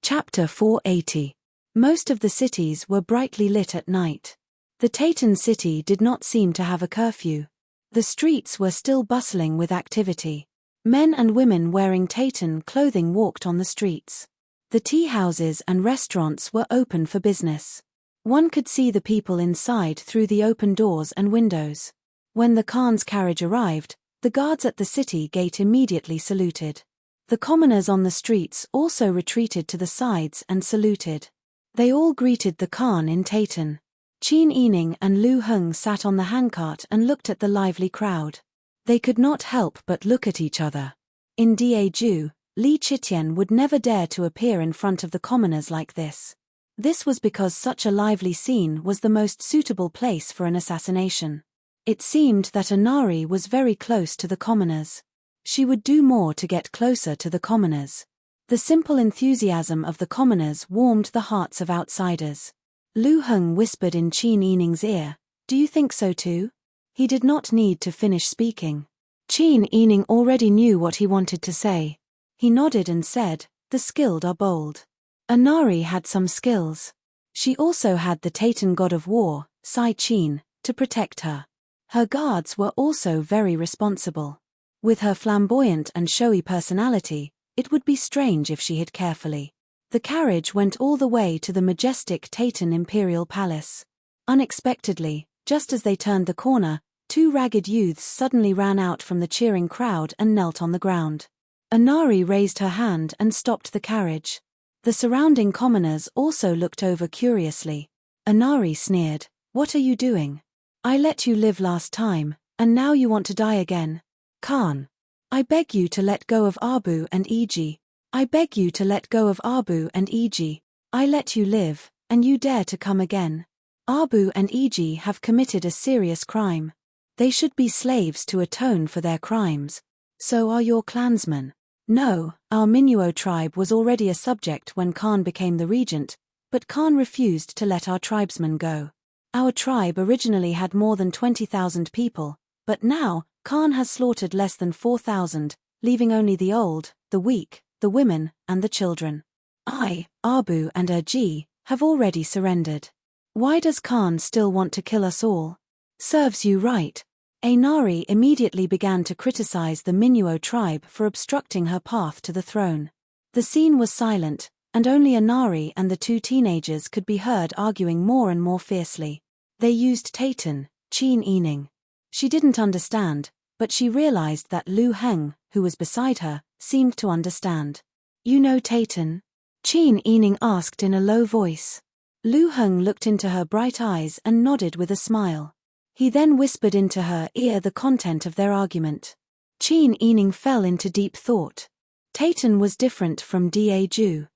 Chapter 480. Most of the cities were brightly lit at night. The Taytan city did not seem to have a curfew. The streets were still bustling with activity. Men and women wearing Taytan clothing walked on the streets. The tea houses and restaurants were open for business. One could see the people inside through the open doors and windows. When the Khan's carriage arrived, the guards at the city gate immediately saluted. The commoners on the streets also retreated to the sides and saluted. They all greeted the Khan in Taytan. Qin Yining and Lu Heng sat on the handcart and looked at the lively crowd. They could not help but look at each other. In Daeju, Li Chitian would never dare to appear in front of the commoners like this. This was because such a lively scene was the most suitable place for an assassination. It seemed that Anari was very close to the commoners. She would do more to get closer to the commoners. The simple enthusiasm of the commoners warmed the hearts of outsiders. Lu Heng whispered in Qin Yining's ear, "Do you think so too?" He did not need to finish speaking. Qin Yining already knew what he wanted to say. He nodded and said, "The skilled are bold." Anari had some skills. She also had the Taytan god of war, Sai Qin, to protect her. Her guards were also very responsible. With her flamboyant and showy personality, it would be strange if she hid carefully. The carriage went all the way to the majestic Taytan Imperial Palace. Unexpectedly, just as they turned the corner, two ragged youths suddenly ran out from the cheering crowd and knelt on the ground. Anari raised her hand and stopped the carriage. The surrounding commoners also looked over curiously. Anari sneered, "What are you doing? I let you live last time, and now you want to die again. Khan, I beg you to let go of Abu and Iji. I beg you to let go of Abu and Iji. I let you live, and you dare to come again. Abu and Iji have committed a serious crime. They should be slaves to atone for their crimes. So are your clansmen. No, our Minuo tribe was already a subject when Khan became the regent, but Khan refused to let our tribesmen go. Our tribe originally had more than 20,000 people, but now, Khan has slaughtered less than 4,000, leaving only the old, the weak, the women, and the children. I, Abu and Urji, have already surrendered. Why does Khan still want to kill us all? Serves you right." Anari immediately began to criticize the Minuo tribe for obstructing her path to the throne. The scene was silent, and only Anari and the two teenagers could be heard arguing more and more fiercely. They used Taytan, Qin Yining. She didn't understand, but she realized that Lu Heng, who was beside her, seemed to understand. "You know Taytan?" Qin Yining asked in a low voice. Lu Heng looked into her bright eyes and nodded with a smile. He then whispered into her ear the content of their argument. Qin Yining fell into deep thought. Taytan was different from Daeju.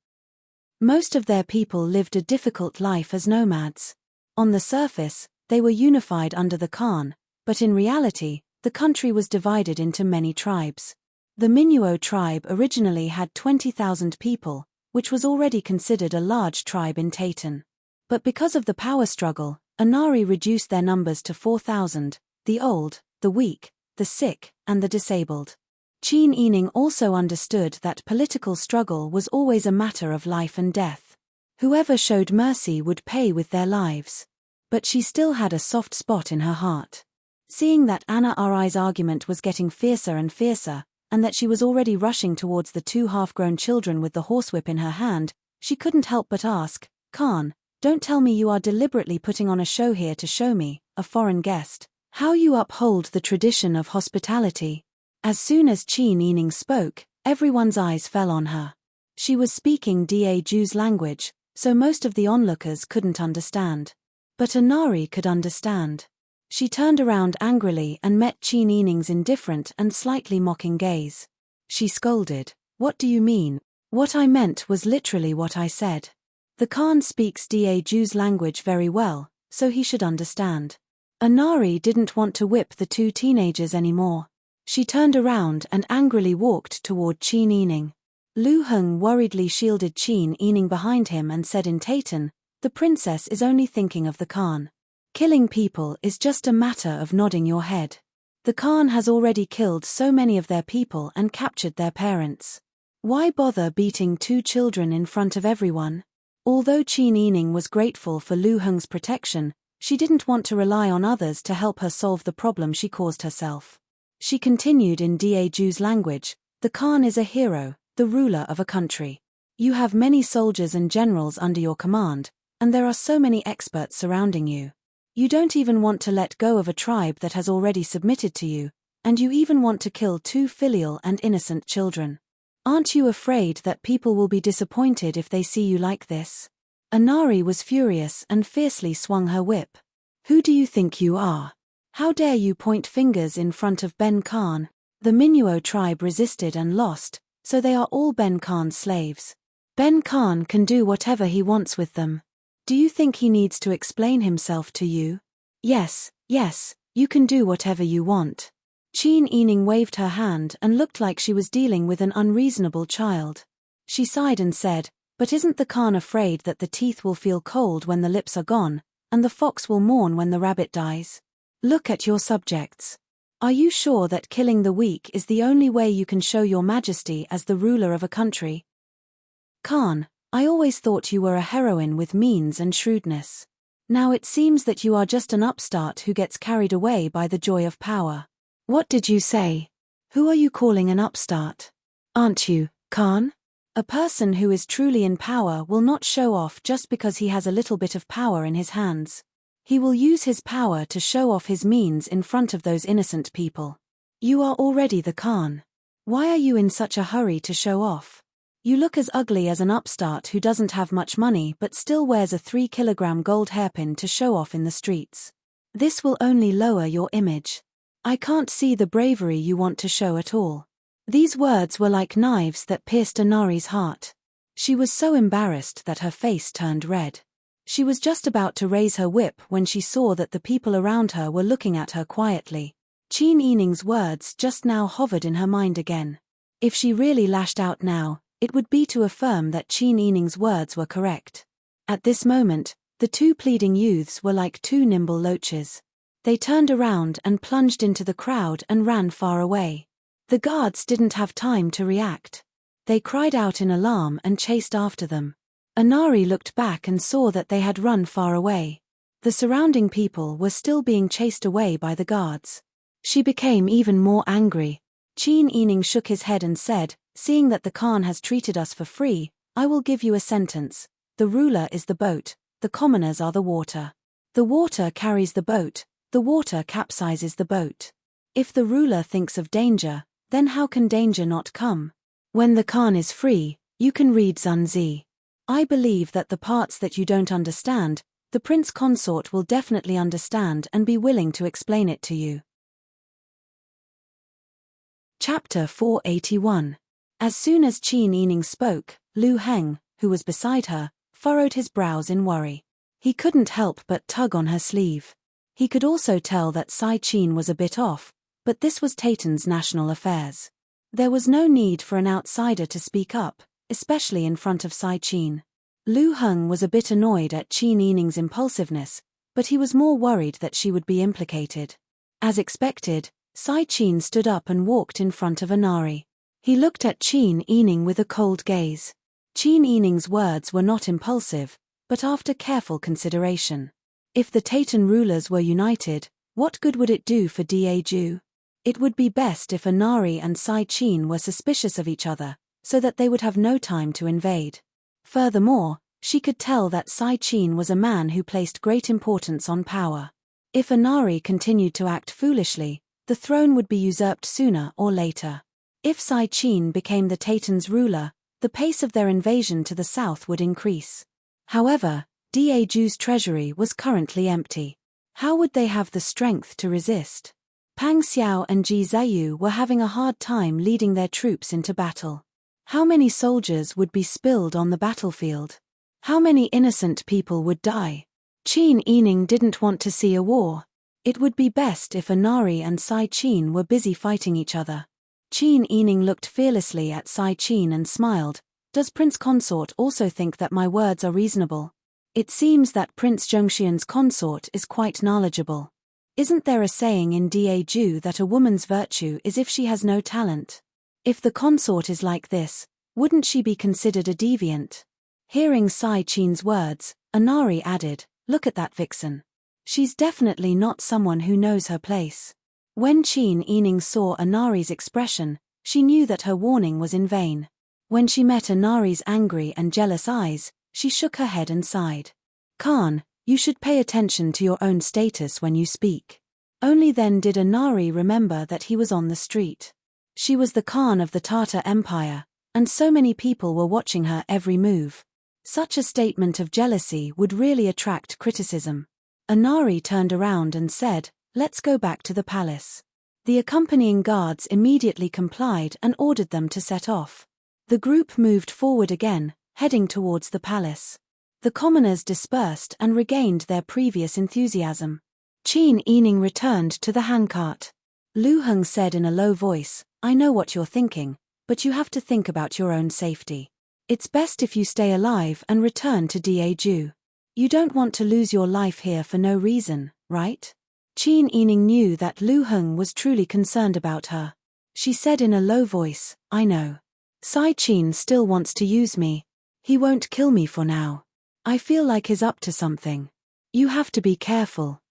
Most of their people lived a difficult life as nomads. On the surface, they were unified under the Khan, but in reality, the country was divided into many tribes. The Minuo tribe originally had 20,000 people, which was already considered a large tribe in Taytan. But because of the power struggle, Anari reduced their numbers to 4,000, the old, the weak, the sick, and the disabled. Qin Yining also understood that political struggle was always a matter of life and death. Whoever showed mercy would pay with their lives. But she still had a soft spot in her heart. Seeing that Anari's argument was getting fiercer and fiercer, and that she was already rushing towards the two half-grown children with the horsewhip in her hand, she couldn't help but ask, "Khan, don't tell me you are deliberately putting on a show here to show me, a foreign guest, how you uphold the tradition of hospitality." As soon as Qin Yining spoke, everyone's eyes fell on her. She was speaking Daeju's language, so most of the onlookers couldn't understand. But Anari could understand. She turned around angrily and met Qin Yining's indifferent and slightly mocking gaze. She scolded, "What do you mean? What I meant was literally what I said. The Khan speaks Daeju's language very well, so he should understand." Anari didn't want to whip the two teenagers anymore. She turned around and angrily walked toward Qin Yining. Lu Heng worriedly shielded Qin Yining behind him and said in Taytan, "The princess is only thinking of the Khan. Killing people is just a matter of nodding your head. The Khan has already killed so many of their people and captured their parents. Why bother beating 2 children in front of everyone? Although Qin Yining was grateful for Lu Heng's protection, she didn't want to rely on others to help her solve the problem she caused herself. She continued in Daju's language, "The Khan is a hero, the ruler of a country. You have many soldiers and generals under your command, and there are so many experts surrounding you. You don't even want to let go of a tribe that has already submitted to you, and you even want to kill 2 filial and innocent children. Aren't you afraid that people will be disappointed if they see you like this?" Anari was furious and fiercely swung her whip. "Who do you think you are? How dare you point fingers in front of Ben Khan?" The Minuo tribe resisted and lost, so they are all Ben Khan's slaves. Ben Khan can do whatever he wants with them. Do you think he needs to explain himself to you? Yes, you can do whatever you want. Qin Yining waved her hand and looked like she was dealing with an unreasonable child. She sighed and said, "But isn't the Khan afraid that the teeth will feel cold when the lips are gone, and the fox will mourn when the rabbit dies? Look at your subjects. Are you sure that killing the weak is the only way you can show your majesty as the ruler of a country? Khan, I always thought you were a heroine with means and shrewdness. Now it seems that you are just an upstart who gets carried away by the joy of power." "What did you say? Who are you calling an upstart? Aren't you, Khan?" A person who is truly in power will not show off just because he has a little bit of power in his hands. He will use his power to show off his means in front of those innocent people. You are already the Khan. Why are you in such a hurry to show off? You look as ugly as an upstart who doesn't have much money but still wears a 3-kilogram gold hairpin to show off in the streets. This will only lower your image. I can't see the bravery you want to show at all." These words were like knives that pierced Anari's heart. She was so embarrassed that her face turned red. She was just about to raise her whip when she saw that the people around her were looking at her quietly. Qin Yining's words just now hovered in her mind again. If she really lashed out now, it would be to affirm that Qin Yining's words were correct. At this moment, the 2 pleading youths were like 2 nimble loaches. They turned around and plunged into the crowd and ran far away. The guards didn't have time to react. They cried out in alarm and chased after them. Anari looked back and saw that they had run far away. The surrounding people were still being chased away by the guards. She became even more angry. Qin Yining shook his head and said, "Seeing that the Khan has treated us for free, I will give you a sentence. The ruler is the boat, the commoners are the water. The water carries the boat, the water capsizes the boat. If the ruler thinks of danger, then how can danger not come? When the Khan is free, you can read Zunzi. I believe that the parts that you don't understand, the prince consort will definitely understand and be willing to explain it to you." Chapter 481. As soon as Qin Yining spoke, Lu Heng, who was beside her, furrowed his brows in worry. He couldn't help but tug on her sleeve. He could also tell that Sai Qin was a bit off, but this was Taiten's national affairs. There was no need for an outsider to speak up, especially in front of Sai Qin. Lu Heng was a bit annoyed at Qin Yining's impulsiveness, but he was more worried that she would be implicated. As expected, Sai Qin stood up and walked in front of Anari. He looked at Qin Yining with a cold gaze. Qin Yining's words were not impulsive, but after careful consideration. If the Taitan rulers were united, what good would it do for Daju? It would be best if Anari and Sai Qin were suspicious of each other, so that they would have no time to invade. Furthermore, she could tell that Sai Qin was a man who placed great importance on power. If Anari continued to act foolishly, the throne would be usurped sooner or later. If Sai Qin became the Taitan's ruler, the pace of their invasion to the south would increase. However, Daju's treasury was currently empty. How would they have the strength to resist? Pang Xiao and Ji Zayu were having a hard time leading their troops into battle. How many soldiers would be spilled on the battlefield? How many innocent people would die? Qin Yining didn't want to see a war. It would be best if Anari and Sai Qin were busy fighting each other. Qin Yining looked fearlessly at Sai Qin and smiled. "Does Prince Consort also think that my words are reasonable? It seems that Prince Zhongxian's consort is quite knowledgeable. Isn't there a saying in Daju that a woman's virtue is if she has no talent? If the consort is like this, Wouldn't she be considered a deviant? Hearing Sai Chin's words, Anari added, look at that vixen. She's definitely not someone who knows her place. When Qin Yining saw Anari's expression, she knew that her warning was in vain. When she met Anari's angry and jealous eyes, she shook her head and sighed. Khan, you should pay attention to your own status when you speak. Only then did Anari remember that he was on the street. She was the Khan of the Tartar Empire, and so many people were watching her every move. Such a statement of jealousy would really attract criticism. Anari turned around and said, let's go back to the palace. The accompanying guards immediately complied and ordered them to set off. The group moved forward again, heading towards the palace. The commoners dispersed and regained their previous enthusiasm. Qin Yining returned to the handcart. Lu Heng said in a low voice, I know what you're thinking, but you have to think about your own safety. It's best if you stay alive and return to Daeju. You don't want to lose your life here for no reason, right? Qin Yining knew that Lu Heng was truly concerned about her. She said in a low voice, I know. Sai Qin still wants to use me. He won't kill me for now. I feel like he's up to something. You have to be careful.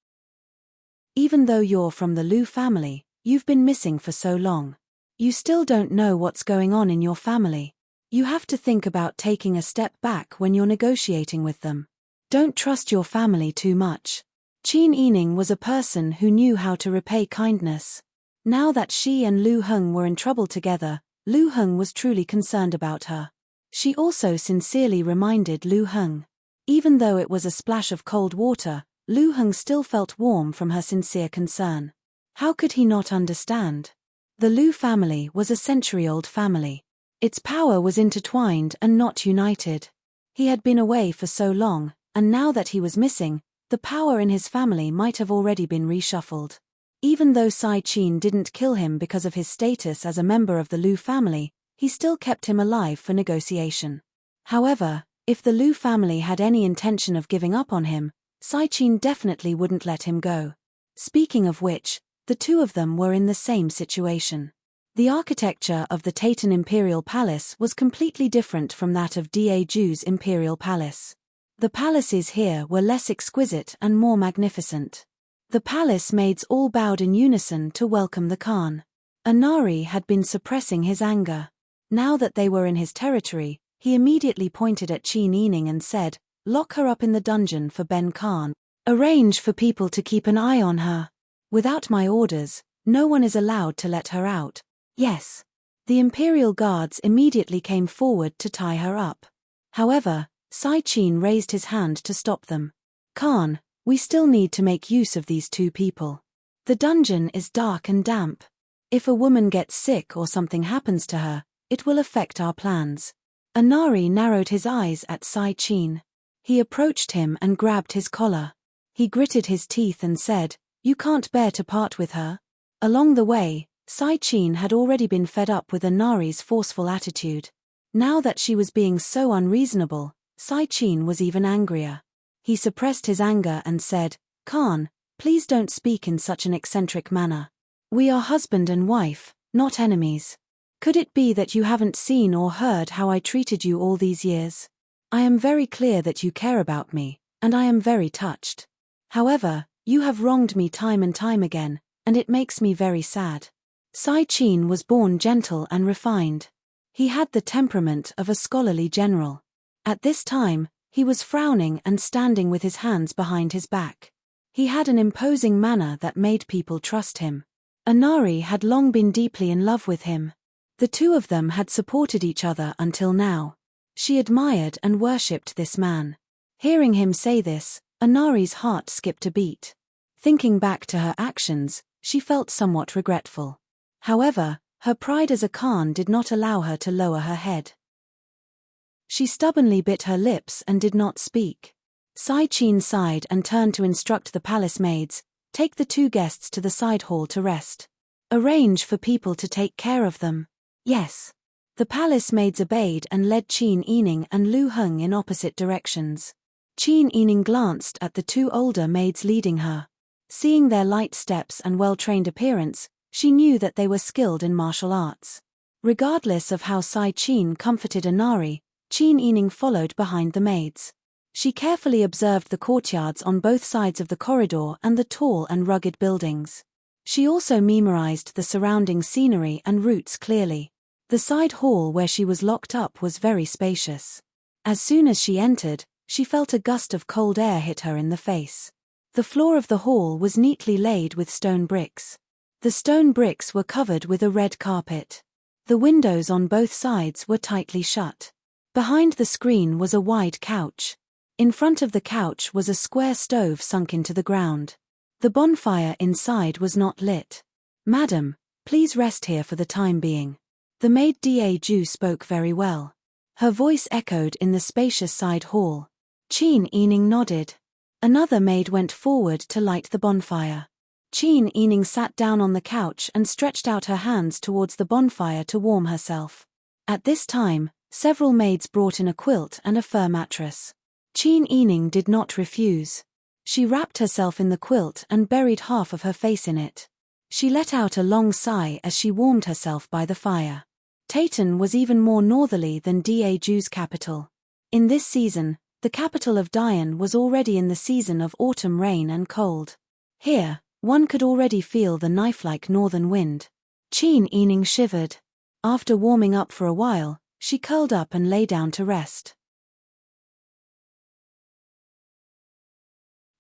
Even though you're from the Lu family, you've been missing for so long. You still don't know what's going on in your family. You have to think about taking a step back when you're negotiating with them. Don't trust your family too much. Qin Yining was a person who knew how to repay kindness. Now that she and Lu Heng were in trouble together, Lu Heng was truly concerned about her. She also sincerely reminded Lu Heng. Even though it was a splash of cold water, Lu Heng still felt warm from her sincere concern. How could he not understand? The Lu family was a century-old family. Its power was intertwined and not united. He had been away for so long, and now that he was missing, the power in his family might have already been reshuffled. Even though Sai Qin didn't kill him because of his status as a member of the Lu family, he still kept him alive for negotiation. However, if the Lu family had any intention of giving up on him, Sai Qin definitely wouldn't let him go. Speaking of which, the two of them were in the same situation. The architecture of the Taitan Imperial Palace was completely different from that of Daeju's Imperial Palace. The palaces here were less exquisite and more magnificent. The palace maids all bowed in unison to welcome the Khan. Anari had been suppressing his anger. Now that they were in his territory, he immediately pointed at Qin Yining and said, lock her up in the dungeon for Ben Khan. Arrange for people to keep an eye on her. Without my orders, no one is allowed to let her out. Yes. The Imperial Guards immediately came forward to tie her up. However, Sai Qin raised his hand to stop them. Khan, we still need to make use of these two people. The dungeon is dark and damp. If a woman gets sick or something happens to her, it will affect our plans. Anari narrowed his eyes at Sai Qin. He approached him and grabbed his collar. He gritted his teeth and said, you can't bear to part with her. Along the way, Sai Qin had already been fed up with Anari's forceful attitude. Now that she was being so unreasonable, Sai Qin was even angrier. He suppressed his anger and said, Khan, please don't speak in such an eccentric manner. We are husband and wife, not enemies. Could it be that you haven't seen or heard how I treated you all these years? I am very clear that you care about me, and I am very touched. However, you have wronged me time and time again, and it makes me very sad. Sai Qin was born gentle and refined. He had the temperament of a scholarly general. At this time, he was frowning and standing with his hands behind his back. He had an imposing manner that made people trust him. Anari had long been deeply in love with him. The two of them had supported each other until now. She admired and worshipped this man. Hearing him say this, Anari's heart skipped a beat. Thinking back to her actions, she felt somewhat regretful. However, her pride as a Khan did not allow her to lower her head. She stubbornly bit her lips and did not speak. Sai Qin sighed and turned to instruct the palace maids, take the two guests to the side hall to rest. Arrange for people to take care of them. Yes. The palace maids obeyed and led Qin Yining and Lu Heng in opposite directions. Qin Yining glanced at the two older maids leading her. Seeing their light steps and well-trained appearance, she knew that they were skilled in martial arts. Regardless of how Sai Qin comforted Inari, Qin Yining followed behind the maids. She carefully observed the courtyards on both sides of the corridor and the tall and rugged buildings. She also memorized the surrounding scenery and routes clearly. The side hall where she was locked up was very spacious. As soon as she entered, she felt a gust of cold air hit her in the face. The floor of the hall was neatly laid with stone bricks. The stone bricks were covered with a red carpet. The windows on both sides were tightly shut. Behind the screen was a wide couch. In front of the couch was a square stove sunk into the ground. The bonfire inside was not lit. "Madam, please rest here for the time being." The maid Da Ju spoke very well. Her voice echoed in the spacious side hall. Qin Yining nodded. Another maid went forward to light the bonfire. Qin Yining sat down on the couch and stretched out her hands towards the bonfire to warm herself. At this time, several maids brought in a quilt and a fur mattress. Qin Yining did not refuse. She wrapped herself in the quilt and buried half of her face in it. She let out a long sigh as she warmed herself by the fire. Tayton was even more northerly than Da Ju's capital. In this season, the capital of Dian was already in the season of autumn rain and cold. Here, one could already feel the knife-like northern wind. Qin Yining shivered. After warming up for a while, she curled up and lay down to rest.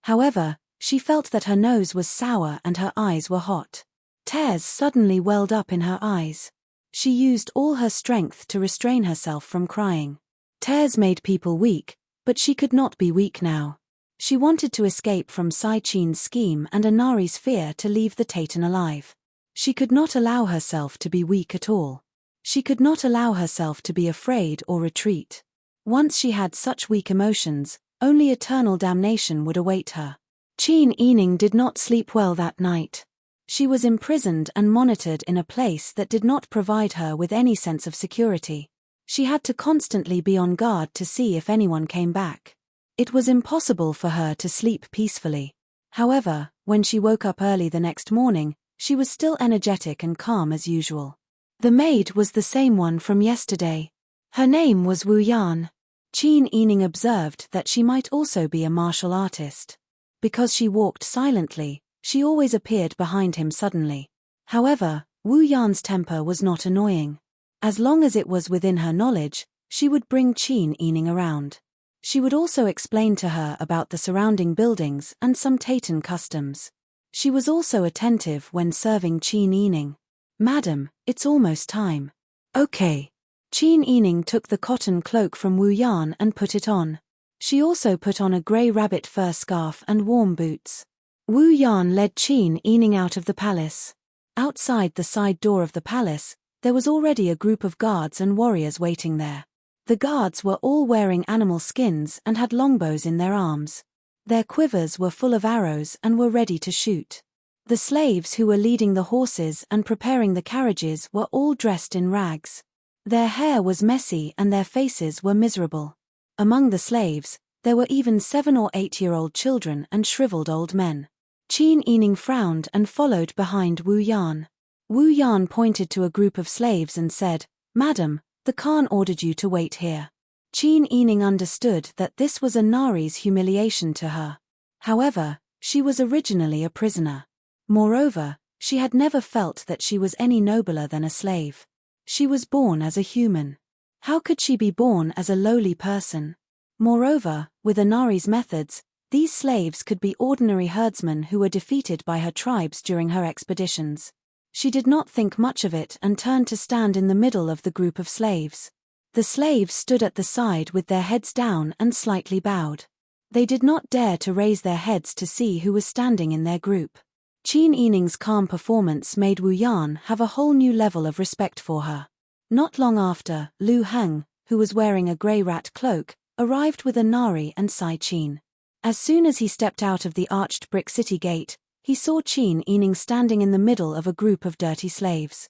However, she felt that her nose was sour and her eyes were hot. Tears suddenly welled up in her eyes. She used all her strength to restrain herself from crying. Tears made people weak, but she could not be weak now. She wanted to escape from Sai Qin's scheme and Inari's fear to leave the Tayton alive. She could not allow herself to be weak at all. She could not allow herself to be afraid or retreat. Once she had such weak emotions, only eternal damnation would await her. Qin Yining did not sleep well that night. She was imprisoned and monitored in a place that did not provide her with any sense of security. She had to constantly be on guard to see if anyone came back. It was impossible for her to sleep peacefully. However, when she woke up early the next morning, she was still energetic and calm as usual. The maid was the same one from yesterday. Her name was Wu Yan. Qin Yining observed that she might also be a martial artist. Because she walked silently, she always appeared behind him suddenly. However, Wu Yan's temper was not annoying. As long as it was within her knowledge, she would bring Qin Yining around. She would also explain to her about the surrounding buildings and some Tayton customs. She was also attentive when serving Qin Yining. "Madam, it's almost time." "Okay." Qin Yining took the cotton cloak from Wu Yan and put it on. She also put on a grey rabbit fur scarf and warm boots. Wu Yan led Qin Yining out of the palace. Outside the side door of the palace, there was already a group of guards and warriors waiting there. The guards were all wearing animal skins and had longbows in their arms. Their quivers were full of arrows and were ready to shoot. The slaves who were leading the horses and preparing the carriages were all dressed in rags. Their hair was messy and their faces were miserable. Among the slaves, there were even 7 or 8-year-old children and shriveled old men. Qin Yining frowned and followed behind Wu Yan. Wu Yan pointed to a group of slaves and said, "Madam, the Khan ordered you to wait here." Qin Yining understood that this was Inari's humiliation to her. However, she was originally a prisoner. Moreover, she had never felt that she was any nobler than a slave. She was born as a human. How could she be born as a lowly person? Moreover, with Inari's methods, these slaves could be ordinary herdsmen who were defeated by her tribes during her expeditions. She did not think much of it and turned to stand in the middle of the group of slaves. The slaves stood at the side with their heads down and slightly bowed. They did not dare to raise their heads to see who was standing in their group. Qin Yining's calm performance made Wu Yan have a whole new level of respect for her. Not long after, Lu Heng, who was wearing a grey rat cloak, arrived with Inari and Sai Qin. As soon as he stepped out of the arched brick city gate, he saw Qin Yining standing in the middle of a group of dirty slaves.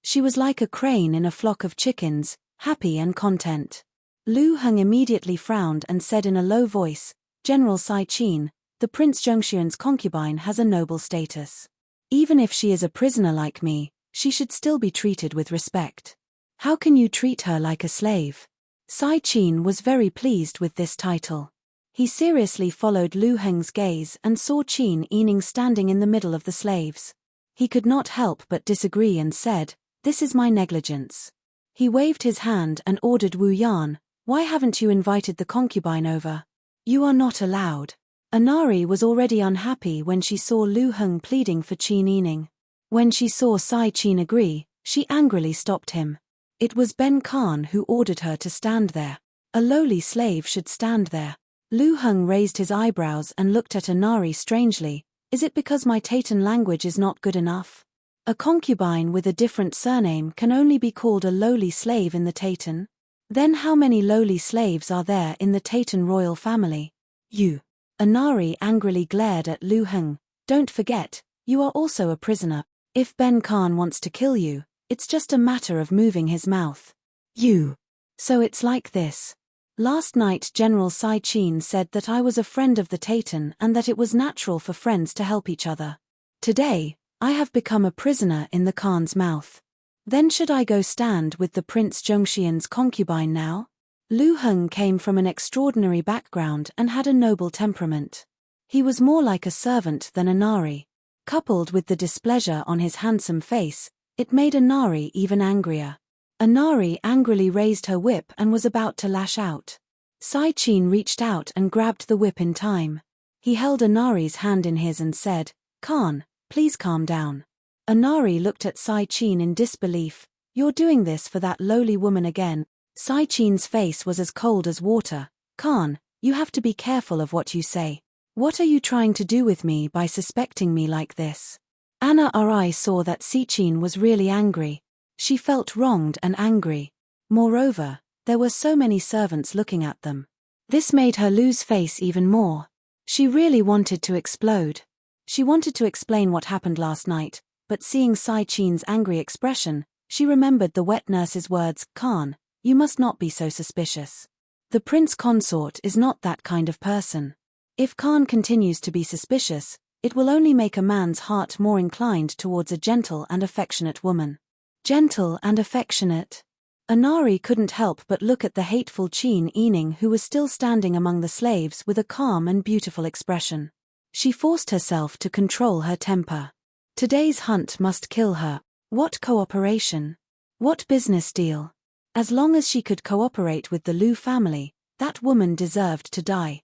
She was like a crane in a flock of chickens, happy and content. Lu Heng immediately frowned and said in a low voice, "General Sai Qin, the Prince Zhengxuan's concubine has a noble status. Even if she is a prisoner like me, She should still be treated with respect. How can you treat her like a slave? Sai Qin was very pleased with this title. He seriously followed Lu Heng's gaze and saw Qin Yining standing in the middle of the slaves. He could not help but disagree and said, "This is my negligence." He waved his hand and ordered Wu Yan, "Why haven't you invited the concubine over? You are not allowed." Anari was already unhappy when she saw Lu Heng pleading for Qin Yining. When she saw Sai Qin agree, she angrily stopped him. It was Ben Khan who ordered her to stand there. A lowly slave should stand there. Lu Heng raised his eyebrows and looked at Anari strangely. Is it because my Taitan language is not good enough? A concubine with a different surname can only be called a lowly slave in the Taitan? Then how many lowly slaves are there in the Taitan royal family? You. Anari angrily glared at Lu Heng. Don't forget, you are also a prisoner. If Ben Khan wants to kill you, it's just a matter of moving his mouth. You. So it's like this. Last night General Sai Qin said that I was a friend of the Taitan and that it was natural for friends to help each other. Today, I have become a prisoner in the Khan's mouth. Then should I go stand with the Prince Zhongxian's concubine now? Lu Heng came from an extraordinary background and had a noble temperament. He was more like a servant than Anari. Coupled with the displeasure on his handsome face, it made Anari even angrier. Anari angrily raised her whip and was about to lash out. Sai Qin reached out and grabbed the whip in time. He held Anari's hand in his and said, "Khan, please calm down." Anari looked at Sai Qin in disbelief. "You're doing this for that lowly woman again." Sai Qin's face was as cold as water. "Khan, you have to be careful of what you say. What are you trying to do with me by suspecting me like this?" Anna Ri saw that Sai Qin was really angry. She felt wronged and angry. Moreover, there were so many servants looking at them. This made her lose face even more. She really wanted to explode. She wanted to explain what happened last night, but seeing Sai Qin's angry expression, she remembered the wet nurse's words, "Khan, you must not be so suspicious. The prince consort is not that kind of person. If Khan continues to be suspicious, it will only make a man's heart more inclined towards a gentle and affectionate woman." Gentle and affectionate. Anari couldn't help but look at the hateful Qin Yining, who was still standing among the slaves with a calm and beautiful expression. She forced herself to control her temper. Today's hunt must kill her. What cooperation? What business deal? As long as she could cooperate with the Lu family, that woman deserved to die.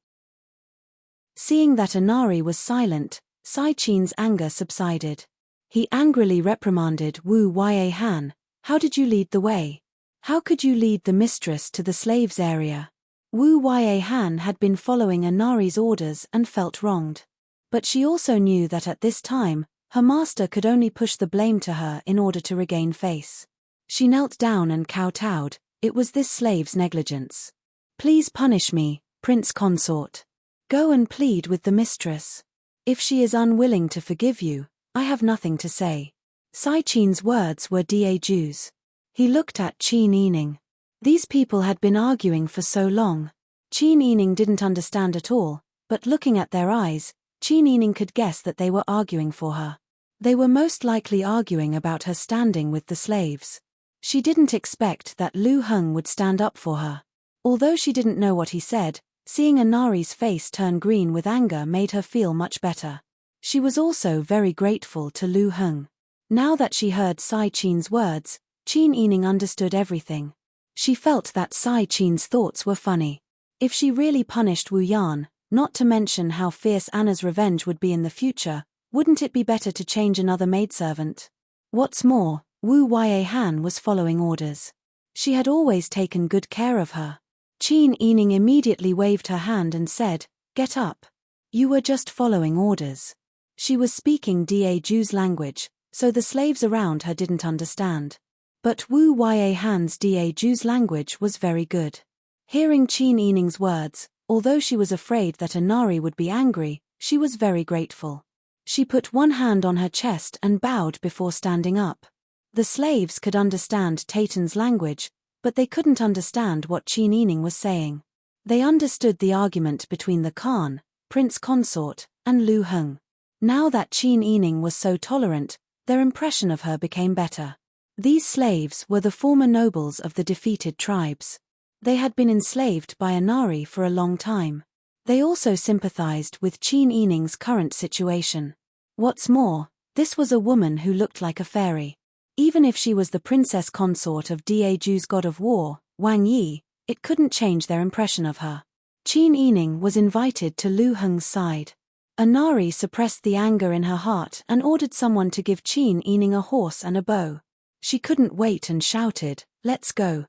Seeing that Anari was silent, Sai Qin's anger subsided. He angrily reprimanded Wu Yahan. "How did you lead the way? How could you lead the mistress to the slaves' area?" Wu Yahan had been following Anari's orders and felt wronged. But she also knew that at this time, her master could only push the blame to her in order to regain face. She knelt down and kowtowed. It was this slave's negligence. "Please punish me, Prince Consort. Go and plead with the mistress. If she is unwilling to forgive you, I have nothing to say." Sai Qin's words were Jews. He looked at Qin Yining. These people had been arguing for so long. Qin Yining didn't understand at all, but looking at their eyes, Qin Yining could guess that they were arguing for her. They were most likely arguing about her standing with the slaves. She didn't expect that Lu Heng would stand up for her. Although she didn't know what he said, seeing Anari's face turn green with anger made her feel much better. She was also very grateful to Lu Heng. Now that she heard Sai Qin's words, Qin Yining understood everything. She felt that Sai Qin's thoughts were funny. If she really punished Wu Yan, not to mention how fierce Anna's revenge would be in the future, wouldn't it be better to change another maidservant? What's more, Wu Yahan was following orders. She had always taken good care of her. Qin Yining immediately waved her hand and said, "Get up. You were just following orders." She was speaking Jews language, so the slaves around her didn't understand. But Wu Yahan's Jews language was very good. Hearing Qin Yining's words, although she was afraid that Anari would be angry, she was very grateful. She put one hand on her chest and bowed before standing up. The slaves could understand Taitan's language, but they couldn't understand what Qin Yining was saying. They understood the argument between the Khan, Prince Consort, and Lu Heng. Now that Qin Yining was so tolerant, their impression of her became better. These slaves were the former nobles of the defeated tribes. They had been enslaved by Anari for a long time. They also sympathized with Qin Yining's current situation. What's more, this was a woman who looked like a fairy. Even if she was the princess consort of Daeju's god of war, Wang Yi, it couldn't change their impression of her. Qin Yining was invited to Lu Heng's side. Anari suppressed the anger in her heart and ordered someone to give Qin Yining a horse and a bow. She couldn't wait and shouted, "Let's go."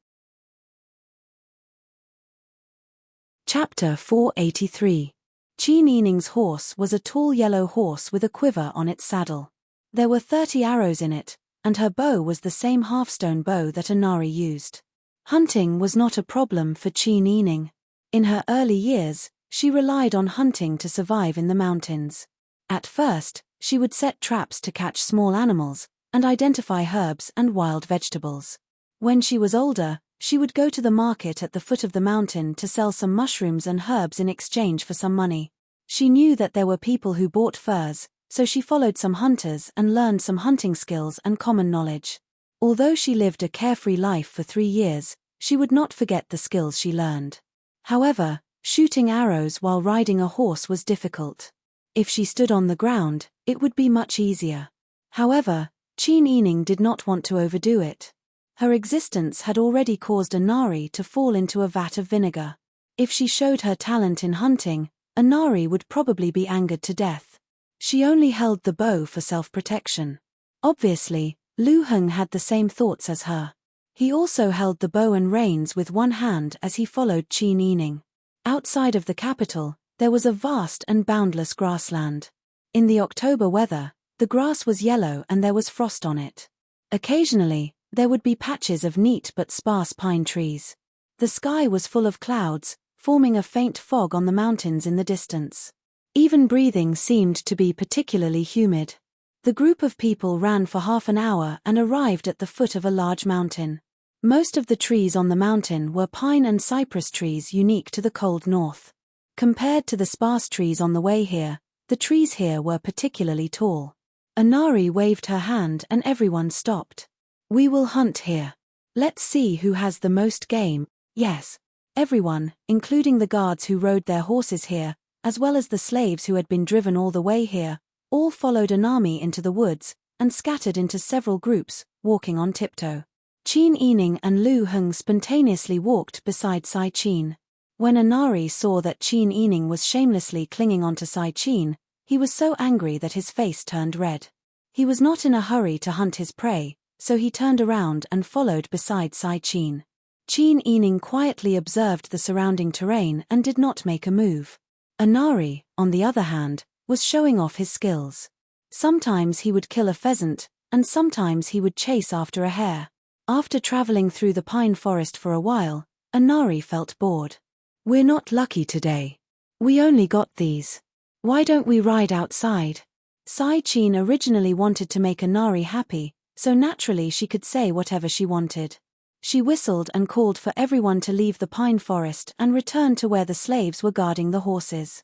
Chapter 483. Qin Yining's horse was a tall yellow horse with a quiver on its saddle. There were 30 arrows in it, and her bow was the same half-stone bow that Anari used. Hunting was not a problem for Qin Yining. In her early years, she relied on hunting to survive in the mountains. At first, she would set traps to catch small animals and identify herbs and wild vegetables. When she was older, she would go to the market at the foot of the mountain to sell some mushrooms and herbs in exchange for some money. She knew that there were people who bought furs, so she followed some hunters and learned some hunting skills and common knowledge. Although she lived a carefree life for 3 years, she would not forget the skills she learned. However, shooting arrows while riding a horse was difficult. If she stood on the ground, it would be much easier. However, Qin Yining did not want to overdo it. Her existence had already caused Anari to fall into a vat of vinegar. If she showed her talent in hunting, Anari would probably be angered to death. She only held the bow for self-protection. Obviously, Lu Heng had the same thoughts as her. He also held the bow and reins with one hand as he followed Qin Yining. Outside of the capital, there was a vast and boundless grassland. In the October weather, the grass was yellow and there was frost on it. Occasionally, there would be patches of neat but sparse pine trees. The sky was full of clouds, forming a faint fog on the mountains in the distance. Even breathing seemed to be particularly humid. The group of people ran for half an hour and arrived at the foot of a large mountain. Most of the trees on the mountain were pine and cypress trees unique to the cold north. Compared to the sparse trees on the way here, the trees here were particularly tall. Anari waved her hand and everyone stopped. "We will hunt here. Let's see who has the most game." Yes. Everyone, including the guards who rode their horses here, as well as the slaves who had been driven all the way here, all followed Anami into the woods, and scattered into several groups, walking on tiptoe. Qin Yining and Lu Heng spontaneously walked beside Sai Qin. When Anari saw that Qin Yining was shamelessly clinging onto Sai Qin, he was so angry that his face turned red. He was not in a hurry to hunt his prey, so he turned around and followed beside Sai Qin. Qin Yining quietly observed the surrounding terrain and did not make a move. Anari, on the other hand, was showing off his skills. Sometimes he would kill a pheasant, and sometimes he would chase after a hare. After traveling through the pine forest for a while, Anari felt bored. "We're not lucky today. We only got these. Why don't we ride outside?" Sai Qin originally wanted to make Anari happy, so naturally she could say whatever she wanted. She whistled and called for everyone to leave the pine forest and return to where the slaves were guarding the horses.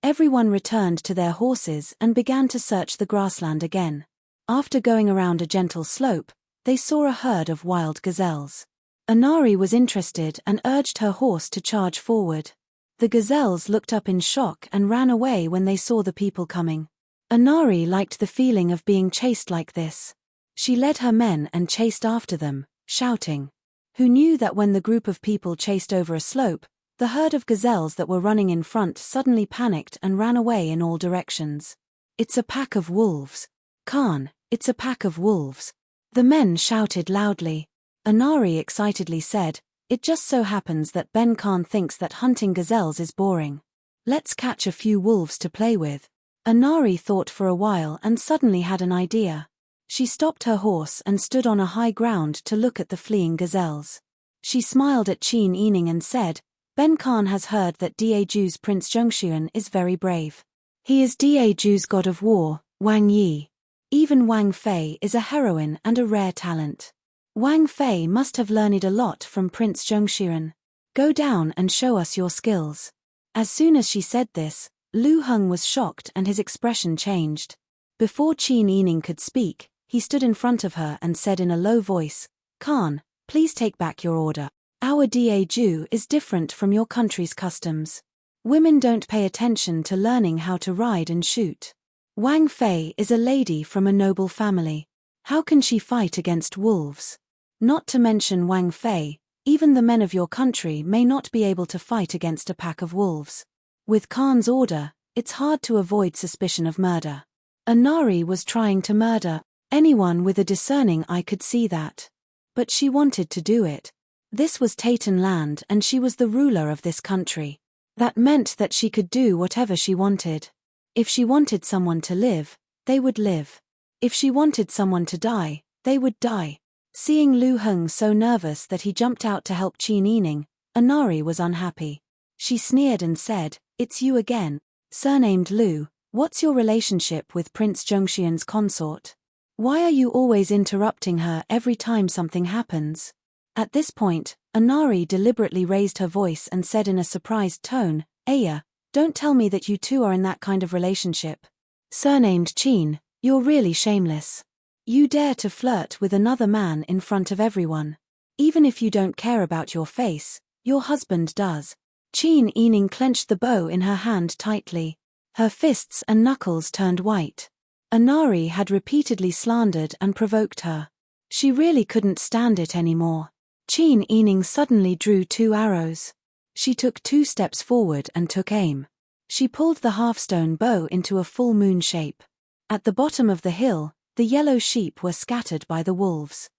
Everyone returned to their horses and began to search the grassland again. After going around a gentle slope, they saw a herd of wild gazelles. Anari was interested and urged her horse to charge forward. The gazelles looked up in shock and ran away when they saw the people coming. Anari liked the feeling of being chased like this. She led her men and chased after them, shouting. Who knew that when the group of people chased over a slope, the herd of gazelles that were running in front suddenly panicked and ran away in all directions. "It's a pack of wolves. Khan, it's a pack of wolves." The men shouted loudly. Anari excitedly said, "It just so happens that Ben Khan thinks that hunting gazelles is boring. Let's catch a few wolves to play with." Anari thought for a while and suddenly had an idea. She stopped her horse and stood on a high ground to look at the fleeing gazelles. She smiled at Qin Yining and said, "Ben Khan has heard that Daeju's Prince Zhongshuan is very brave. He is Daeju's god of war, Wang Yi. Even Wang Fei is a heroine and a rare talent. Wang Fei must have learned a lot from Prince Zhongshuan. Go down and show us your skills." As soon as she said this, Lu Heng was shocked and his expression changed. Before Qin Yining could speak, he stood in front of her and said in a low voice, "Khan, please take back your order. Our Daju is different from your country's customs. Women don't pay attention to learning how to ride and shoot. Wang Fei is a lady from a noble family. How can she fight against wolves? Not to mention Wang Fei, even the men of your country may not be able to fight against a pack of wolves. With Khan's order, it's hard to avoid suspicion of murder." Anari was trying to murder. Anyone with a discerning eye could see that. But she wanted to do it. This was Taytan land and she was the ruler of this country. That meant that she could do whatever she wanted. If she wanted someone to live, they would live. If she wanted someone to die, they would die. Seeing Lu Heng so nervous that he jumped out to help Qin Yining, Anari was unhappy. She sneered and said, "It's you again. Surnamed Lu, what's your relationship with Prince Zhongxian's consort? Why are you always interrupting her every time something happens?" At this point, Anari deliberately raised her voice and said in a surprised tone, "Aya, don't tell me that you two are in that kind of relationship. Surnamed Qin, you're really shameless. You dare to flirt with another man in front of everyone. Even if you don't care about your face, your husband does." Qin Yining clenched the bow in her hand tightly. Her fists and knuckles turned white. Anari had repeatedly slandered and provoked her. She really couldn't stand it anymore. Qin Yining suddenly drew 2 arrows. She took 2 steps forward and took aim. She pulled the half-stone bow into a full moon shape. At the bottom of the hill, the yellow sheep were scattered by the wolves.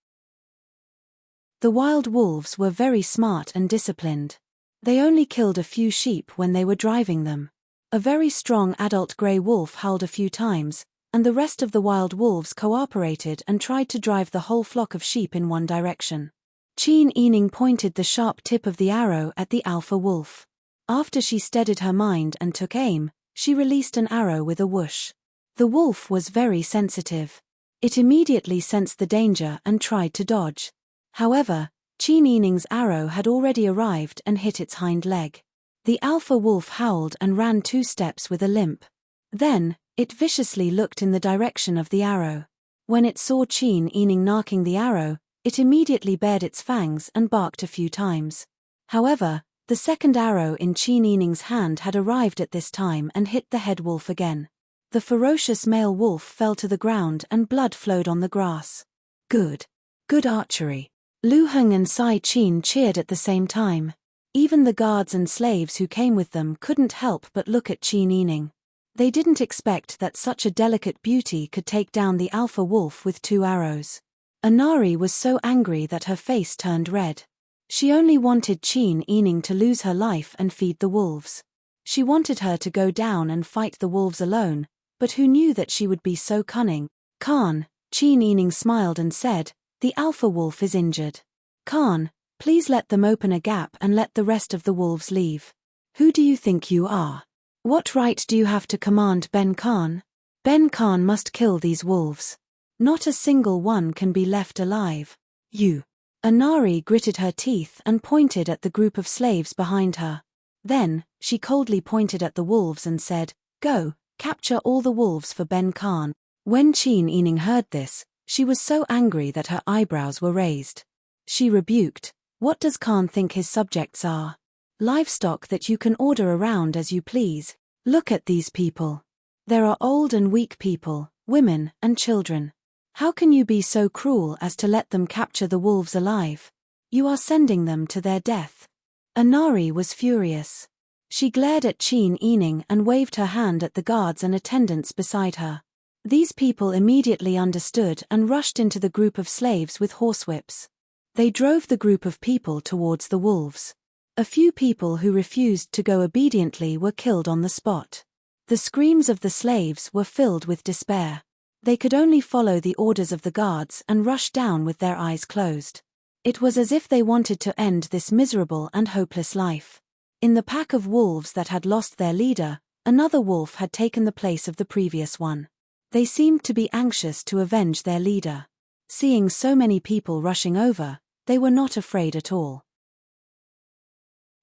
The wild wolves were very smart and disciplined. They only killed a few sheep when they were driving them. A very strong adult grey wolf howled a few times, and the rest of the wild wolves cooperated and tried to drive the whole flock of sheep in one direction. Qin Yining pointed the sharp tip of the arrow at the alpha wolf. After she steadied her mind and took aim, she released an arrow with a whoosh. The wolf was very sensitive. It immediately sensed the danger and tried to dodge. However, Qin Yining's arrow had already arrived and hit its hind leg. The alpha wolf howled and ran 2 steps with a limp. Then, it viciously looked in the direction of the arrow. When it saw Qin Yining knocking the arrow, it immediately bared its fangs and barked a few times. However, the second arrow in Qin Yining's hand had arrived at this time and hit the head wolf again. The ferocious male wolf fell to the ground and blood flowed on the grass. Good. Good archery. Lu Heng and Sai Qin cheered at the same time. Even the guards and slaves who came with them couldn't help but look at Qin Yining. They didn't expect that such a delicate beauty could take down the alpha wolf with 2 arrows. Anari was so angry that her face turned red. She only wanted Qin Yining to lose her life and feed the wolves. She wanted her to go down and fight the wolves alone, but who knew that she would be so cunning? "Khan," Qin Yining smiled and said, "the alpha wolf is injured. Khan, please let them open a gap and let the rest of the wolves leave. Who do you think you are? What right do you have to command Ben Khan? Ben Khan must kill these wolves. Not a single one can be left alive. You." Anari gritted her teeth and pointed at the group of slaves behind her. Then, she coldly pointed at the wolves and said, "Go, capture all the wolves for Ben Khan." When Qin Yining heard this, she was so angry that her eyebrows were raised. She rebuked, "What does Khan think his subjects are? Livestock that you can order around as you please. Look at these people. There are old and weak people, women and children. How can you be so cruel as to let them capture the wolves alive? You are sending them to their death." Anari was furious. She glared at Qin Yining and waved her hand at the guards and attendants beside her. These people immediately understood and rushed into the group of slaves with horsewhips. They drove the group of people towards the wolves. A few people who refused to go obediently were killed on the spot. The screams of the slaves were filled with despair. They could only follow the orders of the guards and rush down with their eyes closed. It was as if they wanted to end this miserable and hopeless life. In the pack of wolves that had lost their leader, another wolf had taken the place of the previous one. They seemed to be anxious to avenge their leader. Seeing so many people rushing over, they were not afraid at all.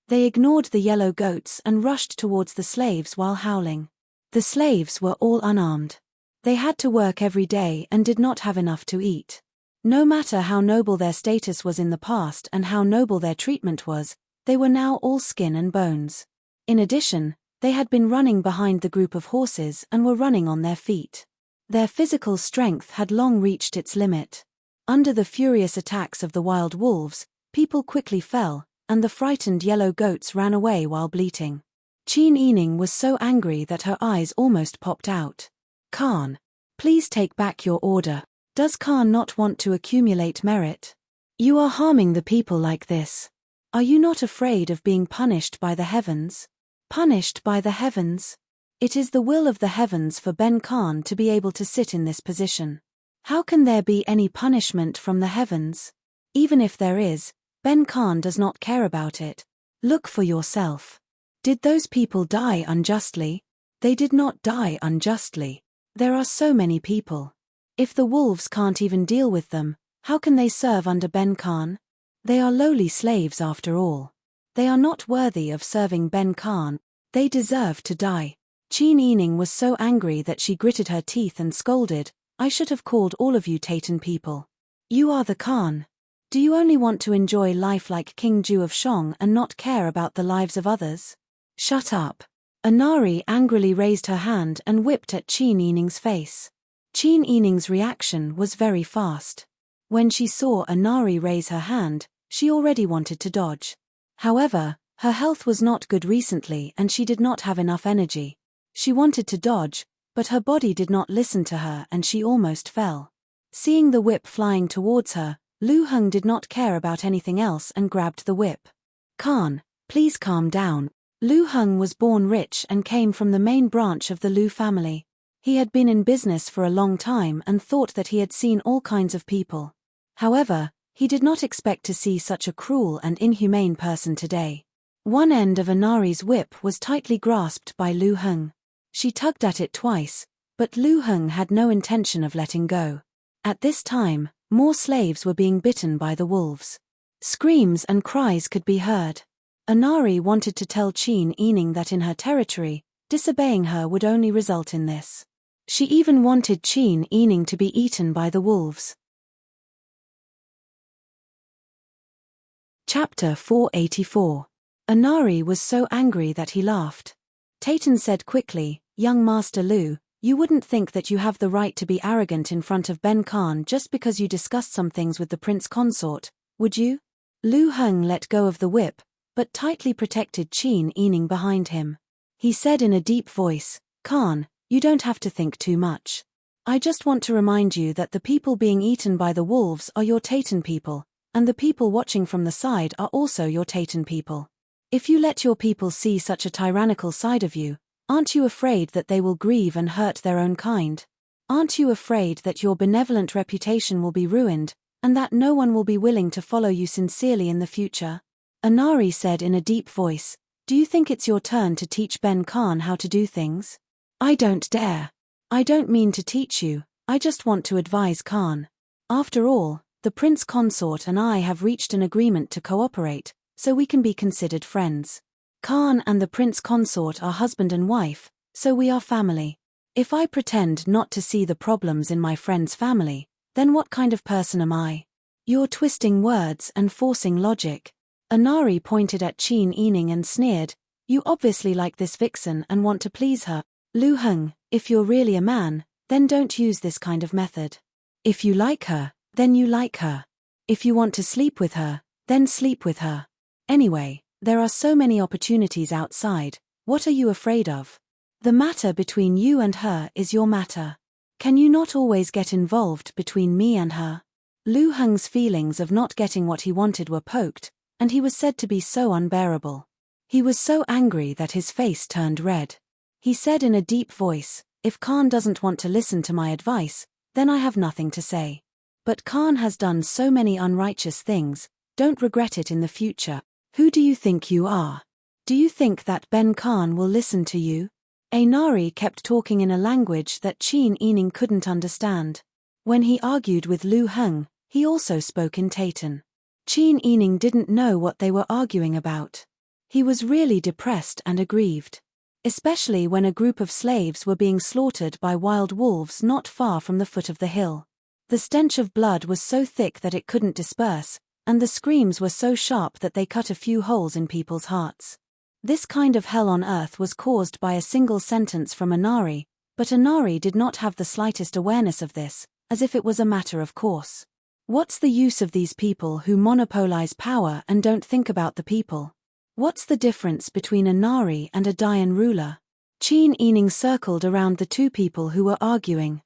They ignored the yellow goats and rushed towards the slaves while howling. The slaves were all unarmed. They had to work every day and did not have enough to eat. No matter how noble their status was in the past and how noble their treatment was, they were now all skin and bones. In addition, they had been running behind the group of horses and were running on their feet. Their physical strength had long reached its limit. Under the furious attacks of the wild wolves, people quickly fell, and the frightened yellow goats ran away while bleating. Qin Yining was so angry that her eyes almost popped out. Khan, please take back your order. Does Khan not want to accumulate merit? You are harming the people like this. Are you not afraid of being punished by the heavens? Punished by the heavens? It is the will of the heavens for Ben Khan to be able to sit in this position. How can there be any punishment from the heavens? Even if there is, Ben Khan does not care about it. Look for yourself. Did those people die unjustly? They did not die unjustly. There are so many people. If the wolves can't even deal with them, how can they serve under Ben Khan? They are lowly slaves after all. They are not worthy of serving Ben Khan. They deserve to die. Qin Yining was so angry that she gritted her teeth and scolded, I should have called all of you Taytan people. You are the Khan. Do you only want to enjoy life like King Ju of Shang and not care about the lives of others? Shut up. Anari angrily raised her hand and whipped at Qin Yining's face. Qin Yining's reaction was very fast. When she saw Anari raise her hand, she already wanted to dodge. However, her health was not good recently and she did not have enough energy. She wanted to dodge, but her body did not listen to her and she almost fell. Seeing the whip flying towards her, Lu Heng did not care about anything else and grabbed the whip. Khan, please calm down. Lu Heng was born rich and came from the main branch of the Lu family. He had been in business for a long time and thought that he had seen all kinds of people. However, he did not expect to see such a cruel and inhumane person today. One end of Anari's whip was tightly grasped by Lu Heng. She tugged at it twice, but Lu Heng had no intention of letting go. At this time, more slaves were being bitten by the wolves. Screams and cries could be heard. Anari wanted to tell Qin Yining that in her territory, disobeying her would only result in this. She even wanted Qin Yining to be eaten by the wolves. Chapter 484. Anari was so angry that he laughed. Taytan said quickly, Young Master Lu, you wouldn't think that you have the right to be arrogant in front of Ben Khan just because you discussed some things with the prince consort, would you? Lu Heng let go of the whip, but tightly protected Qin Yining behind him. He said in a deep voice, Khan, you don't have to think too much. I just want to remind you that the people being eaten by the wolves are your Taytan people, and the people watching from the side are also your Taytan people. If you let your people see such a tyrannical side of you, aren't you afraid that they will grieve and hurt their own kind? Aren't you afraid that your benevolent reputation will be ruined, and that no one will be willing to follow you sincerely in the future? Anari said in a deep voice, Do you think it's your turn to teach Ben Khan how to do things? I don't dare. I don't mean to teach you, I just want to advise Khan. After all, the prince consort and I have reached an agreement to cooperate, so we can be considered friends. Khan and the prince consort are husband and wife, so we are family. If I pretend not to see the problems in my friend's family, then what kind of person am I? You're twisting words and forcing logic. Anari pointed at Qin Yining and sneered, You obviously like this vixen and want to please her. Lu Heng, if you're really a man, then don't use this kind of method. If you like her, then you like her. If you want to sleep with her, then sleep with her. Anyway, there are so many opportunities outside, what are you afraid of? The matter between you and her is your matter. Can you not always get involved between me and her? Lu Heng's feelings of not getting what he wanted were poked, and he was said to be so unbearable. He was so angry that his face turned red. He said in a deep voice, If Khan doesn't want to listen to my advice, then I have nothing to say. But Khan has done so many unrighteous things, don't regret it in the future. Who do you think you are? Do you think that Ben Khan will listen to you? Anari kept talking in a language that Qin Yining couldn't understand. When he argued with Lu Heng, he also spoke in Taytan. Qin Yining didn't know what they were arguing about. He was really depressed and aggrieved. especially when a group of slaves were being slaughtered by wild wolves not far from the foot of the hill. The stench of blood was so thick that it couldn't disperse, and the screams were so sharp that they cut a few holes in people's hearts. This kind of hell on earth was caused by a single sentence from Anari, but Anari did not have the slightest awareness of this, as if it was a matter of course. What's the use of these people who monopolize power and don't think about the people? What's the difference between a Nari and a Dayan ruler? Chin Ening circled around the two people who were arguing.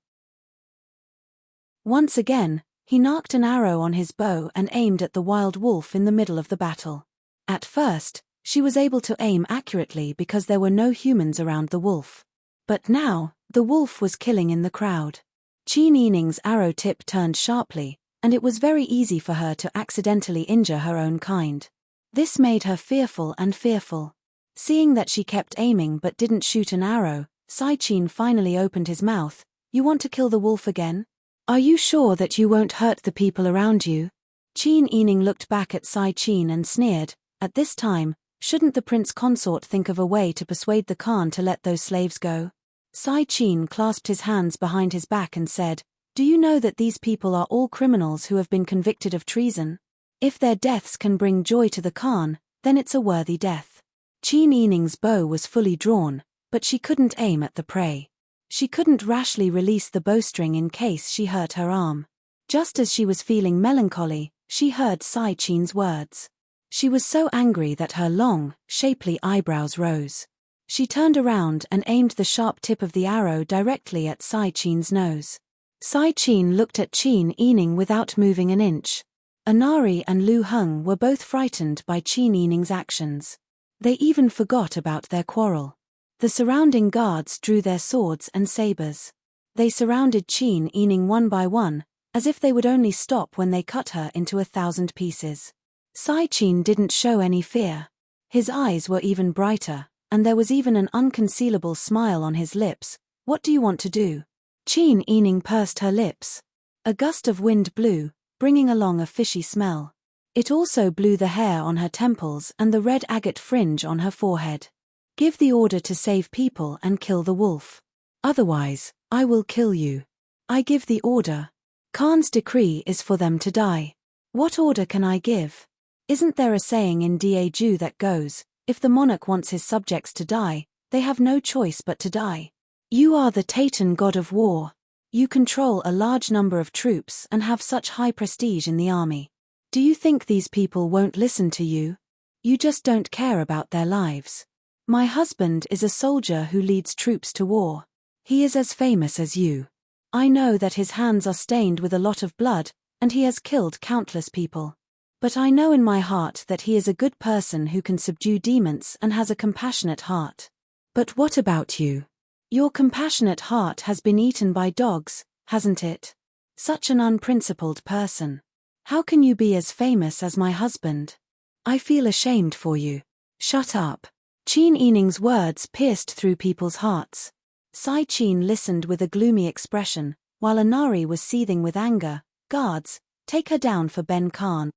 Once again, he knocked an arrow on his bow and aimed at the wild wolf in the middle of the battle. At first, she was able to aim accurately because there were no humans around the wolf. But now, the wolf was killing in the crowd. Chin Ening's arrow tip turned sharply, and it was very easy for her to accidentally injure her own kind. This made her fearful and fearful. Seeing that she kept aiming but didn't shoot an arrow, Sai Chin finally opened his mouth. "You want to kill the wolf again? Are you sure that you won't hurt the people around you?" Chin Ening looked back at Sai Chin and sneered. At this time, shouldn't the prince consort think of a way to persuade the Khan to let those slaves go? Sai Chin clasped his hands behind his back and said, "Do you know that these people are all criminals who have been convicted of treason? If their deaths can bring joy to the Khan, then it's a worthy death." Chin Ening's bow was fully drawn, but she couldn't aim at the prey. She couldn't rashly release the bowstring in case she hurt her arm. Just as she was feeling melancholy, she heard Sai Chin's words. She was so angry that her long, shapely eyebrows rose. She turned around and aimed the sharp tip of the arrow directly at Sai Chin's nose. Sai Chin looked at Chin Ening without moving an inch. Anari and Lu Heng were both frightened by Chin Ening's actions. They even forgot about their quarrel. The surrounding guards drew their swords and sabers. They surrounded Chin Ening one by one, as if they would only stop when they cut her into 1,000 pieces. Sai Chin didn't show any fear. His eyes were even brighter, and there was even an unconcealable smile on his lips. "What do you want to do?" Chin Ening pursed her lips. A gust of wind blew, bringing along a fishy smell. It also blew the hair on her temples and the red agate fringe on her forehead. "Give the order to save people and kill the wolf. Otherwise, I will kill you. I give the order. Khan's decree is for them to die. What order can I give? Isn't there a saying in Daju that goes, if the monarch wants his subjects to die, they have no choice but to die? You are the Titan god of war. You control a large number of troops and have such high prestige in the army. Do you think these people won't listen to you? You just don't care about their lives. My husband is a soldier who leads troops to war. He is as famous as you. I know that his hands are stained with a lot of blood, and he has killed countless people. But I know in my heart that he is a good person who can subdue demons and has a compassionate heart. But what about you? Your compassionate heart has been eaten by dogs, hasn't it? Such an unprincipled person. How can you be as famous as my husband? I feel ashamed for you. Shut up." Chin Ening's words pierced through people's hearts. Sai Chin listened with a gloomy expression, while Anari was seething with anger. "Guards, take her down for Ben Khan."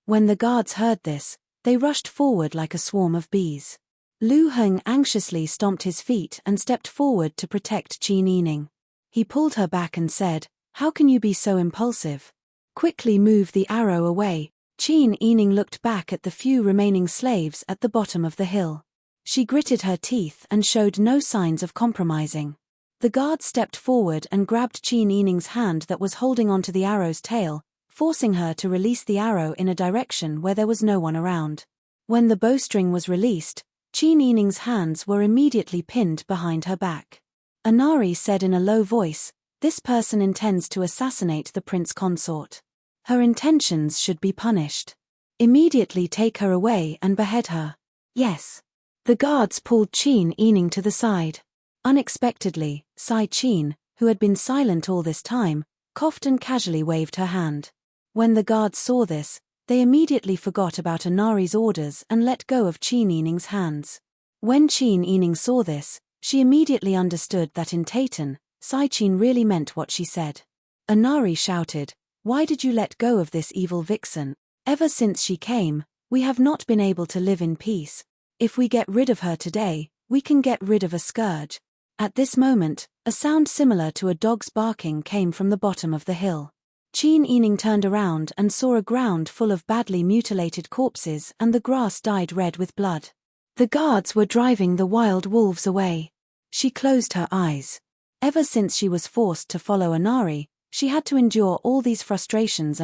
When the guards heard this, they rushed forward like a swarm of bees. Lu Heng anxiously stomped his feet and stepped forward to protect Chin Ening. He pulled her back and said, "How can you be so impulsive? Quickly move the arrow away." Chin Ening looked back at the few remaining slaves at the bottom of the hill. She gritted her teeth and showed no signs of compromising. The guard stepped forward and grabbed Chin Ening's hand that was holding onto the arrow's tail, forcing her to release the arrow in a direction where there was no one around. When the bowstring was released, Chin Ening's hands were immediately pinned behind her back. Anari said in a low voice, "This person intends to assassinate the prince consort. Her intentions should be punished. Immediately take her away and behead her." "Yes." The guards pulled Chin Ening to the side. Unexpectedly, Sai Chin, who had been silent all this time, coughed and casually waved her hand. When the guards saw this, they immediately forgot about Anari's orders and let go of Chin Ening's hands. When Chin Ening saw this, she immediately understood that in Titan, Sai Chin really meant what she said. Anari shouted, "Why did you let go of this evil vixen? Ever since she came, we have not been able to live in peace. If we get rid of her today, we can get rid of a scourge. At this moment, a sound similar to a dog's barking came from the bottom of the hill. Qin Yining turned around and saw a ground full of badly mutilated corpses and the grass dyed red with blood. The guards were driving the wild wolves away. She closed her eyes. Ever since she was forced to follow Anari, she had to endure all these frustrations.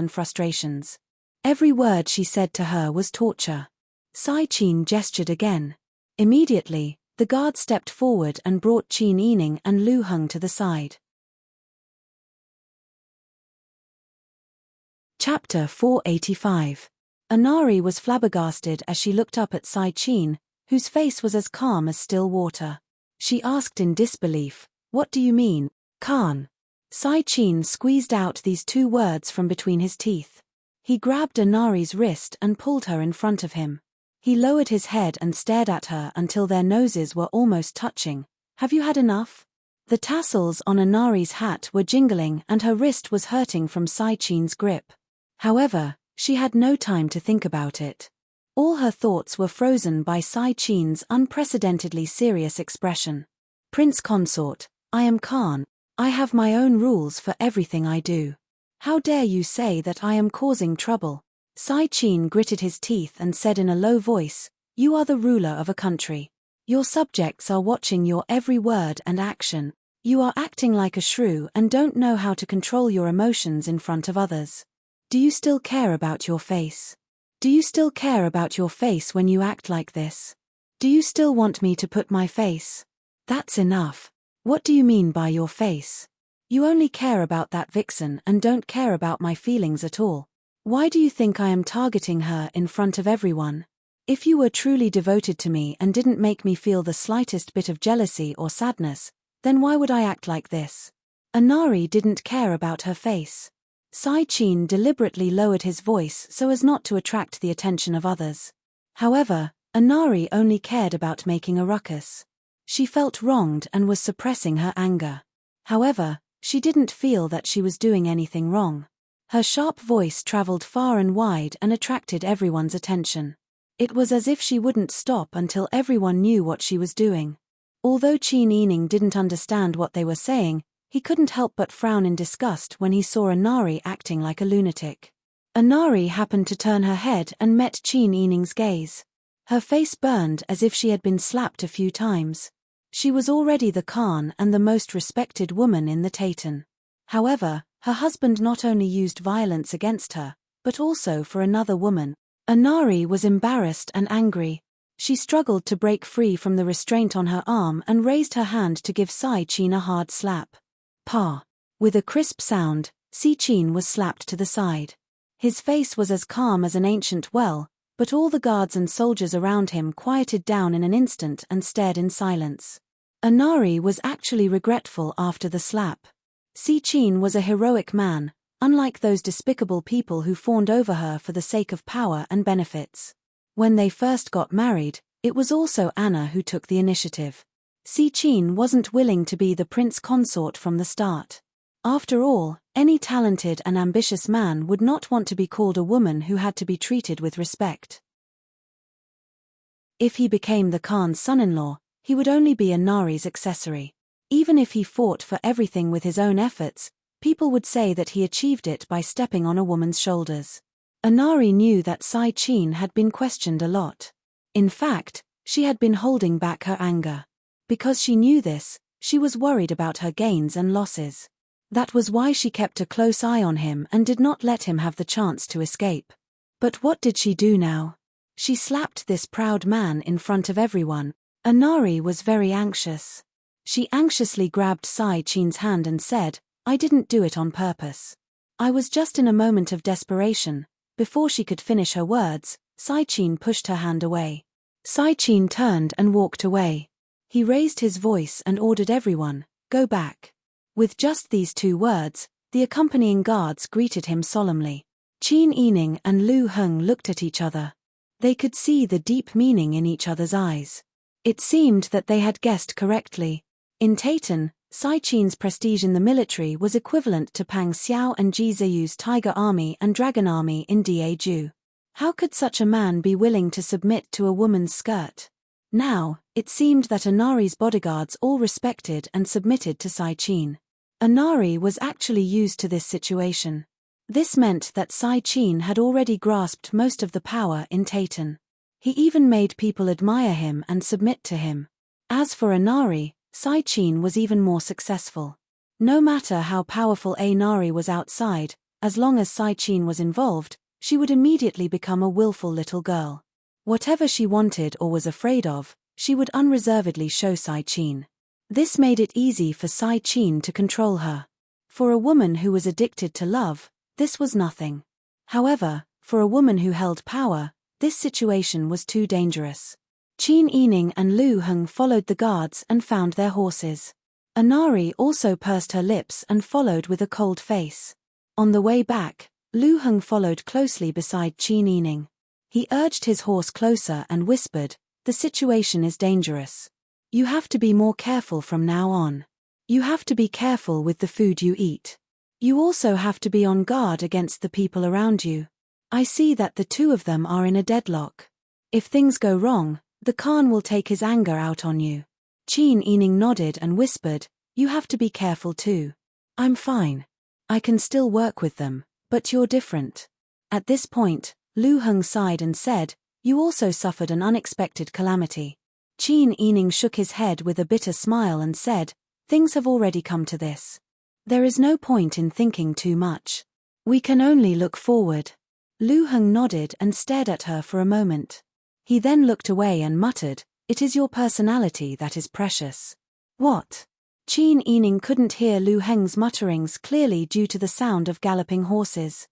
Every word she said to her was torture. Sai Qin gestured again. Immediately, the guard stepped forward and brought Qin Yining and Lu Heng to the side. Chapter 485. Anari was flabbergasted as she looked up at Sai Qin, whose face was as calm as still water. She asked in disbelief, "What do you mean, Khan?" Sai Qin squeezed out these two words from between his teeth. He grabbed Anari's wrist and pulled her in front of him. He lowered his head and stared at her until their noses were almost touching. "Have you had enough?" The tassels on Anari's hat were jingling and her wrist was hurting from Sai Qin's grip. However, she had no time to think about it. All her thoughts were frozen by Sai Qin's unprecedentedly serious expression. "Prince Consort, I am Khan. I have my own rules for everything I do. How dare you say that I am causing trouble?" Sai Qin gritted his teeth and said in a low voice, "You are the ruler of a country. Your subjects are watching your every word and action. You are acting like a shrew and don't know how to control your emotions in front of others. Do you still care about your face? Do you still care about your face when you act like this? Do you still want me to put my face?" "That's enough. What do you mean by your face? You only care about that vixen and don't care about my feelings at all. Why do you think I am targeting her in front of everyone? If you were truly devoted to me and didn't make me feel the slightest bit of jealousy or sadness, then why would I act like this?" Anari didn't care about her face. Sai Qin deliberately lowered his voice so as not to attract the attention of others. However, Anari only cared about making a ruckus. She felt wronged and was suppressing her anger. However, she didn't feel that she was doing anything wrong. Her sharp voice traveled far and wide and attracted everyone's attention. It was as if she wouldn't stop until everyone knew what she was doing. Although Qin Yining didn't understand what they were saying, he couldn't help but frown in disgust when he saw Anari acting like a lunatic. Anari happened to turn her head and met Qin Yining's gaze. Her face burned as if she had been slapped a few times. She was already the Khan and the most respected woman in the Taytan. However, her husband not only used violence against her, but also for another woman. Anari was embarrassed and angry. She struggled to break free from the restraint on her arm and raised her hand to give Sai Qin a hard slap. "Pa!" With a crisp sound, Sai Qin was slapped to the side. His face was as calm as an ancient well, but all the guards and soldiers around him quieted down in an instant and stared in silence. Anari was actually regretful after the slap. Sai Qin was a heroic man, unlike those despicable people who fawned over her for the sake of power and benefits. When they first got married, it was also Anna who took the initiative. Sai Qin wasn't willing to be the prince consort from the start. After all, any talented and ambitious man would not want to be called a woman who had to be treated with respect. If he became the Khan's son-in-law, he would only be Anari's accessory. Even if he fought for everything with his own efforts, people would say that he achieved it by stepping on a woman's shoulders. Anari knew that Sai Qin had been questioned a lot. In fact, she had been holding back her anger. Because she knew this, she was worried about her gains and losses. That was why she kept a close eye on him and did not let him have the chance to escape. But what did she do now? She slapped this proud man in front of everyone. Anari was very anxious. She anxiously grabbed Sai Qin's hand and said, "I didn't do it on purpose. I was just in a moment of desperation." Before she could finish her words, Sai Qin pushed her hand away. Sai Qin turned and walked away. He raised his voice and ordered everyone, "Go back." With just these two words, the accompanying guards greeted him solemnly. Qin Yining and Lu Heng looked at each other. They could see the deep meaning in each other's eyes. It seemed that they had guessed correctly. In Taytan, Sai Qin's prestige in the military was equivalent to Pang Xiao and Ji Ziyu's Tiger Army and Dragon Army in Daeju. How could such a man be willing to submit to a woman's skirt? Now, it seemed that Anari's bodyguards all respected and submitted to Sai-Chin. Anari was actually used to this situation. This meant that Sai-Chin had already grasped most of the power in Tayton. He even made people admire him and submit to him. As for Anari, Sai-Chin was even more successful. No matter how powerful Anari was outside, as long as Sai-Chin was involved, she would immediately become a willful little girl. Whatever she wanted or was afraid of, she would unreservedly show Sai-Chin. This made it easy for Sai-Chin to control her. For a woman who was addicted to love, this was nothing. However, for a woman who held power, this situation was too dangerous. Qin Yining and Lu Heng followed the guards and found their horses. Anari also pursed her lips and followed with a cold face. On the way back, Lu Heng followed closely beside Qin Yining. He urged his horse closer and whispered, "The situation is dangerous. You have to be more careful from now on. You have to be careful with the food you eat. You also have to be on guard against the people around you. I see that the two of them are in a deadlock. If things go wrong, the Khan will take his anger out on you." Qin Yining nodded and whispered, "You have to be careful too. I'm fine. I can still work with them, but you're different." At this point, Lu Heng sighed and said, "You also suffered an unexpected calamity." Qin Yining shook his head with a bitter smile and said, "Things have already come to this. There is no point in thinking too much. We can only look forward." Lu Heng nodded and stared at her for a moment. He then looked away and muttered, "It is your personality that is precious." "What?" Qin Yining couldn't hear Lu Heng's mutterings clearly due to the sound of galloping horses.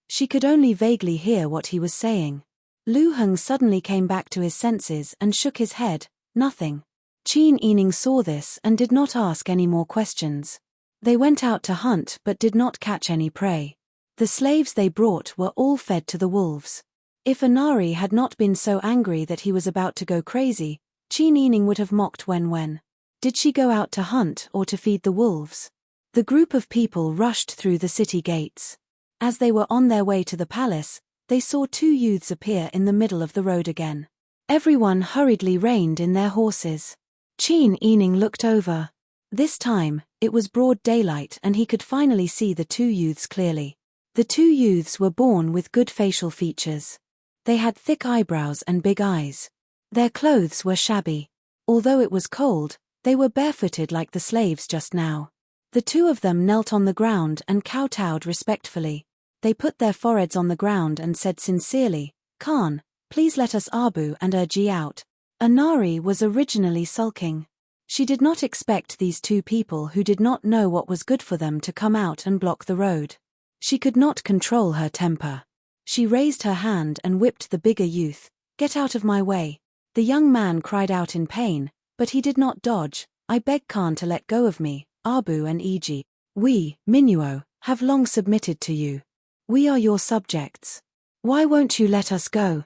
She could only vaguely hear what he was saying. Lu Heng suddenly came back to his senses and shook his head, "Nothing." Qin Yining saw this and did not ask any more questions. They went out to hunt but did not catch any prey. The slaves they brought were all fed to the wolves. If Anari had not been so angry that he was about to go crazy, Qin Yining would have mocked when. Did she go out to hunt or to feed the wolves? The group of people rushed through the city gates. As they were on their way to the palace, they saw two youths appear in the middle of the road again. Everyone hurriedly reined in their horses. Qin Yining looked over. This time, it was broad daylight and he could finally see the two youths clearly. The two youths were born with good facial features. They had thick eyebrows and big eyes. Their clothes were shabby. Although it was cold, they were barefooted like the slaves just now. The two of them knelt on the ground and kowtowed respectfully. They put their foreheads on the ground and said sincerely, "Khan, please let us Abu and Urji out." Anari was originally sulking. She did not expect these two people who did not know what was good for them to come out and block the road. She could not control her temper. She raised her hand and whipped the bigger youth. "Get out of my way." The young man cried out in pain, but he did not dodge. "I beg Khan to let go of me, Abu and Iji. We, Minuo, have long submitted to you. We are your subjects. Why won't you let us go?"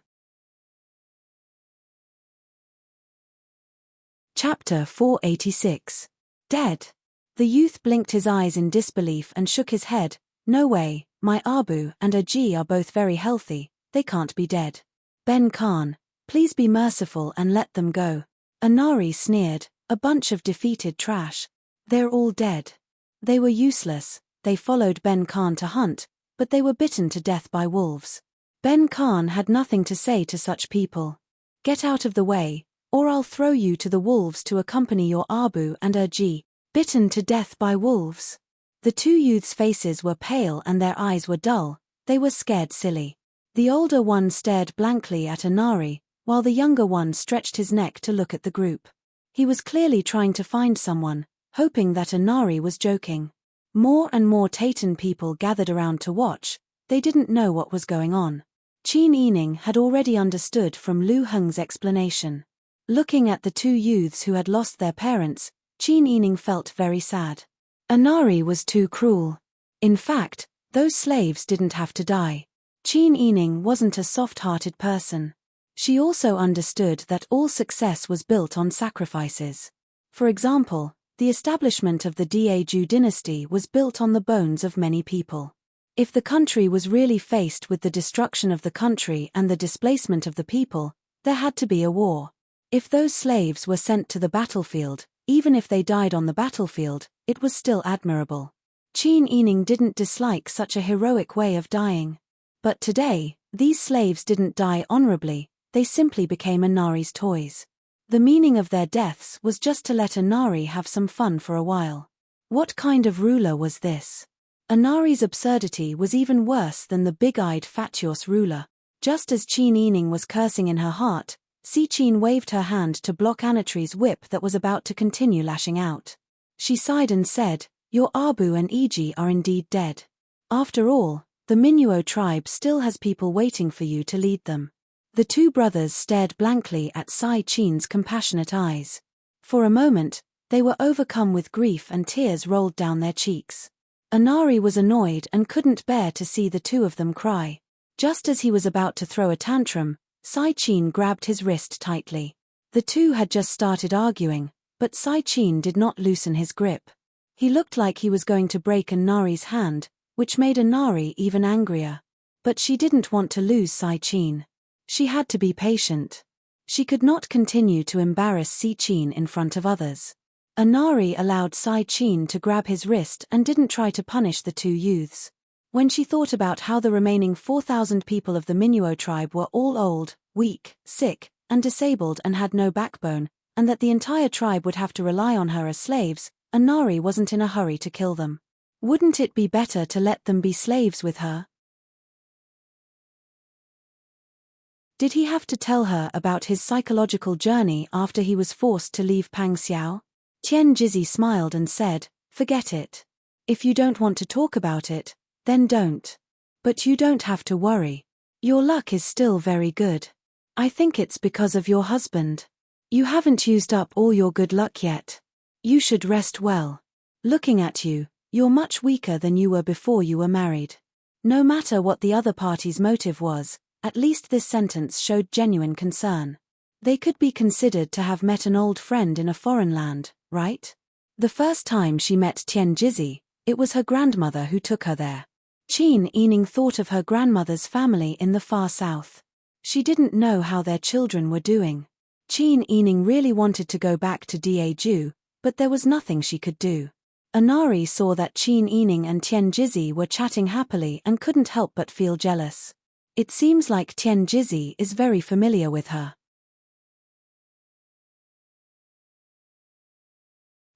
Chapter 486. Dead. The youth blinked his eyes in disbelief and shook his head. "No way, my Abu and Aji are both very healthy, they can't be dead. Ben Khan, please be merciful and let them go." Anari sneered, "A bunch of defeated trash. They're all dead. They were useless, they followed Ben Khan to hunt, but they were bitten to death by wolves. Ben Khan had nothing to say to such people. Get out of the way, or I'll throw you to the wolves to accompany your Abu and Urji." Bitten to death by wolves. The two youths' faces were pale and their eyes were dull, they were scared silly. The older one stared blankly at Anari, while the younger one stretched his neck to look at the group. He was clearly trying to find someone, hoping that Anari was joking. More and more Tayton people gathered around to watch, they didn't know what was going on. Qin Yining had already understood from Lu Heng's explanation. Looking at the two youths who had lost their parents, Qin Yining felt very sad. Anari was too cruel. In fact, those slaves didn't have to die. Qin Yining wasn't a soft-hearted person. She also understood that all success was built on sacrifices. For example, the establishment of the Daeju dynasty was built on the bones of many people. If the country was really faced with the destruction of the country and the displacement of the people, There had to be a war. If those slaves were sent to the battlefield, even if they died on the battlefield, it was still admirable. Qin Yining didn't dislike such a heroic way of dying. But today, these slaves didn't die honorably, they simply became Inari's toys. The meaning of their deaths was just to let Inari have some fun for a while. What kind of ruler was this? Inari's absurdity was even worse than the big-eyed fatuous ruler. Just as Qin Yining was cursing in her heart, Qin waved her hand to block Anatri's whip that was about to continue lashing out. She sighed and said, "Your Abu and Iji are indeed dead. After all, the Minuo tribe still has people waiting for you to lead them." The two brothers stared blankly at Qin's compassionate eyes. For a moment, they were overcome with grief and tears rolled down their cheeks. Inari was annoyed and couldn't bear to see the two of them cry. Just as he was about to throw a tantrum, Qin grabbed his wrist tightly. The two had just started arguing, but Qin did not loosen his grip. He looked like he was going to break Inari's hand, which made Inari even angrier. But she didn't want to lose Qin. She had to be patient. She could not continue to embarrass Qin in front of others. Inari allowed Qin to grab his wrist and didn't try to punish the two youths. When she thought about how the remaining 4,000 people of the Minuo tribe were all old, weak, sick, and disabled and had no backbone, and that the entire tribe would have to rely on her as slaves, Inari wasn't in a hurry to kill them. Wouldn't it be better to let them be slaves with her? Did he have to tell her about his psychological journey after he was forced to leave Pangxiao? Tian Jizhi smiled and said, "Forget it. If you don't want to talk about it, then don't. But you don't have to worry. Your luck is still very good. I think it's because of your husband. You haven't used up all your good luck yet. You should rest well. Looking at you, you're much weaker than you were before you were married." No matter what the other party's motive was, at least this sentence showed genuine concern. They could be considered to have met an old friend in a foreign land, right? The first time she met Tian Jizhi, it was her grandmother who took her there. Qin Yining thought of her grandmother's family in the far south. She didn't know how their children were doing. Qin Yining really wanted to go back to Daeju, but there was nothing she could do. Inari saw that Qin Yining and Tian Jizhi were chatting happily and couldn't help but feel jealous. It seems like Tian Jizhi is very familiar with her.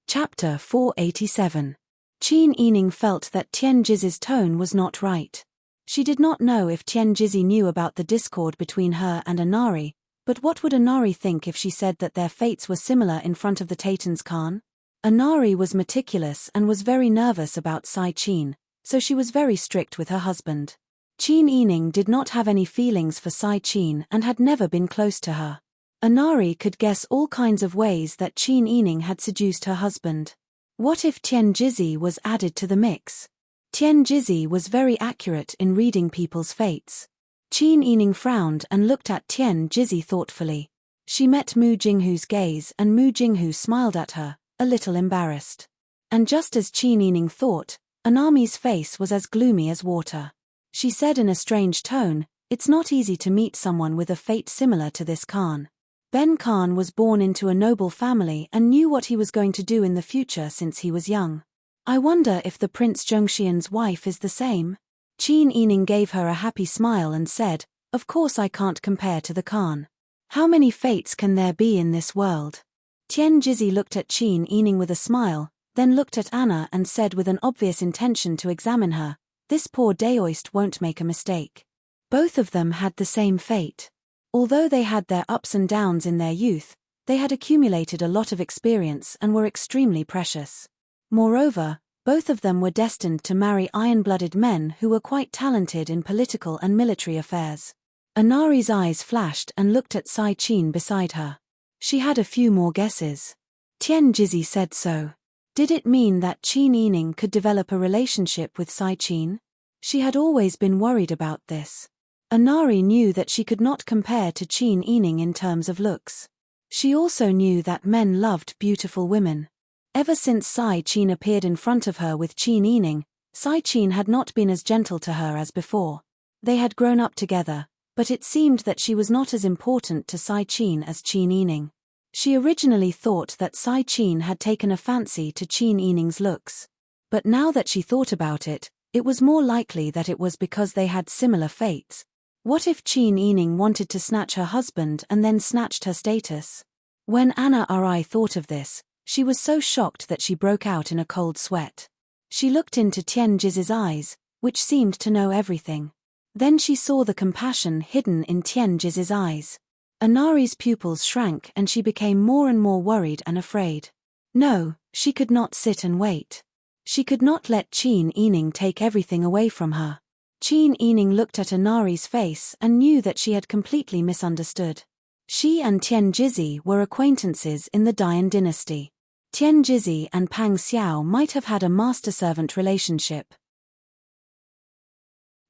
Chapter 487. Qin Yining felt that Tian Jizhi's tone was not right. She did not know if Tian Jizhi knew about the discord between her and Inari, but what would Inari think if she said that their fates were similar in front of the Taitans Khan? Inari was meticulous and was very nervous about Qin, so she was very strict with her husband. Qin Yining did not have any feelings for Qin and had never been close to her. Inari could guess all kinds of ways that Qin Yining had seduced her husband. What if Tian Jizhi was added to the mix? Tian Jizhi was very accurate in reading people's fates. Qin Yining frowned and looked at Tian Jizhi thoughtfully. She met Mu Jinghu's gaze and Mu Jinghu smiled at her, a little embarrassed. And just as Qin Yining thought, Anami's face was as gloomy as water. She said in a strange tone, "It's not easy to meet someone with a fate similar to this Khan. Ben Khan was born into a noble family and knew what he was going to do in the future since he was young. I wonder if the Prince Zhongxian's wife is the same?" Qin Yining gave her a happy smile and said, "Of course I can't compare to the Khan. How many fates can there be in this world?" Tian Jizhi looked at Qin Yining with a smile, then looked at Anna and said with an obvious intention to examine her, "This poor Daoist won't make a mistake." Both of them had the same fate. Although they had their ups and downs in their youth, they had accumulated a lot of experience and were extremely precious. Moreover, both of them were destined to marry iron-blooded men who were quite talented in political and military affairs. Inari's eyes flashed and looked at Qin beside her. She had a few more guesses. Tian Jizhi said so. Did it mean that Qin Yining could develop a relationship with Qin? She had always been worried about this. Inari knew that she could not compare to Qin Yining in terms of looks. She also knew that men loved beautiful women. Ever since Qin appeared in front of her with Qin Yining, Qin had not been as gentle to her as before. They had grown up together, But it seemed that she was not as important to Sai Qin as Qin Yining. She originally thought that Sai Qin had taken a fancy to Qin Yining's looks. But now that she thought about it, it was more likely that it was because they had similar fates. What if Qin Yining wanted to snatch her husband and then snatched her status? When Anna Ri thought of this, she was so shocked that she broke out in a cold sweat. She looked into Tian Jiz's eyes, which seemed to know everything. Then she saw the compassion hidden in Tian Jiz's eyes. Anari's pupils shrank and she became more and more worried and afraid. No, she could not sit and wait. She could not let Qin Yining take everything away from her. Qin Yining looked at Anari's face and knew that she had completely misunderstood. She and Tian Jizi were acquaintances in the Dian dynasty. Tian Jizi and Pang Xiao might have had a master-servant relationship.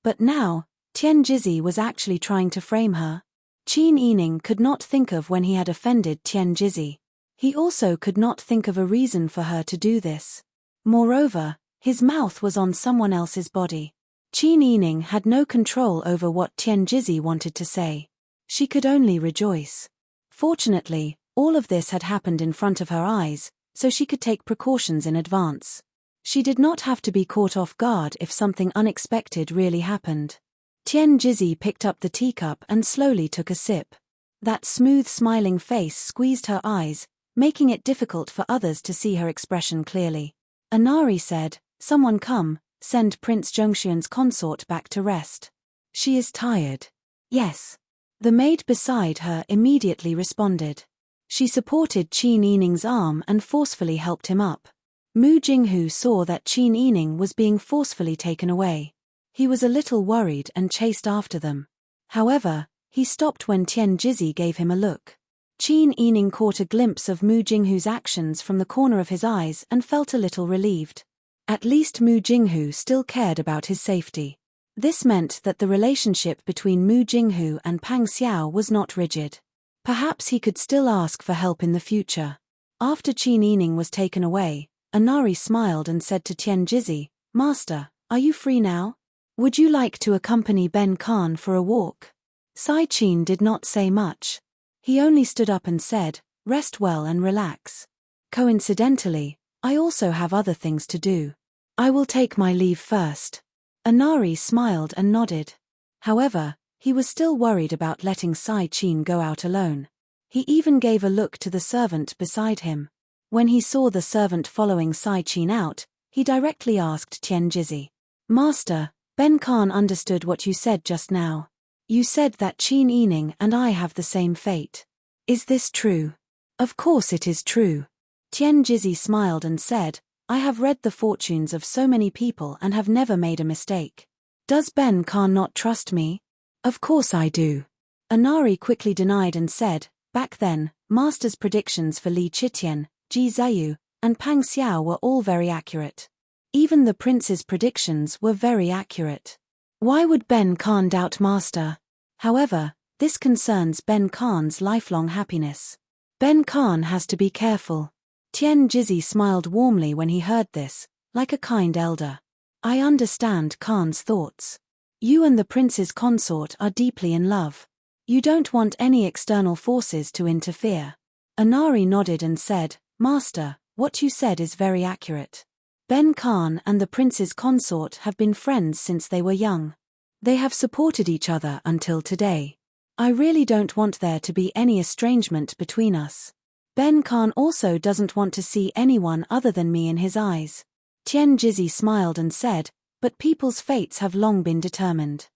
But now, Tian Jizi was actually trying to frame her. Qin Yining could not think of when he had offended Tian Jizi. He also could not think of a reason for her to do this. Moreover, his mouth was on someone else's body. Qin Yining had no control over what Tian Jizi wanted to say. She could only rejoice. Fortunately, all of this had happened in front of her eyes, so she could take precautions in advance. She did not have to be caught off guard if something unexpected really happened. Tian Jizi picked up the teacup and slowly took a sip. That smooth smiling face squeezed her eyes, making it difficult for others to see her expression clearly. Anari said, "Someone come, send Prince Zhongxuan's consort back to rest. She is tired." "Yes." The maid beside her immediately responded. She supported Qin Yining's arm and forcefully helped him up. Mu Jinghu saw that Qin Yining was being forcefully taken away. He was a little worried and chased after them. However, he stopped when Tian Jizi gave him a look. Qin Yining caught a glimpse of Mu Jinghu's actions from the corner of his eyes and felt a little relieved. At least Mu Jinghu still cared about his safety. This meant that the relationship between Mu Jinghu and Pang Xiao was not rigid. Perhaps he could still ask for help in the future. After Qin Yining was taken away, Anari smiled and said to Tian Jizi, "Master, are you free now? Would you like to accompany Ben Khan for a walk?" Sai Qin did not say much. He only stood up and said, "Rest well and relax. Coincidentally, I also have other things to do. I will take my leave first." Anari smiled and nodded. However, he was still worried about letting Sai Qin go out alone. He even gave a look to the servant beside him. When he saw the servant following Sai Qin out, he directly asked Tian Jizi, "Master, Ben Khan understood what you said just now. You said that Qin Yining and I have the same fate. Is this true?" "Of course it is true." Tian Jizi smiled and said, "I have read the fortunes of so many people and have never made a mistake. Does Ben Khan not trust me?" "Of course I do." Anari quickly denied and said, "Back then, Master's predictions for Li Qitian, Ji Zayu, and Pang Xiao were all very accurate. Even the prince's predictions were very accurate. Why would Ben Khan doubt Master? However, this concerns Ben Khan's lifelong happiness. Ben Khan has to be careful." Tian Jizi smiled warmly when he heard this, like a kind elder. "I understand Khan's thoughts. You and the prince's consort are deeply in love. You don't want any external forces to interfere." Anari nodded and said, "Master, what you said is very accurate. Ben Khan and the prince's consort have been friends since they were young. They have supported each other until today. I really don't want there to be any estrangement between us. Ben Khan also doesn't want to see anyone other than me in his eyes." Tian Jizi smiled and said, "But people's fates have long been determined.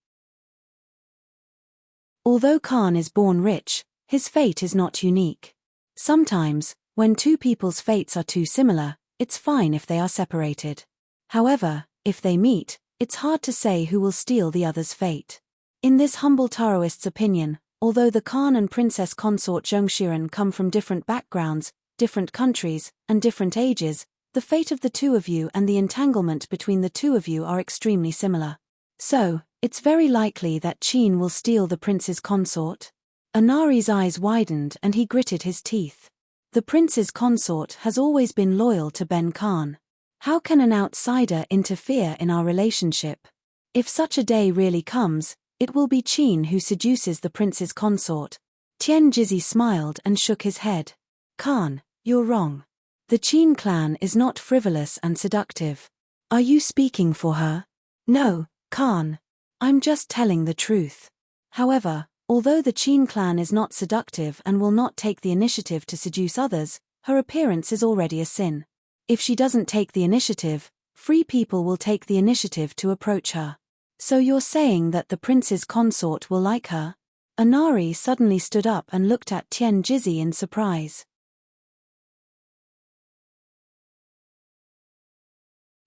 Although Khan is born rich, his fate is not unique. Sometimes, when two people's fates are too similar, it's fine if they are separated. However, if they meet, it's hard to say who will steal the other's fate." In this humble Taoist's opinion, although the Khan and princess consort Zhongxuan come from different backgrounds, different countries, and different ages, the fate of the two of you and the entanglement between the two of you are extremely similar. So, it's very likely that Qin will steal the prince's consort. Anari's eyes widened and he gritted his teeth. The prince's consort has always been loyal to Ben Khan. How can an outsider interfere in our relationship? If such a day really comes, It will be Qin who seduces the prince's consort. Tian Jizhi smiled and shook his head. Khan, you're wrong. The Qin clan is not frivolous and seductive. Are you speaking for her? No, Khan. I'm just telling the truth. However, although the Qin clan is not seductive and will not take the initiative to seduce others, her appearance is already a sin. If she doesn't take the initiative, free people will take the initiative to approach her. So you're saying that the prince's consort will like her? Anari suddenly stood up and looked at Tian Jizhi in surprise.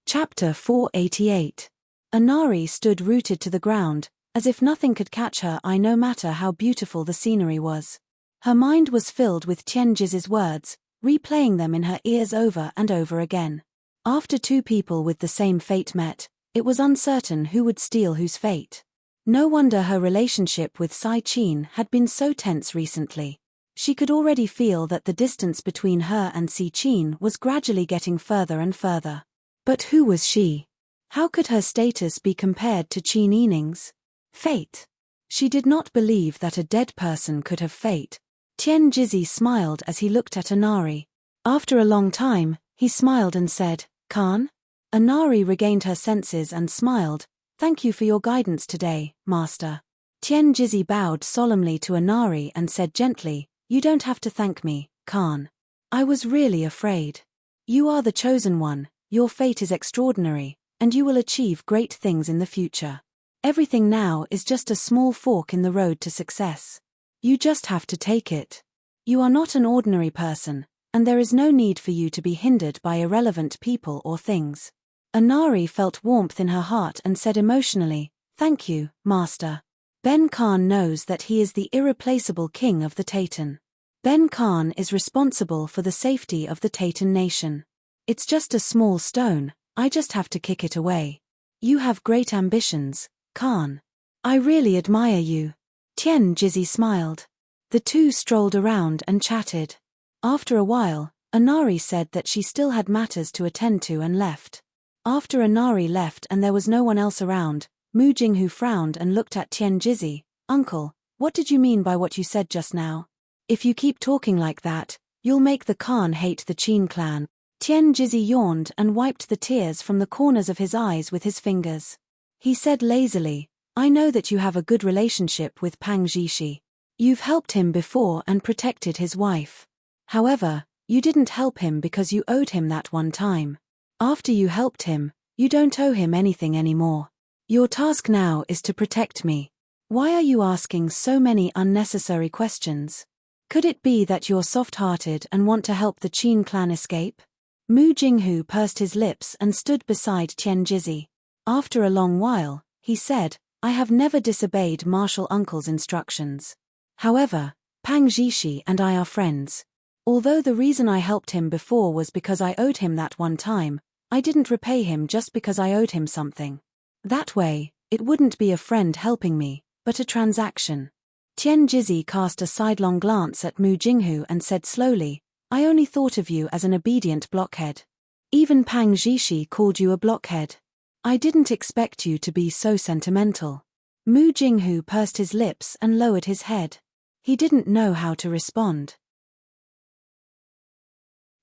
Chapter 488. Anari stood rooted to the ground, as if nothing could catch her eye no matter how beautiful the scenery was. Her mind was filled with Tian Jizhi's words, replaying them in her ears over and over again. After two people with the same fate met, it was uncertain who would steal whose fate. No wonder her relationship with Sai Qin had been so tense recently. She could already feel that the distance between her and Sai Qin was gradually getting further and further. But who was she? How could her status be compared to Qin Yining's? Fate. She did not believe that a dead person could have fate. Tian Jizhi smiled as he looked at Anari. After a long time, he smiled and said, Khan? Anari regained her senses and smiled. Thank you for your guidance today, Master. Tian Jizhi bowed solemnly to Anari and said gently, You don't have to thank me, Khan. I was really afraid. You are the chosen one, your fate is extraordinary, and you will achieve great things in the future. Everything now is just a small fork in the road to success. You just have to take it. You are not an ordinary person, and there is no need for you to be hindered by irrelevant people or things. Anari felt warmth in her heart and said emotionally, Thank you, Master. Ben Khan knows that he is the irreplaceable king of the Taytan. Ben Khan is responsible for the safety of the Taytan nation. It's just a small stone, I just have to kick it away. You have great ambitions, Khan. I really admire you. Tian Jizhi smiled. The two strolled around and chatted. After a while, Anari said that she still had matters to attend to and left. After Anari left and there was no one else around, Mu Jinghu frowned and looked at Tian Jizhi. Uncle, what did you mean by what you said just now? If you keep talking like that, you'll make the Khan hate the Qin clan. Tian Jizhi yawned and wiped the tears from the corners of his eyes with his fingers. He said lazily, I know that you have a good relationship with Pang Zhishi. You've helped him before and protected his wife. However, you didn't help him because you owed him that one time. After you helped him, you don't owe him anything anymore. Your task now is to protect me. Why are you asking so many unnecessary questions? Could it be that you're soft-hearted and want to help the Qin clan escape? Mu Jinghu pursed his lips and stood beside Tian Jizhi. After a long while, he said, I have never disobeyed Martial Uncle's instructions. However, Pang Zhishi and I are friends. Although the reason I helped him before was because I owed him that one time, I didn't repay him just because I owed him something. That way, it wouldn't be a friend helping me, but a transaction. Tian Jizhi cast a sidelong glance at Mu Jinghu and said slowly, I only thought of you as an obedient blockhead. Even Pang Zhishi called you a blockhead. I didn't expect you to be so sentimental. Mu Jinghu pursed his lips and lowered his head. He didn't know how to respond.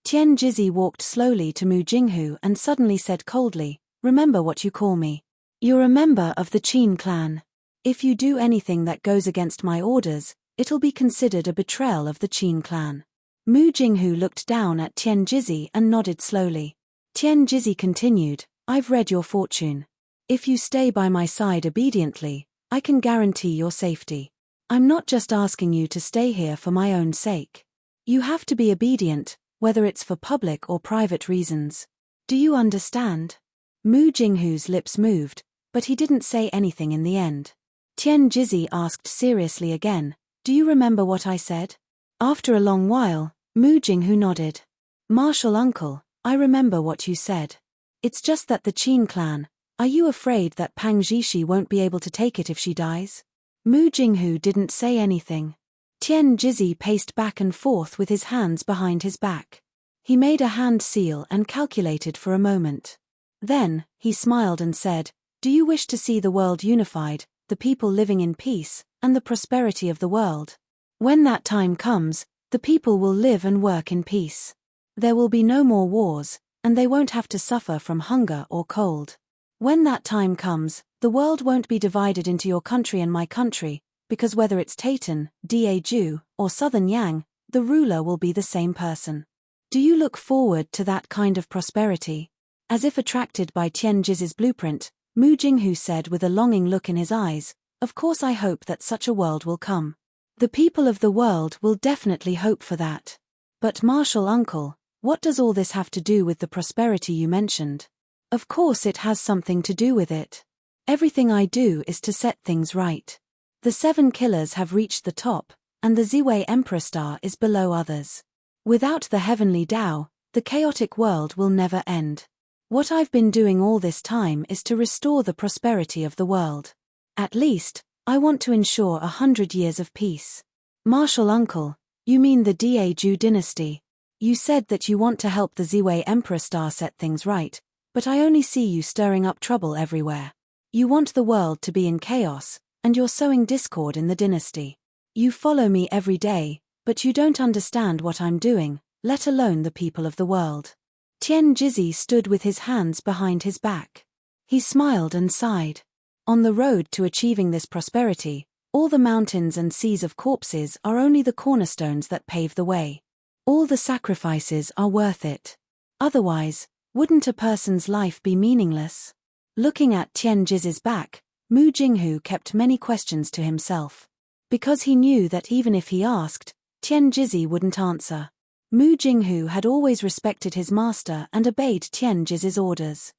Tian Jizhi walked slowly to Mu Jinghu and suddenly said coldly, Remember what you call me. You're a member of the Qin clan. If you do anything that goes against my orders, it'll be considered a betrayal of the Qin clan. Mu Jinghu looked down at Tian Jizhi and nodded slowly. Tian Jizhi continued, I've read your fortune. If you stay by my side obediently, I can guarantee your safety. I'm not just asking you to stay here for my own sake. You have to be obedient, whether it's for public or private reasons. Do you understand? Mu Jinghu's lips moved, but he didn't say anything in the end. Tian Jizhi asked seriously again, Do you remember what I said? After a long while, Mu Jinghu nodded. Martial Uncle, I remember what you said. It's just that the Qin clan, are you afraid that Pang Zhishi won't be able to take it if she dies? Mu Jinghu didn't say anything. Tian Jizhi paced back and forth with his hands behind his back. He made a hand seal and calculated for a moment. Then, he smiled and said, Do you wish to see the world unified, the people living in peace, and the prosperity of the world. When that time comes, the people will live and work in peace. There will be no more wars, and they won't have to suffer from hunger or cold. When that time comes, the world won't be divided into your country and my country, because whether it's Taytan, Daju, or Southern Yang, the ruler will be the same person. Do you look forward to that kind of prosperity? As if attracted by Tian Jiz's blueprint, Mu Jinghu said with a longing look in his eyes, "Of course I hope that such a world will come. The people of the world will definitely hope for that. But Marshal Uncle, what does all this have to do with the prosperity you mentioned?" Of course it has something to do with it. Everything I do is to set things right. The 7 killers have reached the top, and the Ziwei Emperor Star is below others. Without the heavenly Tao, the chaotic world will never end. What I've been doing all this time is to restore the prosperity of the world. At least, I want to ensure 100 years of peace. Marshal Uncle, you mean the Daju dynasty. You said that you want to help the Ziwei Emperor Star set things right, but I only see you stirring up trouble everywhere. You want the world to be in chaos, and you're sowing discord in the dynasty. You follow me every day, but you don't understand what I'm doing, let alone the people of the world. Tian Jizi stood with his hands behind his back. He smiled and sighed. On the road to achieving this prosperity, all the mountains and seas of corpses are only the cornerstones that pave the way. All the sacrifices are worth it. Otherwise, wouldn't a person's life be meaningless? Looking at Tian Jiz's back, Mu Jinghu kept many questions to himself. Because he knew that even if he asked, Tian Jizi wouldn't answer. Mu Jinghu had always respected his master and obeyed Tian Jiz's orders.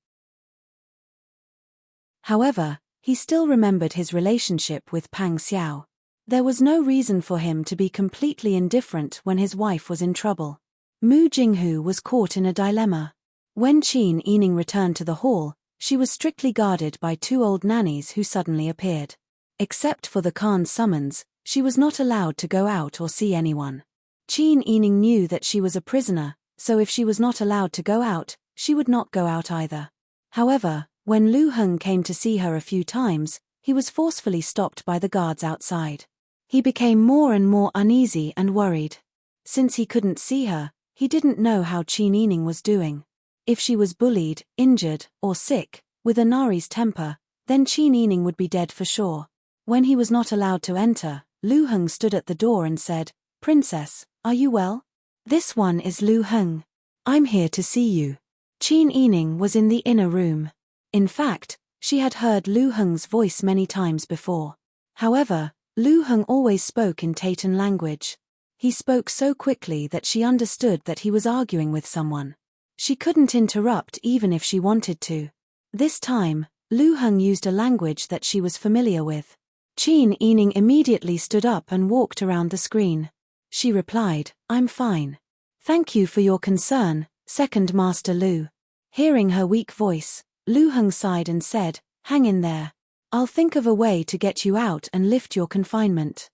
However, he still remembered his relationship with Pang Xiao. There was no reason for him to be completely indifferent when his wife was in trouble. Mu Jinghu was caught in a dilemma. When Qin Yining returned to the hall, she was strictly guarded by 2 old nannies who suddenly appeared. Except for the Khan's summons, she was not allowed to go out or see anyone. Qin Yining knew that she was a prisoner, so if she was not allowed to go out, she would not go out either. However, when Lu Heng came to see her a few times, he was forcefully stopped by the guards outside. He became more and more uneasy and worried. Since he couldn't see her, he didn't know how Qin Yining was doing. If she was bullied, injured, or sick, with a Nari's temper, then Qin Yining would be dead for sure. When he was not allowed to enter, Lu Heng stood at the door and said, "Princess, are you well?" "This one is Lu Heng. I'm here to see you." Qin Yining was in the inner room. In fact, she had heard Lu Heng's voice many times before. However, Lu Heng always spoke in Taytan language. He spoke so quickly that she understood that he was arguing with someone. She couldn't interrupt even if she wanted to. This time, Lu Heng used a language that she was familiar with. Qin Yining immediately stood up and walked around the screen. She replied, "I'm fine. Thank you for your concern, Second Master Lu." Hearing her weak voice, Lu Heng sighed and said, "Hang in there. I'll think of a way to get you out and lift your confinement."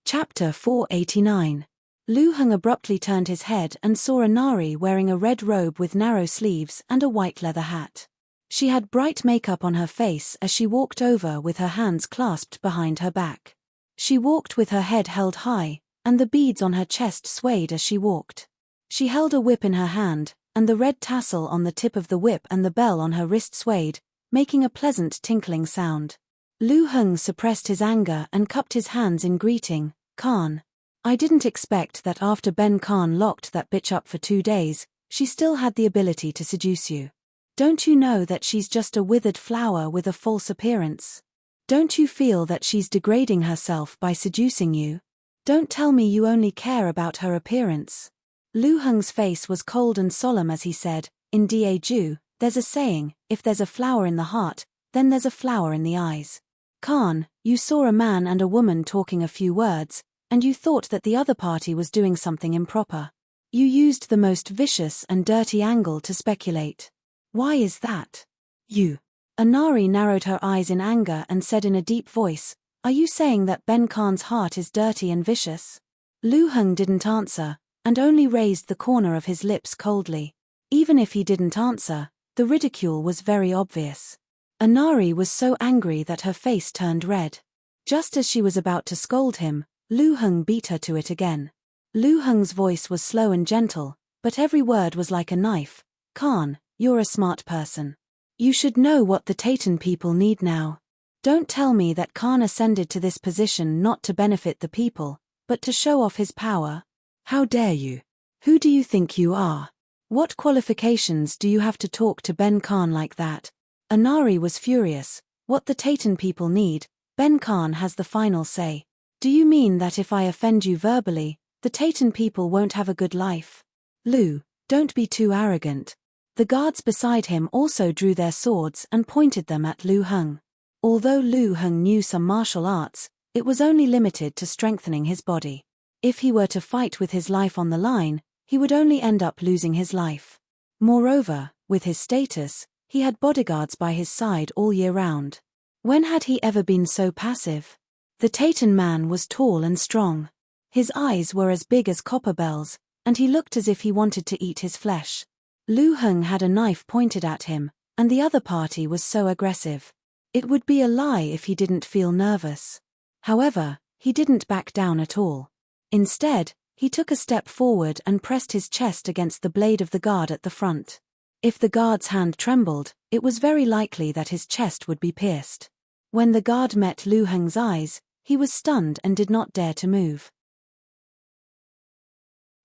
Chapter 489. Lu Heng abruptly turned his head and saw a Nari wearing a red robe with narrow sleeves and a white leather hat. She had bright makeup on her face as she walked over with her hands clasped behind her back. She walked with her head held high, and the beads on her chest swayed as she walked. She held a whip in her hand, and the red tassel on the tip of the whip and the bell on her wrist swayed, making a pleasant tinkling sound. Lu Heng suppressed his anger and cupped his hands in greeting. "Khan. I didn't expect that after Ben Khan locked that bitch up for 2 days, she still had the ability to seduce you. Don't you know that she's just a withered flower with a false appearance? Don't you feel that she's degrading herself by seducing you? Don't tell me you only care about her appearance." Lu Heng's face was cold and solemn as he said, "In Daju, there's a saying, if there's a flower in the heart, then there's a flower in the eyes. Khan, you saw a man and a woman talking a few words, and you thought that the other party was doing something improper. You used the most vicious and dirty angle to speculate. Why is that? You." Anari narrowed her eyes in anger and said in a deep voice, "Are you saying that Ben Khan's heart is dirty and vicious?" Lu Heng didn't answer, and only raised the corner of his lips coldly. Even if he didn't answer, The ridicule was very obvious. Anari was so angry that her face turned red. Just as she was about to scold him, Lu Heng beat her to it again. Lu Heng's voice was slow and gentle, but every word was like a knife. Khan, you're a smart person. You should know what the Taytan people need now. Don't tell me that Khan ascended to this position not to benefit the people, but to show off his power. How dare you? Who do you think you are? What qualifications do you have to talk to Ben Khan like that? Anari was furious. What the Taytan people need, Ben Khan has the final say. Do you mean that if I offend you verbally, the Taytan people won't have a good life? Lu, don't be too arrogant. The guards beside him also drew their swords and pointed them at Lu Heng. Although Lu Heng knew some martial arts, it was only limited to strengthening his body. If he were to fight with his life on the line, he would only end up losing his life. Moreover, with his status, he had bodyguards by his side all year round. When had he ever been so passive? The Taytan man was tall and strong. His eyes were as big as copper bells, and he looked as if he wanted to eat his flesh. Lu Heng had a knife pointed at him, and the other party was so aggressive. It would be a lie if he didn't feel nervous. However, he didn't back down at all. Instead, he took a step forward and pressed his chest against the blade of the guard at the front. If the guard's hand trembled, it was very likely that his chest would be pierced. When the guard met Lu Heng's eyes, he was stunned and did not dare to move.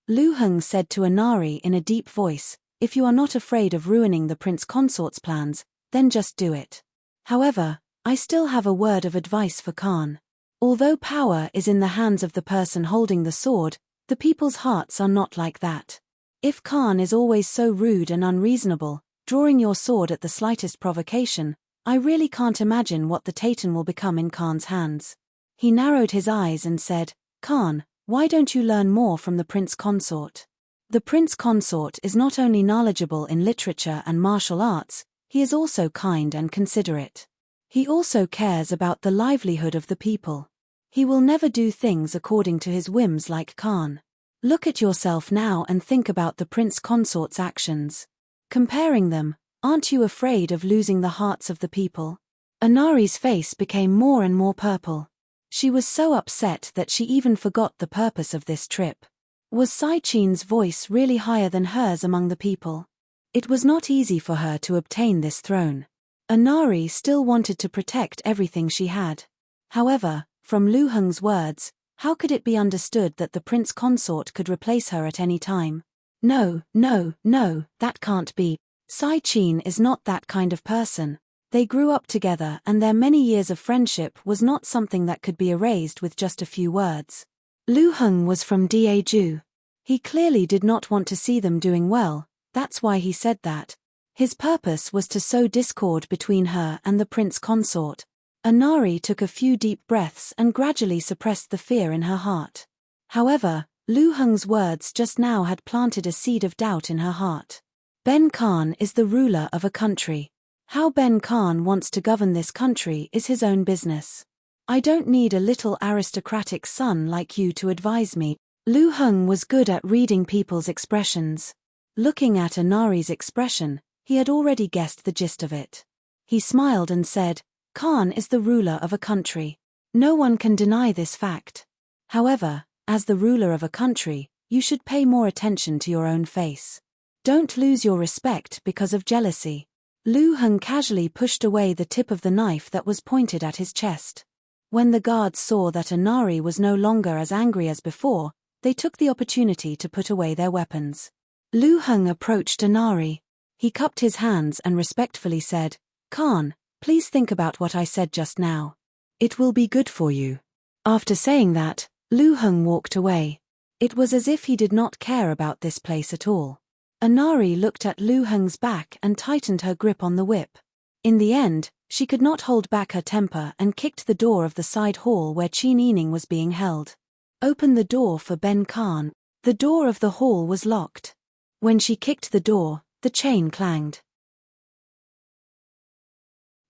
Lu Heng said to Anari in a deep voice, "If you are not afraid of ruining the prince consort's plans, then just do it. However, I still have a word of advice for Khan. Although power is in the hands of the person holding the sword, the people's hearts are not like that. If Khan is always so rude and unreasonable, drawing your sword at the slightest provocation, I really can't imagine what the Taytan will become in Khan's hands." He narrowed his eyes and said, "Khan, why don't you learn more from the prince consort? The prince consort is not only knowledgeable in literature and martial arts, he is also kind and considerate. He also cares about the livelihood of the people. He will never do things according to his whims like Khan. Look at yourself now and think about the prince consort's actions. Comparing them, aren't you afraid of losing the hearts of the people?" Anari's face became more and more purple. She was so upset that she even forgot the purpose of this trip. Was Sai-Chin's voice really higher than hers among the people? It was not easy for her to obtain this throne. Anari still wanted to protect everything she had. However, from Lu Heng's words, how could it be understood that the prince consort could replace her at any time? No, that can't be. Sai-Chin is not that kind of person. They grew up together and their many years of friendship was not something that could be erased with just a few words. Lu Heng was from Daeju. He clearly did not want to see them doing well, that's why he said that. His purpose was to sow discord between her and the prince consort. Anari took a few deep breaths and gradually suppressed the fear in her heart. However, Lu Heng's words just now had planted a seed of doubt in her heart. Ben Khan is the ruler of a country. How Ben Khan wants to govern this country is his own business. I don't need a little aristocratic son like you to advise me. Lu Heng was good at reading people's expressions. Looking at Anari's expression, he had already guessed the gist of it. He smiled and said, "Khan is the ruler of a country. No one can deny this fact. However, as the ruler of a country, you should pay more attention to your own face. Don't lose your respect because of jealousy." Lu Heng casually pushed away the tip of the knife that was pointed at his chest. When the guards saw that Anari was no longer as angry as before, they took the opportunity to put away their weapons. Lu Heng approached Anari. He cupped his hands and respectfully said, "Khan, please think about what I said just now. It will be good for you." After saying that, Lu Heng walked away. It was as if he did not care about this place at all. Anari looked at Lu Heng's back and tightened her grip on the whip. In the end, she could not hold back her temper and kicked the door of the side hall where Qin Yining was being held. "Open the door for Ben Khan." The door of the hall was locked. When she kicked the door, the chain clanged.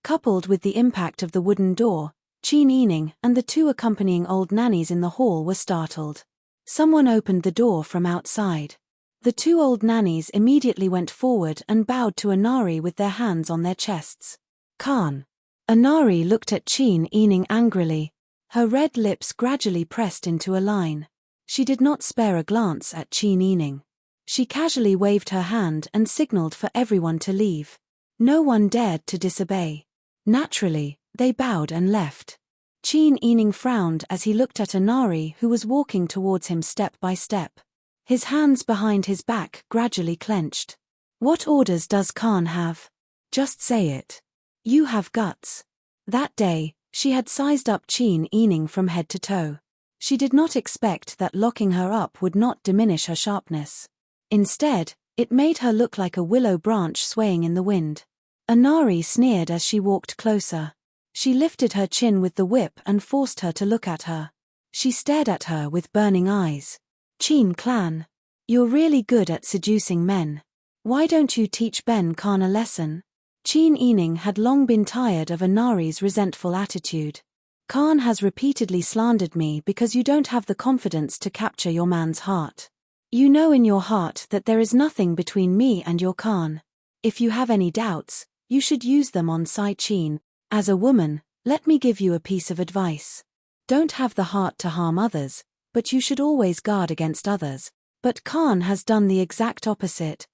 Coupled with the impact of the wooden door, Qin Yining and the two accompanying old nannies in the hall were startled. Someone opened the door from outside. The two old nannies immediately went forward and bowed to Anari with their hands on their chests. Khan. Anari looked at Chin Ening angrily. Her red lips gradually pressed into a line. She did not spare a glance at Chin Ening. She casually waved her hand and signaled for everyone to leave. No one dared to disobey. Naturally, they bowed and left. Chin Ening frowned as he looked at Anari, who was walking towards him step by step. His hands behind his back gradually clenched. What orders does Khan have? Just say it. You have guts. That day, she had sized up Chin Ening from head to toe. She did not expect that locking her up would not diminish her sharpness. Instead, it made her look like a willow branch swaying in the wind. Anari sneered as she walked closer. She lifted her chin with the whip and forced her to look at her. She stared at her with burning eyes. Chin clan. You're really good at seducing men. Why don't you teach Ben Khan a lesson? Chin Ening had long been tired of Anari's resentful attitude. Khan has repeatedly slandered me because you don't have the confidence to capture your man's heart. You know in your heart that there is nothing between me and your Khan. If you have any doubts, you should use them on Sai Chin. As a woman, let me give you a piece of advice. Don't have the heart to harm others, but you should always guard against others. But Khan has done the exact opposite.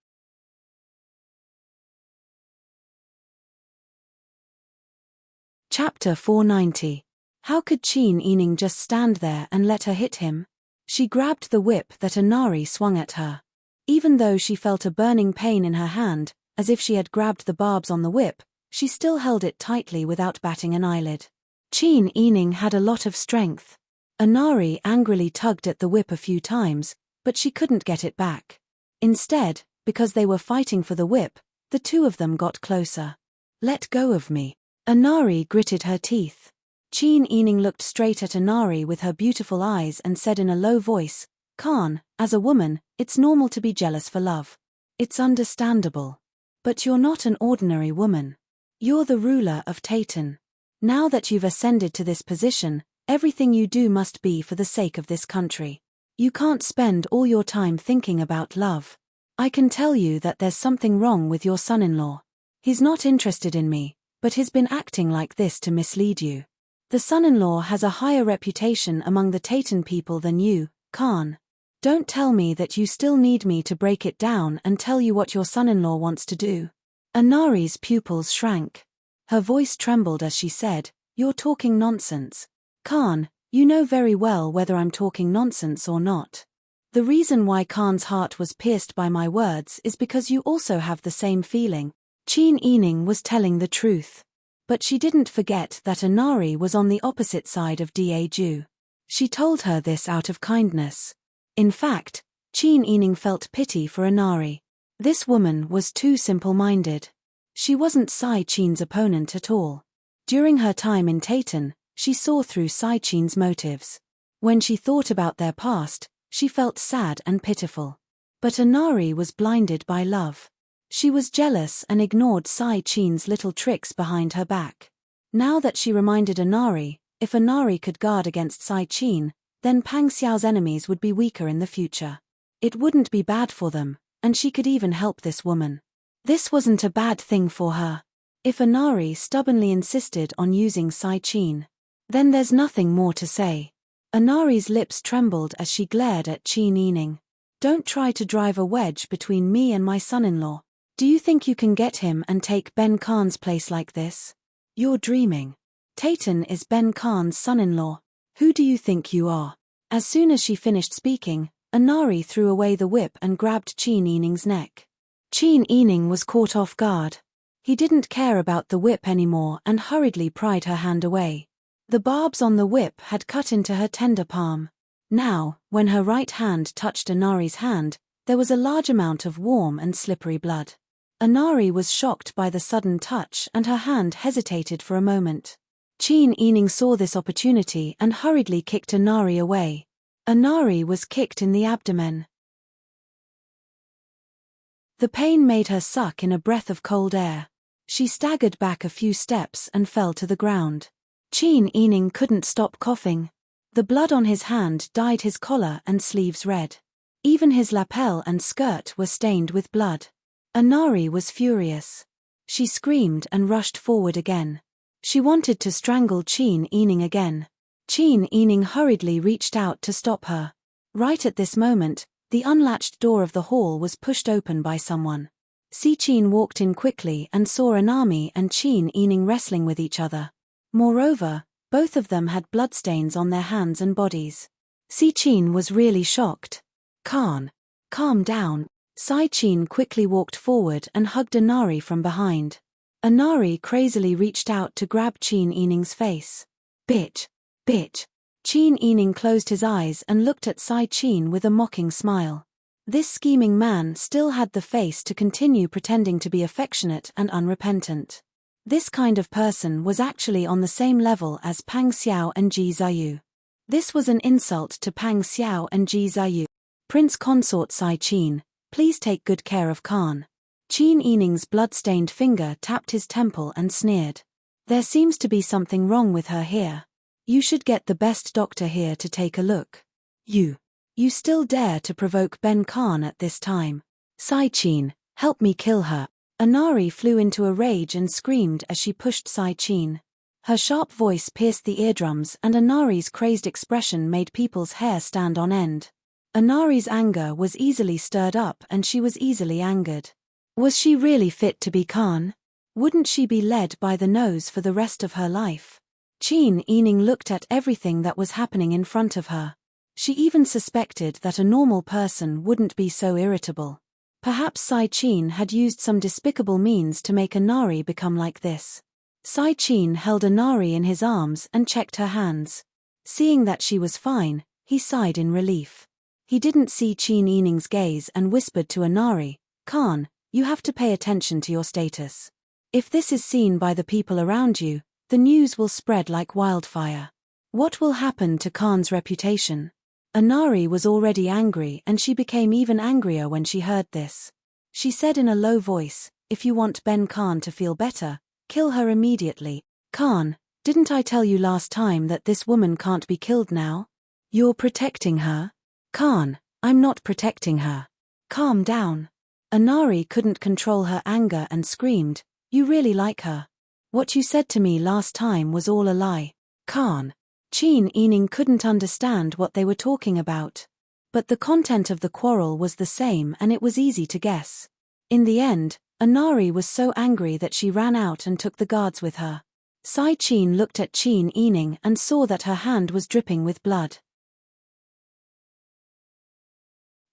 Chapter 490. How could Chin Ening just stand there and let her hit him? She grabbed the whip that Anari swung at her. Even though she felt a burning pain in her hand, as if she had grabbed the barbs on the whip, she still held it tightly without batting an eyelid. Chin Ening had a lot of strength. Anari angrily tugged at the whip a few times, but she couldn't get it back. Instead, because they were fighting for the whip, the two of them got closer. Let go of me. Anari gritted her teeth. Chin Ening looked straight at Anari with her beautiful eyes and said in a low voice, Khan, as a woman, it's normal to be jealous for love. It's understandable. But you're not an ordinary woman. You're the ruler of Taytan. Now that you've ascended to this position, everything you do must be for the sake of this country. You can't spend all your time thinking about love. I can tell you that there's something wrong with your son-in-law. He's not interested in me, but he's been acting like this to mislead you. The son-in-law has a higher reputation among the Taytan people than you, Khan. Don't tell me that you still need me to break it down and tell you what your son-in-law wants to do. Anari's pupils shrank. Her voice trembled as she said, You're talking nonsense. Khan, you know very well whether I'm talking nonsense or not. The reason why Khan's heart was pierced by my words is because you also have the same feeling. Chin Ening was telling the truth. But she didn't forget that Anari was on the opposite side of Daju. She told her this out of kindness. In fact, Chin Ening felt pity for Anari. This woman was too simple-minded. She wasn't Sai Chin's opponent at all. During her time in Taytan, she saw through Sai Chin's motives. When she thought about their past, she felt sad and pitiful. But Anari was blinded by love. She was jealous and ignored Sai Chin's little tricks behind her back. Now that she reminded Anari, if Anari could guard against Sai Chin, then Pang Xiao's enemies would be weaker in the future. It wouldn't be bad for them, and she could even help this woman. This wasn't a bad thing for her. If Anari stubbornly insisted on using Sai Chin, then there's nothing more to say. Anari's lips trembled as she glared at Chin Ening. Don't try to drive a wedge between me and my son-in-law. Do you think you can get him and take Ben Khan's place like this? You're dreaming. Taytan is Ben Khan's son-in-law. Who do you think you are? As soon as she finished speaking, Anari threw away the whip and grabbed Chin Ening's neck. Chin Ening was caught off guard. He didn't care about the whip anymore and hurriedly pried her hand away. The barbs on the whip had cut into her tender palm. Now, when her right hand touched Anari's hand, there was a large amount of warm and slippery blood. Anari was shocked by the sudden touch and her hand hesitated for a moment. Chin Ening saw this opportunity and hurriedly kicked Anari away. Anari was kicked in the abdomen. The pain made her suck in a breath of cold air. She staggered back a few steps and fell to the ground. Chin Ening couldn't stop coughing. The blood on his hand dyed his collar and sleeves red. Even his lapel and skirt were stained with blood. Inari was furious. She screamed and rushed forward again. She wanted to strangle Qin Yining again. Qin Yining hurriedly reached out to stop her. Right at this moment, the unlatched door of the hall was pushed open by someone. Si Qin walked in quickly and saw Inami and Qin Yining wrestling with each other. Moreover, both of them had bloodstains on their hands and bodies. Si Qin was really shocked. Khan, calm down. Si Qin quickly walked forward and hugged Inari from behind. Inari crazily reached out to grab Qin Yining's face. Bitch! Bitch! Qin Yining closed his eyes and looked at Si Qin with a mocking smile. This scheming man still had the face to continue pretending to be affectionate and unrepentant. This kind of person was actually on the same level as Pang Xiao and Ji Ziyu. This was an insult to Pang Xiao and Ji Ziyu. Prince Consort Si Qin, please take good care of Khan. Qin Yining's blood-stained finger tapped his temple and sneered. There seems to be something wrong with her here. You should get the best doctor here to take a look. You still dare to provoke Ben Khan at this time. Si Qin, help me kill her. Inari flew into a rage and screamed as she pushed Si Qin. Her sharp voice pierced the eardrums and Inari's crazed expression made people's hair stand on end. Inari's anger was easily stirred up and she was easily angered. Was she really fit to be Khan? Wouldn't she be led by the nose for the rest of her life? Qin Yining looked at everything that was happening in front of her. She even suspected that a normal person wouldn't be so irritable. Perhaps Si Qin had used some despicable means to make Inari become like this. Si Qin held Inari in his arms and checked her hands. Seeing that she was fine, he sighed in relief. He didn't see Qin Yining's gaze and whispered to Inari, Khan, you have to pay attention to your status. If this is seen by the people around you, the news will spread like wildfire. What will happen to Khan's reputation? Inari was already angry and she became even angrier when she heard this. She said in a low voice, if you want Ben Khan to feel better, kill her immediately. Khan, didn't I tell you last time that this woman can't be killed now? You're protecting her? Khan, I'm not protecting her. Calm down. Inari couldn't control her anger and screamed, you really like her. What you said to me last time was all a lie. Khan. Qin Yining couldn't understand what they were talking about. But the content of the quarrel was the same and it was easy to guess. In the end, Inari was so angry that she ran out and took the guards with her. Si Qin looked at Qin Yining and saw that her hand was dripping with blood.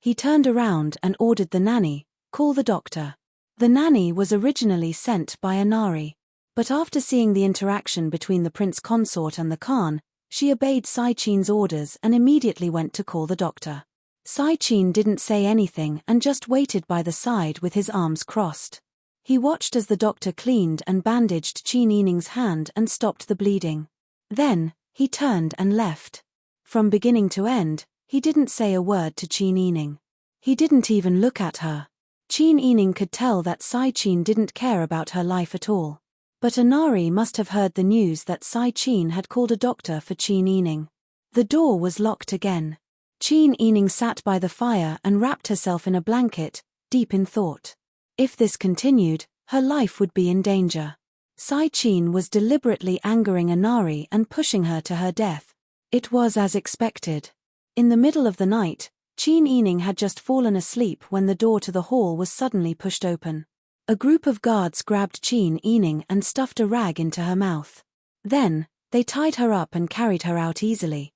He turned around and ordered the nanny, call the doctor. The nanny was originally sent by Inari. But after seeing the interaction between the prince consort and the Khan, she obeyed Si Qin's orders and immediately went to call the doctor. Si Qin didn't say anything and just waited by the side with his arms crossed. He watched as the doctor cleaned and bandaged Qin Yining's hand and stopped the bleeding. Then, he turned and left. From beginning to end, he didn't say a word to Qin Yining. He didn't even look at her. Qin Yining could tell that Si Qin didn't care about her life at all. But Inari must have heard the news that Si Qin had called a doctor for Qin Yining. The door was locked again. Qin Yining sat by the fire and wrapped herself in a blanket, deep in thought. If this continued, her life would be in danger. Si Qin was deliberately angering Inari and pushing her to her death. It was as expected. In the middle of the night, Qin Yining had just fallen asleep when the door to the hall was suddenly pushed open. A group of guards grabbed Qin Yining and stuffed a rag into her mouth. Then, they tied her up and carried her out easily.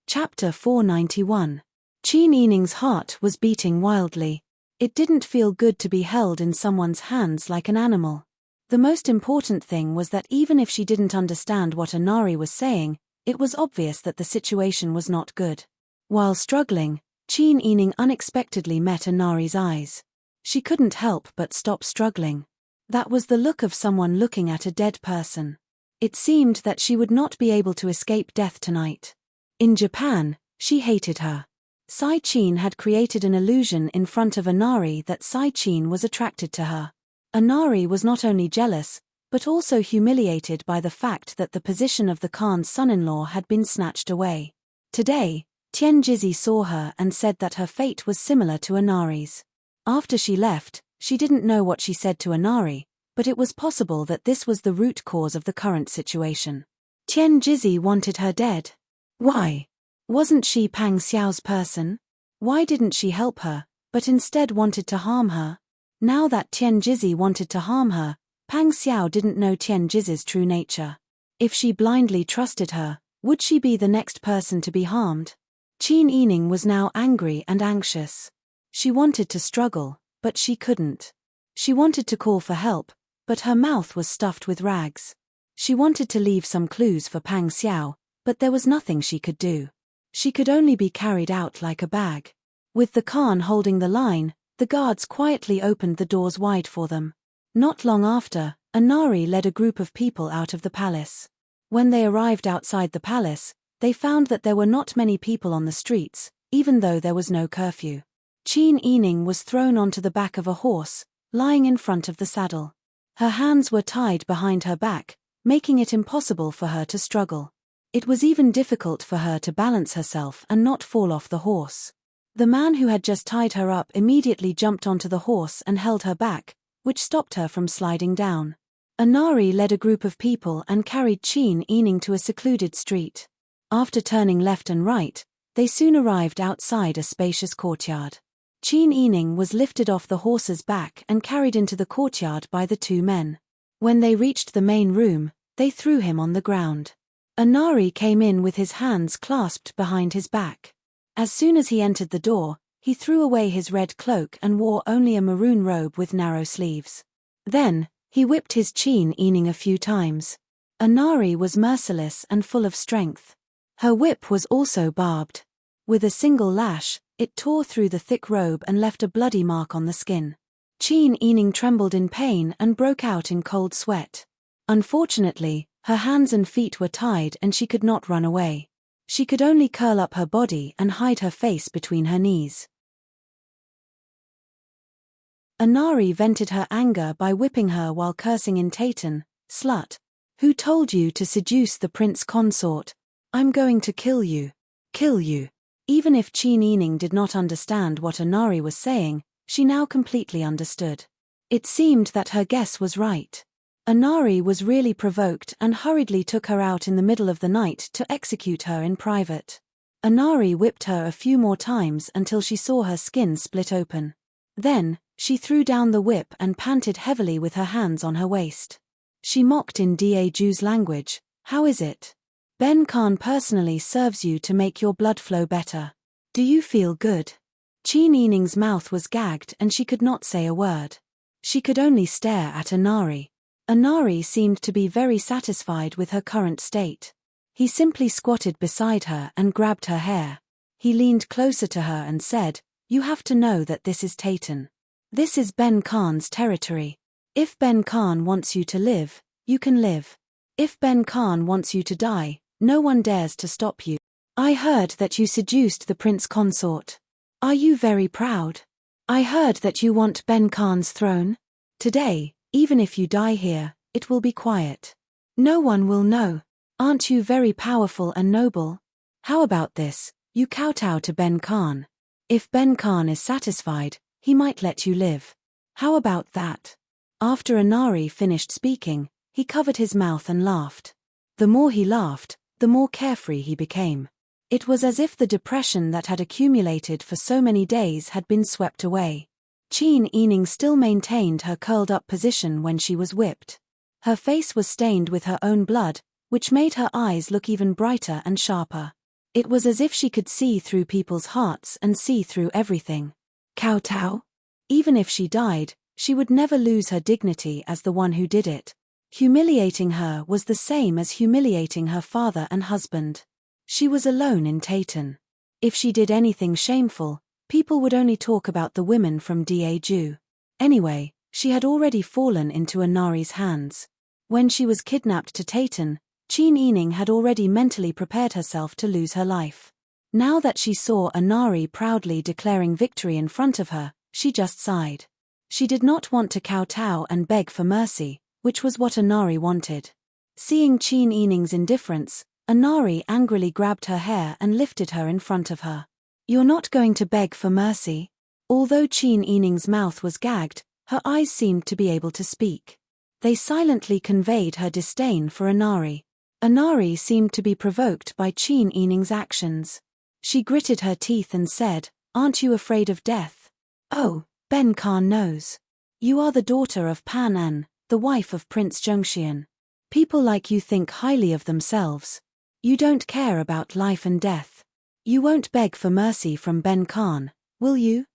Chapter 491. Qin Yining's heart was beating wildly. It didn't feel good to be held in someone's hands like an animal. The most important thing was that even if she didn't understand what Inari was saying, it was obvious that the situation was not good. While struggling, Qin Yining unexpectedly met Inari's eyes. She couldn't help but stop struggling. That was the look of someone looking at a dead person. It seemed that she would not be able to escape death tonight. In Japan, she hated her. Si Qin had created an illusion in front of Inari that Si Qin was attracted to her. Inari was not only jealous, but also humiliated by the fact that the position of the Khan's son-in-law had been snatched away. Today, Tianjizi saw her and said that her fate was similar to Anari's. After she left, she didn't know what she said to Anari, but it was possible that this was the root cause of the current situation. Tianjizi wanted her dead. Why? Wasn't she Pang Xiao's person? Why didn't she help her, but instead wanted to harm her? Now that Tianjizi wanted to harm her, Pang Xiao didn't know Tianjizi's true nature. If she blindly trusted her, would she be the next person to be harmed? Qin Yining was now angry and anxious. She wanted to struggle, but she couldn't. She wanted to call for help, but her mouth was stuffed with rags. She wanted to leave some clues for Pang Xiao, but there was nothing she could do. She could only be carried out like a bag. With the Khan holding the line, the guards quietly opened the doors wide for them. Not long after, Anari led a group of people out of the palace. When they arrived outside the palace, they found that there were not many people on the streets, even though there was no curfew. Qin Yining was thrown onto the back of a horse, lying in front of the saddle. Her hands were tied behind her back, making it impossible for her to struggle. It was even difficult for her to balance herself and not fall off the horse. The man who had just tied her up immediately jumped onto the horse and held her back, which stopped her from sliding down. Anari led a group of people and carried Qin Yining to a secluded street. After turning left and right, they soon arrived outside a spacious courtyard. Qin Yining was lifted off the horse's back and carried into the courtyard by the two men. When they reached the main room, they threw him on the ground. Anari came in with his hands clasped behind his back. As soon as he entered the door, he threw away his red cloak and wore only a maroon robe with narrow sleeves. Then, he whipped his Qin Yining a few times. Anari was merciless and full of strength. Her whip was also barbed. With a single lash, it tore through the thick robe and left a bloody mark on the skin. Qin Yining trembled in pain and broke out in cold sweat. Unfortunately, her hands and feet were tied and she could not run away. She could only curl up her body and hide her face between her knees. Anari vented her anger by whipping her while cursing in Taitan, "Slut! Who told you to seduce the prince consort? I'm going to kill you. Kill you." Even if Qin Yining did not understand what Anari was saying, she now completely understood. It seemed that her guess was right. Anari was really provoked and hurriedly took her out in the middle of the night to execute her in private. Anari whipped her a few more times until she saw her skin split open. Then, she threw down the whip and panted heavily with her hands on her waist. She mocked in Daju's language, "How is it? Ben Khan personally serves you to make your blood flow better. Do you feel good?" Qin Yining's mouth was gagged and she could not say a word. She could only stare at Anari. Anari seemed to be very satisfied with her current state. He simply squatted beside her and grabbed her hair. He leaned closer to her and said, "You have to know that this is Taitan. This is Ben Khan's territory. If Ben Khan wants you to live, you can live. If Ben Khan wants you to die, no one dares to stop you. I heard that you seduced the prince consort. Are you very proud? I heard that you want Ben Khan's throne. Today, even if you die here, it will be quiet. No one will know. Aren't you very powerful and noble? How about this, you kowtow to Ben Khan. If Ben Khan is satisfied, he might let you live. How about that?" After Anari finished speaking, he covered his mouth and laughed. The more he laughed, the more carefree he became. It was as if the depression that had accumulated for so many days had been swept away. Qin Yining still maintained her curled-up position when she was whipped. Her face was stained with her own blood, which made her eyes look even brighter and sharper. It was as if she could see through people's hearts and see through everything. Kowtow? Even if she died, she would never lose her dignity as the one who did it. Humiliating her was the same as humiliating her father and husband. She was alone in Taitan. If she did anything shameful, people would only talk about the women from Daju. Anyway, she had already fallen into Anari's hands. When she was kidnapped to Taitan, Qin Yining had already mentally prepared herself to lose her life. Now that she saw Anari proudly declaring victory in front of her, she just sighed. She did not want to kowtow and beg for mercy, which was what Anari wanted. Seeing Qin Yining's indifference, Anari angrily grabbed her hair and lifted her in front of her. "You're not going to beg for mercy?" Although Qin Yining's mouth was gagged, her eyes seemed to be able to speak. They silently conveyed her disdain for Anari. Anari seemed to be provoked by Qin Yining's actions. She gritted her teeth and said, "Aren't you afraid of death?" "Oh, Ben Khan knows. You are the daughter of Pan An, the wife of Prince Zhengxian. People like you think highly of themselves. You don't care about life and death. You won't beg for mercy from Ben Khan, will you?"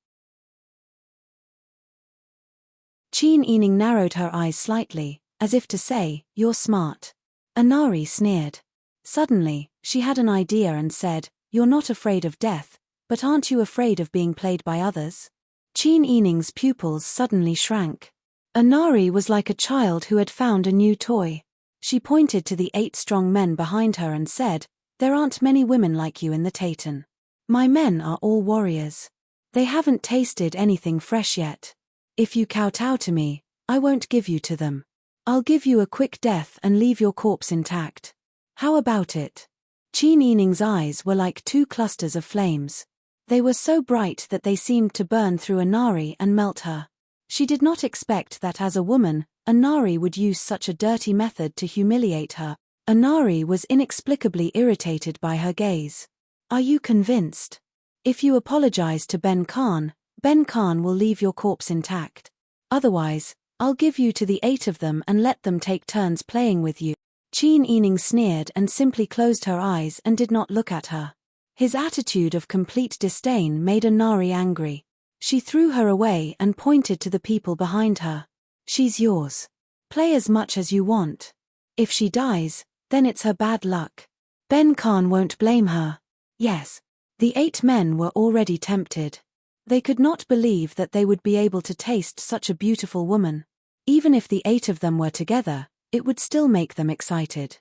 Qin Yining narrowed her eyes slightly, as if to say, "You're smart." Anari sneered. Suddenly, she had an idea and said, "You're not afraid of death, but aren't you afraid of being played by others?" Qin Yining's pupils suddenly shrank. Anari was like a child who had found a new toy. She pointed to the 8 strong men behind her and said, "There aren't many women like you in the Taytan. My men are all warriors. They haven't tasted anything fresh yet. If you kowtow to me, I won't give you to them. I'll give you a quick death and leave your corpse intact. How about it?" Qin Yining's eyes were like 2 clusters of flames. They were so bright that they seemed to burn through Anari and melt her. She did not expect that as a woman, Anari would use such a dirty method to humiliate her. Anari was inexplicably irritated by her gaze. "Are you convinced? If you apologize to Ben Khan will leave your corpse intact. Otherwise, I'll give you to the 8 of them and let them take turns playing with you." Qin Yining sneered and simply closed her eyes and did not look at her. His attitude of complete disdain made Anari angry. She threw her away and pointed to the people behind her. "She's yours. Play as much as you want. If she dies, then it's her bad luck. Ben Khan won't blame her." Yes. The 8 men were already tempted. They could not believe that they would be able to taste such a beautiful woman. Even if the 8 of them were together, it would still make them excited.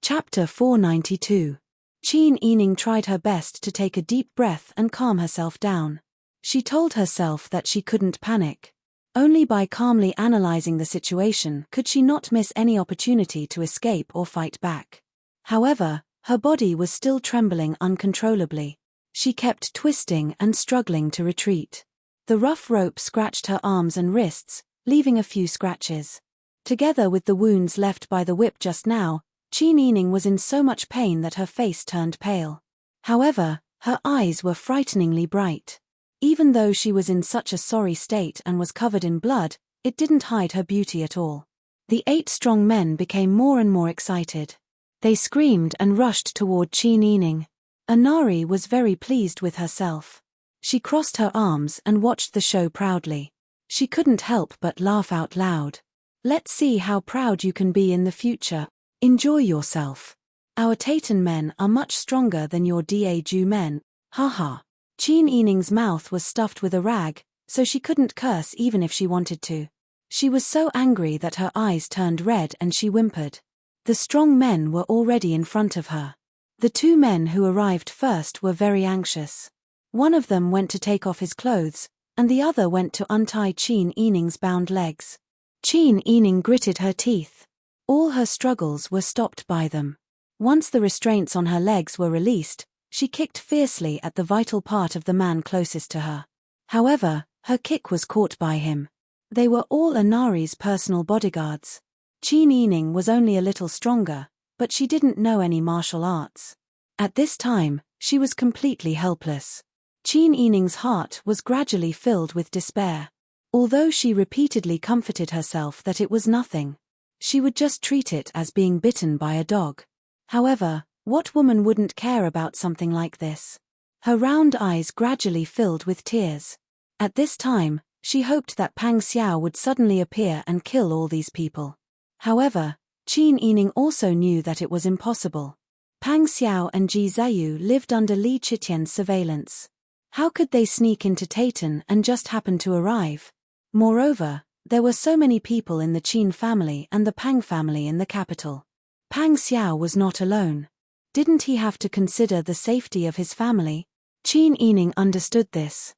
Chapter 492. Qin Yining tried her best to take a deep breath and calm herself down. She told herself that she couldn't panic. Only by calmly analyzing the situation could she not miss any opportunity to escape or fight back. However, her body was still trembling uncontrollably. She kept twisting and struggling to retreat. The rough rope scratched her arms and wrists, leaving a few scratches. Together with the wounds left by the whip just now, Qin Yining was in so much pain that her face turned pale. However, her eyes were frighteningly bright. Even though she was in such a sorry state and was covered in blood, it didn't hide her beauty at all. The 8 strong men became more and more excited. They screamed and rushed toward Qin Yining. Anari was very pleased with herself. She crossed her arms and watched the show proudly. She couldn't help but laugh out loud. "Let's see how proud you can be in the future. Enjoy yourself. Our Taytan men are much stronger than your Daju men. Haha." Qin Yining's mouth was stuffed with a rag, so she couldn't curse even if she wanted to. She was so angry that her eyes turned red and she whimpered. The strong men were already in front of her. The 2 men who arrived first were very anxious. One of them went to take off his clothes, and the other went to untie Qin Yining's bound legs. Qin Yining gritted her teeth. All her struggles were stopped by them. Once the restraints on her legs were released, she kicked fiercely at the vital part of the man closest to her. However, her kick was caught by him. They were all Anari's personal bodyguards. Qin Yining was only a little stronger, but she didn't know any martial arts. At this time, she was completely helpless. Qin Yining's heart was gradually filled with despair. Although she repeatedly comforted herself that it was nothing. She would just treat it as being bitten by a dog. However, what woman wouldn't care about something like this? Her round eyes gradually filled with tears. At this time, she hoped that Pang Xiao would suddenly appear and kill all these people. However, Qin Yining also knew that it was impossible. Pang Xiao and Ji Zayu lived under Li Qitian's surveillance. How could they sneak into Taytan and just happen to arrive? Moreover, there were so many people in the Qin family and the Pang family in the capital. Pang Xiao was not alone. Didn't he have to consider the safety of his family? Qin Yining understood this.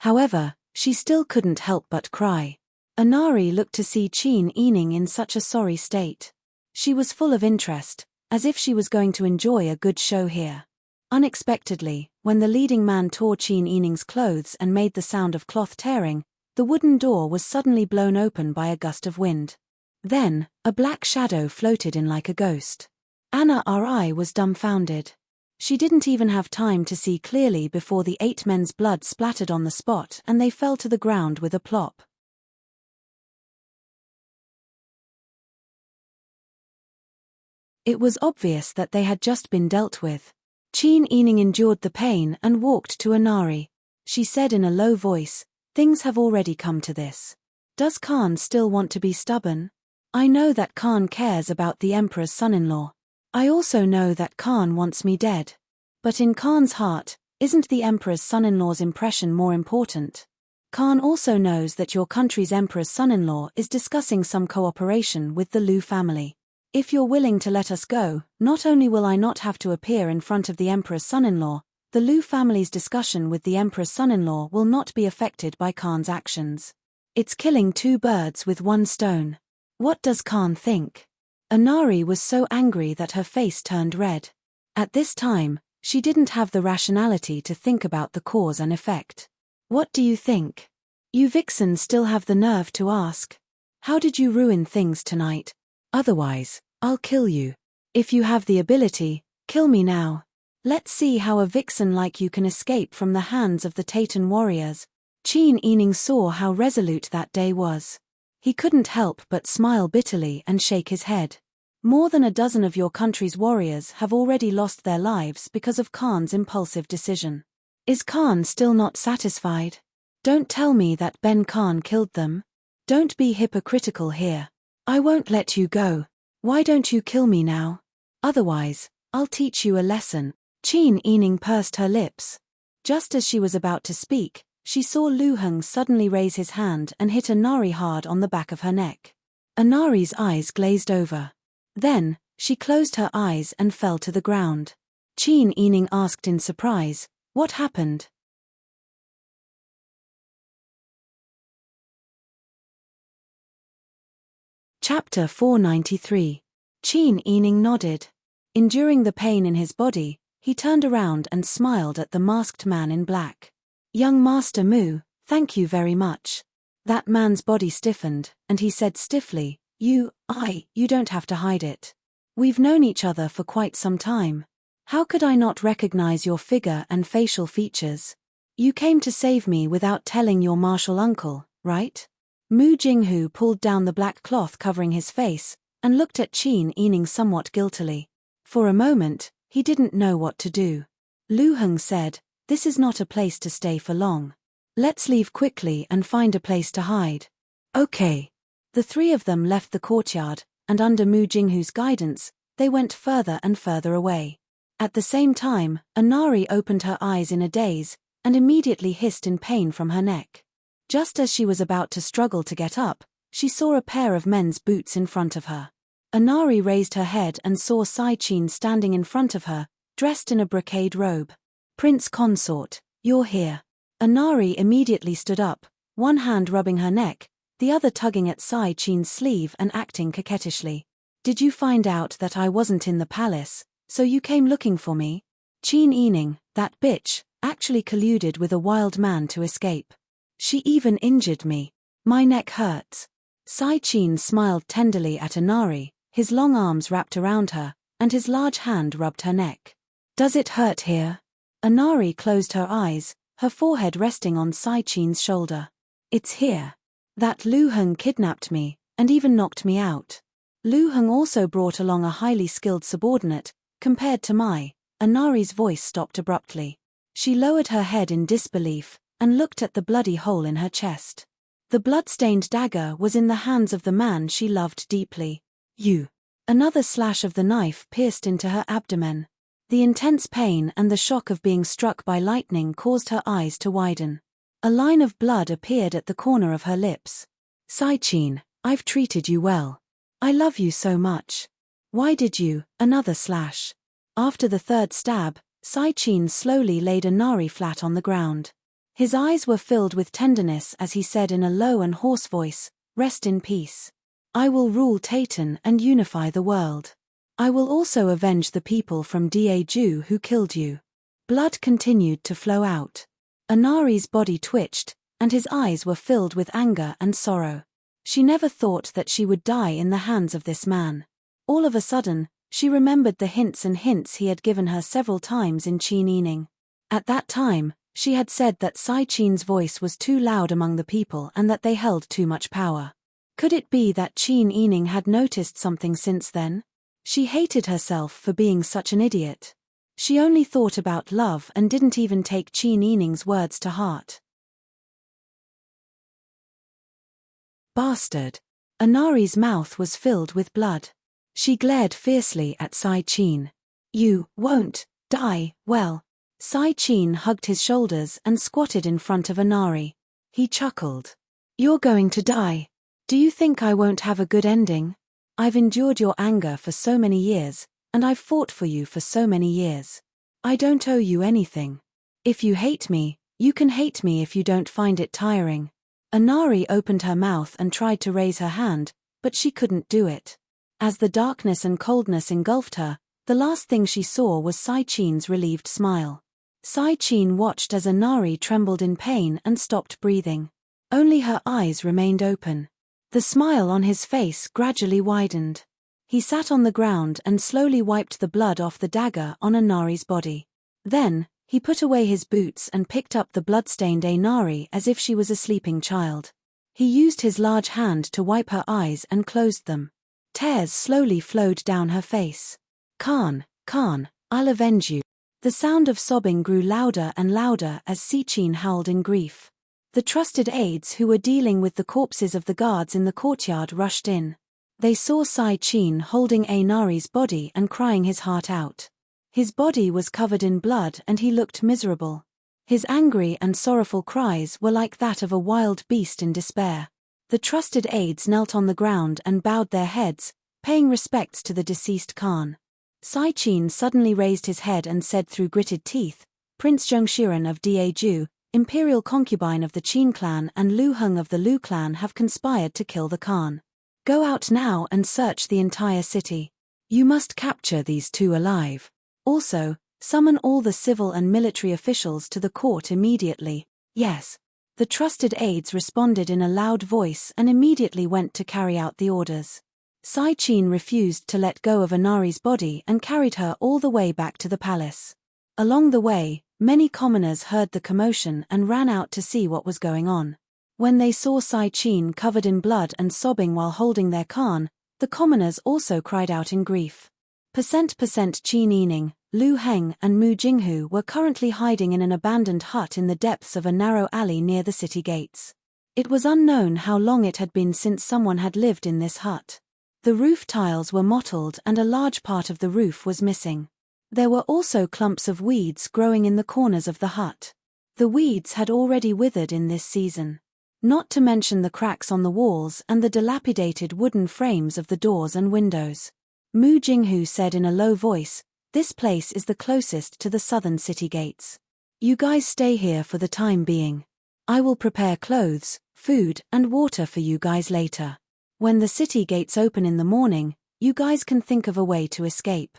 However, she still couldn't help but cry. Anari looked to see Qin Yining in such a sorry state. She was full of interest, as if she was going to enjoy a good show here. Unexpectedly, when the leading man tore Qin Yining's clothes and made the sound of cloth tearing, the wooden door was suddenly blown open by a gust of wind. Then, a black shadow floated in like a ghost. Anna-Ri was dumbfounded. She didn't even have time to see clearly before the 8 men's blood splattered on the spot and they fell to the ground with a plop. It was obvious that they had just been dealt with. Qin Yining endured the pain and walked to Anari. She said in a low voice, "Things have already come to this. Does Khan still want to be stubborn? I know that Khan cares about the Emperor's son-in-law. I also know that Khan wants me dead. But in Khan's heart, isn't the Emperor's son-in-law's impression more important? Khan also knows that your country's Emperor's son-in-law is discussing some cooperation with the Lu family. If you're willing to let us go, not only will I not have to appear in front of the Emperor's son-in-law, the Lu family's discussion with the Emperor's son-in-law will not be affected by Khan's actions. It's killing 2 birds with 1 stone. What does Khan think?" Anari was so angry that her face turned red. At this time, she didn't have the rationality to think about the cause and effect. "What do you think? You vixens still have the nerve to ask? How did you ruin things tonight? Otherwise, I'll kill you. If you have the ability, kill me now. Let's see how a vixen like you can escape from the hands of the Taytan warriors." Qin Yining saw how resolute that day was. He couldn't help but smile bitterly and shake his head. "More than a dozen of your country's warriors have already lost their lives because of Khan's impulsive decision. Is Khan still not satisfied? Don't tell me that Ben Khan killed them. Don't be hypocritical here. I won't let you go. Why don't you kill me now? Otherwise, I'll teach you a lesson." Qin Yining pursed her lips. Just as she was about to speak, she saw Lu Heng suddenly raise his hand and hit Anari hard on the back of her neck. Anari's eyes glazed over. Then, she closed her eyes and fell to the ground. Qin Yining asked in surprise, "What happened?" Chapter 493. Qin Yining nodded. Enduring the pain in his body, he turned around and smiled at the masked man in black. "Young Master Mu, thank you very much." That man's body stiffened, and he said stiffly, You don't have to hide it. We've known each other for quite some time. How could I not recognize your figure and facial features? You came to save me without telling your martial uncle, right?" Mu Jinghu pulled down the black cloth covering his face, and looked at Qin Yining somewhat guiltily. For a moment, he didn't know what to do. Lu Heng said, "This is not a place to stay for long. Let's leave quickly and find a place to hide." "Okay." The 3 of them left the courtyard, and under Mu Jinghu's guidance, they went further and further away. At the same time, Anari opened her eyes in a daze, and immediately hissed in pain from her neck. Just as she was about to struggle to get up, she saw a pair of men's boots in front of her. Anari raised her head and saw Sai Qin standing in front of her, dressed in a brocade robe. "Prince Consort, you're here." Anari immediately stood up, one hand rubbing her neck, the other tugging at Sai Qin's sleeve and acting coquettishly. "Did you find out that I wasn't in the palace, so you came looking for me? Qin Yining, that bitch, actually colluded with a wild man to escape. She even injured me. My neck hurts." Sai Qin smiled tenderly at Anari, his long arms wrapped around her, and his large hand rubbed her neck. "Does it hurt here?" Anari closed her eyes, her forehead resting on Sai Qin's shoulder. "It's here. That Lu Heng kidnapped me, and even knocked me out. Lu Heng also brought along a highly skilled subordinate, compared to my..." Anari's voice stopped abruptly. She lowered her head in disbelief, and looked at the bloody hole in her chest. The blood-stained dagger was in the hands of the man she loved deeply. "You." Another slash of the knife pierced into her abdomen. The intense pain and the shock of being struck by lightning caused her eyes to widen. A line of blood appeared at the corner of her lips. "Sai Qin, I've treated you well. I love you so much. Why did you?" Another slash. After the third stab, Sai Qin slowly laid Anari flat on the ground. His eyes were filled with tenderness as he said in a low and hoarse voice, "Rest in peace. I will rule Tayton and unify the world. I will also avenge the people from Daju who killed you." Blood continued to flow out. Anari's body twitched, and his eyes were filled with anger and sorrow. She never thought that she would die in the hands of this man. All of a sudden, she remembered the hints he had given her several times in Qin Yining. At that time, she had said that Sai Qin's voice was too loud among the people and that they held too much power. Could it be that Qin Yining had noticed something since then? She hated herself for being such an idiot. She only thought about love and didn't even take Qin Yining's words to heart. Bastard. Anari's mouth was filled with blood. She glared fiercely at Sai Qin. "You won't die, well." Sai Qin hugged his shoulders and squatted in front of Anari. He chuckled. "You're going to die. Do you think I won't have a good ending? I've endured your anger for so many years, and I've fought for you for so many years. I don't owe you anything. If you hate me, you can hate me if you don't find it tiring." Anari opened her mouth and tried to raise her hand, but she couldn't do it. As the darkness and coldness engulfed her, the last thing she saw was Sai Qin's relieved smile. Sai Qin watched as Anari trembled in pain and stopped breathing. Only her eyes remained open. The smile on his face gradually widened. He sat on the ground and slowly wiped the blood off the dagger on Anari's body. Then, he put away his boots and picked up the bloodstained Anari as if she was a sleeping child. He used his large hand to wipe her eyes and closed them. Tears slowly flowed down her face. Khan, I'll avenge you." The sound of sobbing grew louder and louder as Qin howled in grief. The trusted aides who were dealing with the corpses of the guards in the courtyard rushed in. They saw Sai Qin holding Anari's body and crying his heart out. His body was covered in blood and he looked miserable. His angry and sorrowful cries were like that of a wild beast in despair. The trusted aides knelt on the ground and bowed their heads, paying respects to the deceased Khan. Sai Qin suddenly raised his head and said through gritted teeth, "Prince Zhengshiren of Daju, imperial concubine of the Qin clan and Lu Heng of the Lu clan have conspired to kill the Khan. Go out now and search the entire city. You must capture these two alive. Also, summon all the civil and military officials to the court immediately." "Yes." The trusted aides responded in a loud voice and immediately went to carry out the orders. Sai Qin refused to let go of Anari's body and carried her all the way back to the palace. Along the way, many commoners heard the commotion and ran out to see what was going on. When they saw Sai Qin covered in blood and sobbing while holding their Khan, the commoners also cried out in grief. Qin Yining, Lu Heng and Mu Jinghu were currently hiding in an abandoned hut in the depths of a narrow alley near the city gates. It was unknown how long it had been since someone had lived in this hut. The roof tiles were mottled and a large part of the roof was missing. There were also clumps of weeds growing in the corners of the hut. The weeds had already withered in this season. Not to mention the cracks on the walls and the dilapidated wooden frames of the doors and windows. Mu Jinghu said in a low voice, "This place is the closest to the southern city gates. You guys stay here for the time being. I will prepare clothes, food, and water for you guys later. When the city gates open in the morning, you guys can think of a way to escape."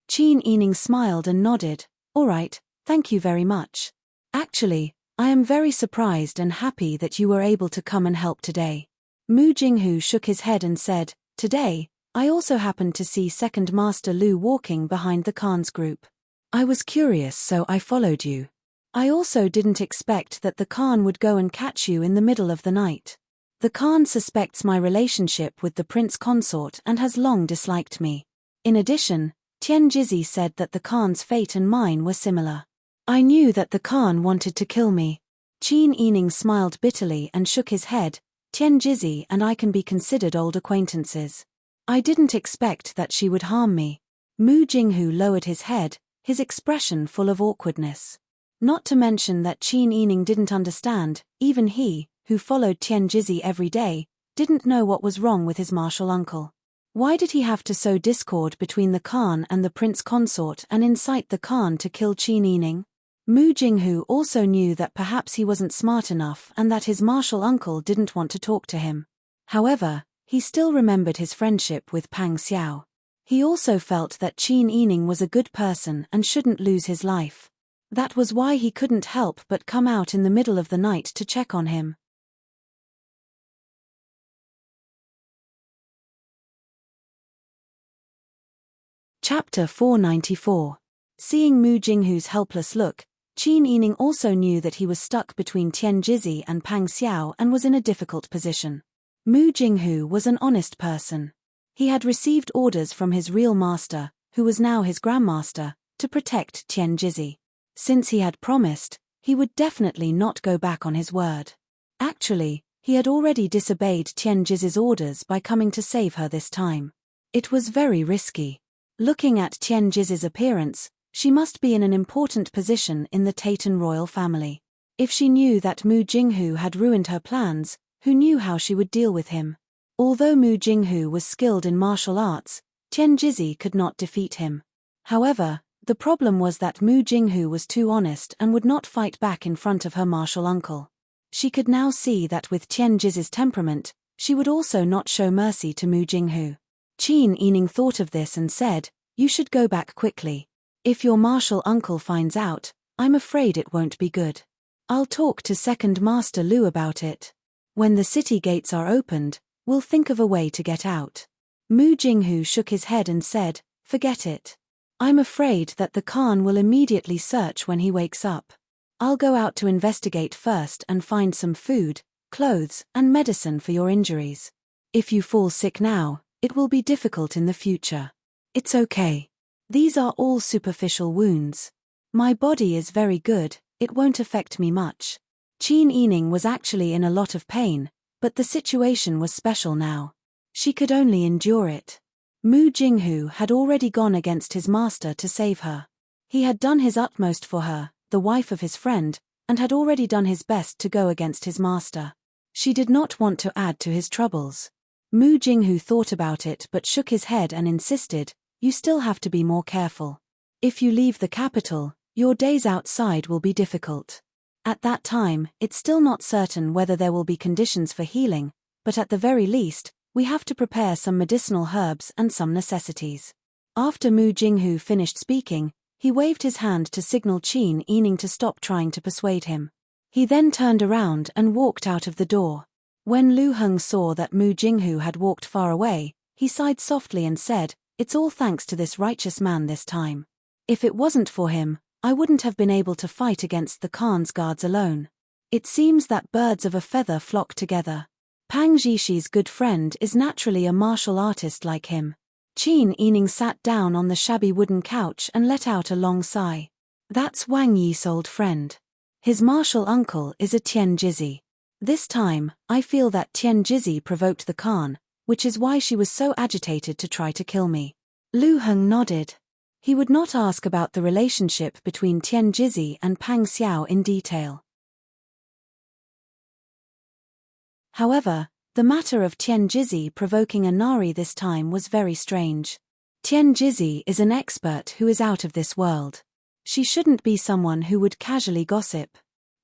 Qin Yining smiled and nodded. "All right, thank you very much. Actually, I am very surprised and happy that you were able to come and help today." Mu Jinghu shook his head and said, "Today, I also happened to see Second Master Lu walking behind the Khan's group. I was curious so I followed you. I also didn't expect that the Khan would go and catch you in the middle of the night. The Khan suspects my relationship with the prince consort and has long disliked me. In addition, Tian Jizi said that the Khan's fate and mine were similar. I knew that the Khan wanted to kill me." Qin Yining smiled bitterly and shook his head. "Tian Jizi and I can be considered old acquaintances. I didn't expect that she would harm me." Mu Jinghu lowered his head, his expression full of awkwardness. Not to mention that Qin Yining didn't understand, even he, who followed Tian Jizi every day, didn't know what was wrong with his martial uncle. Why did he have to sow discord between the Khan and the prince consort and incite the Khan to kill Qin Yining? Mu Jinghu also knew that perhaps he wasn't smart enough and that his martial uncle didn't want to talk to him. However, he still remembered his friendship with Pang Xiao. He also felt that Qin Yining was a good person and shouldn't lose his life. That was why he couldn't help but come out in the middle of the night to check on him. Chapter 494. Seeing Mu Jinghu's helpless look, Qin Yining also knew that he was stuck between Tian Jizi and Pang Xiao and was in a difficult position. Mu Jinghu was an honest person. He had received orders from his real master, who was now his grandmaster, to protect Tian Jizi. Since he had promised, he would definitely not go back on his word. Actually, he had already disobeyed Tian Jizi's orders by coming to save her this time. It was very risky. Looking at Tian Jizi's appearance, she must be in an important position in the Taitan royal family. If she knew that Mu Jinghu had ruined her plans, who knew how she would deal with him? Although Mu Jinghu was skilled in martial arts, Tian Jizi could not defeat him. However, the problem was that Mu Jinghu was too honest and would not fight back in front of her martial uncle. She could now see that with Tian Jizi's temperament, she would also not show mercy to Mu Jinghu. Qin Yining thought of this and said, "You should go back quickly. If your martial uncle finds out, I'm afraid it won't be good. I'll talk to Second Master Lu about it. When the city gates are opened, we'll think of a way to get out." Mu Jinghu shook his head and said, "Forget it. I'm afraid that the Khan will immediately search when he wakes up. I'll go out to investigate first and find some food, clothes, and medicine for your injuries. If you fall sick now, it will be difficult in the future. It's okay. These are all superficial wounds. My body is very good, it won't affect me much." Qin Yining was actually in a lot of pain, but the situation was special now. She could only endure it. Mu Jinghu had already gone against his master to save her. He had done his utmost for her, the wife of his friend, and had already done his best to go against his master. She did not want to add to his troubles. Mu Jinghu thought about it but shook his head and insisted, "You still have to be more careful. If you leave the capital, your days outside will be difficult. At that time, it's still not certain whether there will be conditions for healing, but at the very least, we have to prepare some medicinal herbs and some necessities." After Mu Jinghu finished speaking, he waved his hand to signal Qin Yining to stop trying to persuade him. He then turned around and walked out of the door. When Lu Heng saw that Mu Jinghu had walked far away, he sighed softly and said, "It's all thanks to this righteous man this time. If it wasn't for him, I wouldn't have been able to fight against the Khan's guards alone. It seems that birds of a feather flock together. Pang Zhishi's good friend is naturally a martial artist like him." Qin Yining sat down on the shabby wooden couch and let out a long sigh. "That's Wang Yi's old friend. His martial uncle is a Tian Jizi. This time, I feel that Tian Jizi provoked the Khan, which is why she was so agitated to try to kill me." Lu Heng nodded. He would not ask about the relationship between Tian Jizi and Pang Xiao in detail. However, the matter of Tian Jizi provoking a Nari this time was very strange. Tian Jizi is an expert who is out of this world. She shouldn't be someone who would casually gossip.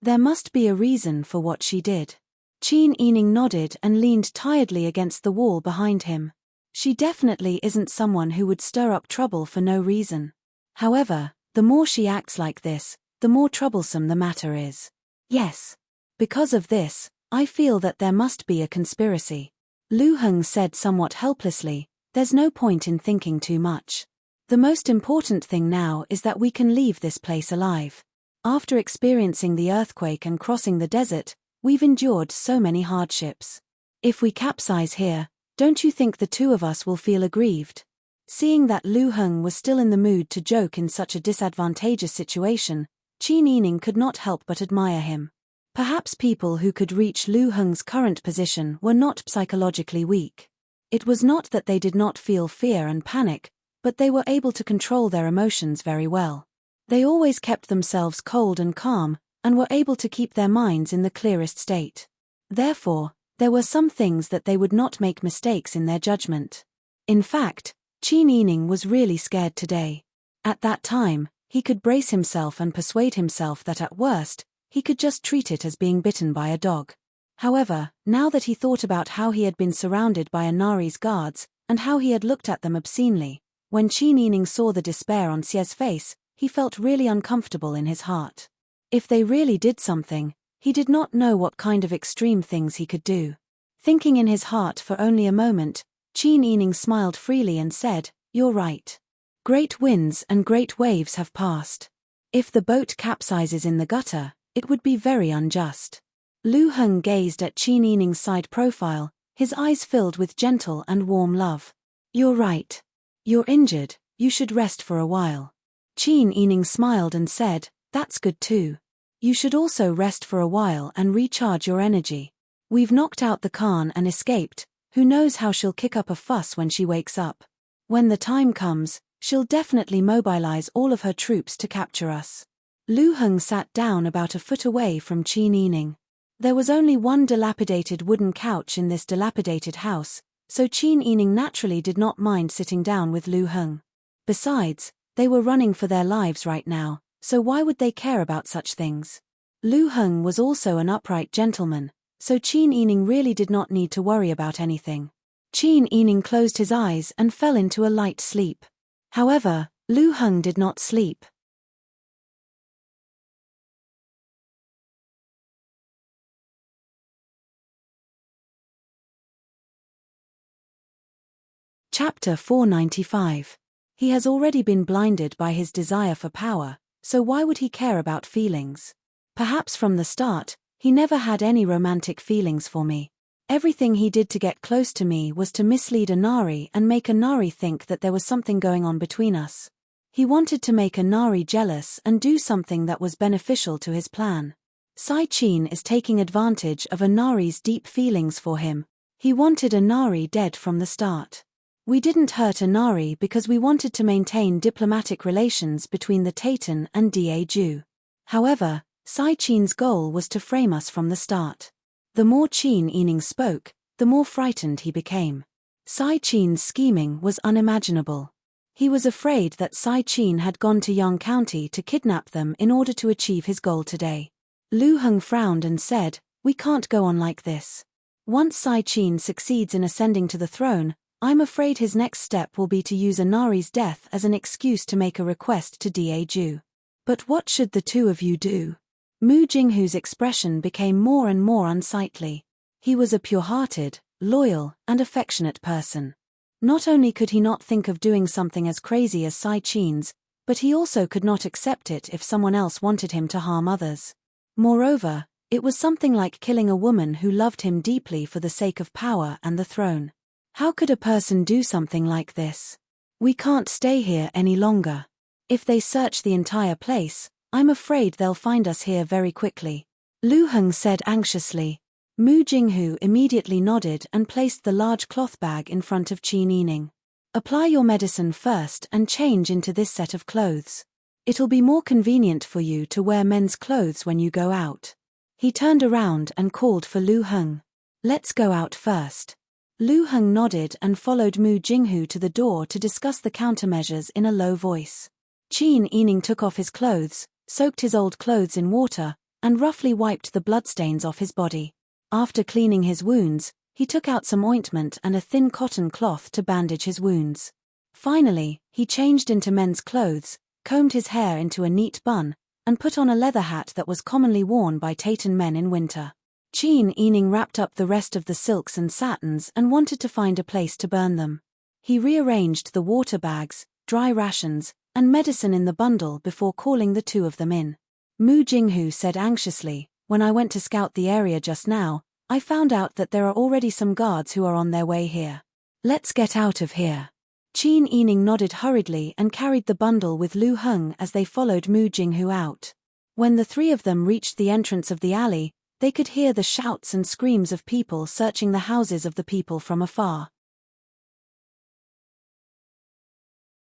There must be a reason for what she did. Qin Yining nodded and leaned tiredly against the wall behind him. She definitely isn't someone who would stir up trouble for no reason. However, the more she acts like this, the more troublesome the matter is. Yes. Because of this, I feel that there must be a conspiracy. Lu Heng said somewhat helplessly, "There's no point in thinking too much. The most important thing now is that we can leave this place alive. After experiencing the earthquake and crossing the desert, we've endured so many hardships. If we capsize here, don't you think the two of us will feel aggrieved?" Seeing that Lu Heng was still in the mood to joke in such a disadvantageous situation, Qin Yining could not help but admire him. Perhaps people who could reach Lu Heng's current position were not psychologically weak. It was not that they did not feel fear and panic, but they were able to control their emotions very well. They always kept themselves cold and calm, and were able to keep their minds in the clearest state. Therefore, there were some things that they would not make mistakes in their judgment. In fact, Qin Yining was really scared today. At that time, he could brace himself and persuade himself that at worst, he could just treat it as being bitten by a dog. However, now that he thought about how he had been surrounded by Inari's guards, and how he had looked at them obscenely, when Qin Yining saw the despair on Xie's face, he felt really uncomfortable in his heart. If they really did something, he did not know what kind of extreme things he could do. Thinking in his heart for only a moment, Qin Yining smiled freely and said, "You're right. Great winds and great waves have passed. If the boat capsizes in the gutter, it would be very unjust." Lu Heng gazed at Qin Yining's side profile, his eyes filled with gentle and warm love. "You're right. You're injured, you should rest for a while." Qin Yining smiled and said, "That's good too. You should also rest for a while and recharge your energy. We've knocked out the Khan and escaped, who knows how she'll kick up a fuss when she wakes up. When the time comes, she'll definitely mobilize all of her troops to capture us." Lu Heng sat down about a foot away from Qin Yining. There was only one dilapidated wooden couch in this dilapidated house, so Qin Yining naturally did not mind sitting down with Lu Heng. Besides, they were running for their lives right now, so why would they care about such things? Lu Heng was also an upright gentleman, so Qin Yining really did not need to worry about anything. Qin Yining closed his eyes and fell into a light sleep. However, Lu Heng did not sleep. Chapter 495. He has already been blinded by his desire for power, so why would he care about feelings? Perhaps from the start, he never had any romantic feelings for me. Everything he did to get close to me was to mislead Inari and make Inari think that there was something going on between us. He wanted to make Inari jealous and do something that was beneficial to his plan. Sai Qin is taking advantage of Inari's deep feelings for him. He wanted Inari dead from the start. We didn't hurt Inari because we wanted to maintain diplomatic relations between the Taitan and Daeju. However, Sai Qin's goal was to frame us from the start. The more Qin Yining spoke, the more frightened he became. Sai Qin's scheming was unimaginable. He was afraid that Sai Qin had gone to Yang County to kidnap them in order to achieve his goal today. Lu Heng frowned and said, "We can't go on like this. Once Sai Qin succeeds in ascending to the throne, I'm afraid his next step will be to use Inari's death as an excuse to make a request to Daeju. But what should the two of you do?" Mu Jinghu's expression became more and more unsightly. He was a pure-hearted, loyal, and affectionate person. Not only could he not think of doing something as crazy as Sai Qin's, but he also could not accept it if someone else wanted him to harm others. Moreover, it was something like killing a woman who loved him deeply for the sake of power and the throne. How could a person do something like this? "We can't stay here any longer. If they search the entire place, I'm afraid they'll find us here very quickly," Lu Heng said anxiously. Mu Jinghu immediately nodded and placed the large cloth bag in front of Qin Yining. "Apply your medicine first and change into this set of clothes. It'll be more convenient for you to wear men's clothes when you go out." He turned around and called for Lu Heng. "Let's go out first." Lu Heng nodded and followed Mu Jinghu to the door to discuss the countermeasures in a low voice. Qin Yining took off his clothes, soaked his old clothes in water, and roughly wiped the bloodstains off his body. After cleaning his wounds, he took out some ointment and a thin cotton cloth to bandage his wounds. Finally, he changed into men's clothes, combed his hair into a neat bun, and put on a leather hat that was commonly worn by Taitan men in winter. Qin Yining wrapped up the rest of the silks and satins and wanted to find a place to burn them. He rearranged the water bags, dry rations, and medicine in the bundle before calling the two of them in. Mu Jinghu said anxiously, "When I went to scout the area just now, I found out that there are already some guards who are on their way here. Let's get out of here." Qin Yining nodded hurriedly and carried the bundle with Lu Heng as they followed Mu Jinghu out. When the three of them reached the entrance of the alley, they could hear the shouts and screams of people searching the houses of the people from afar.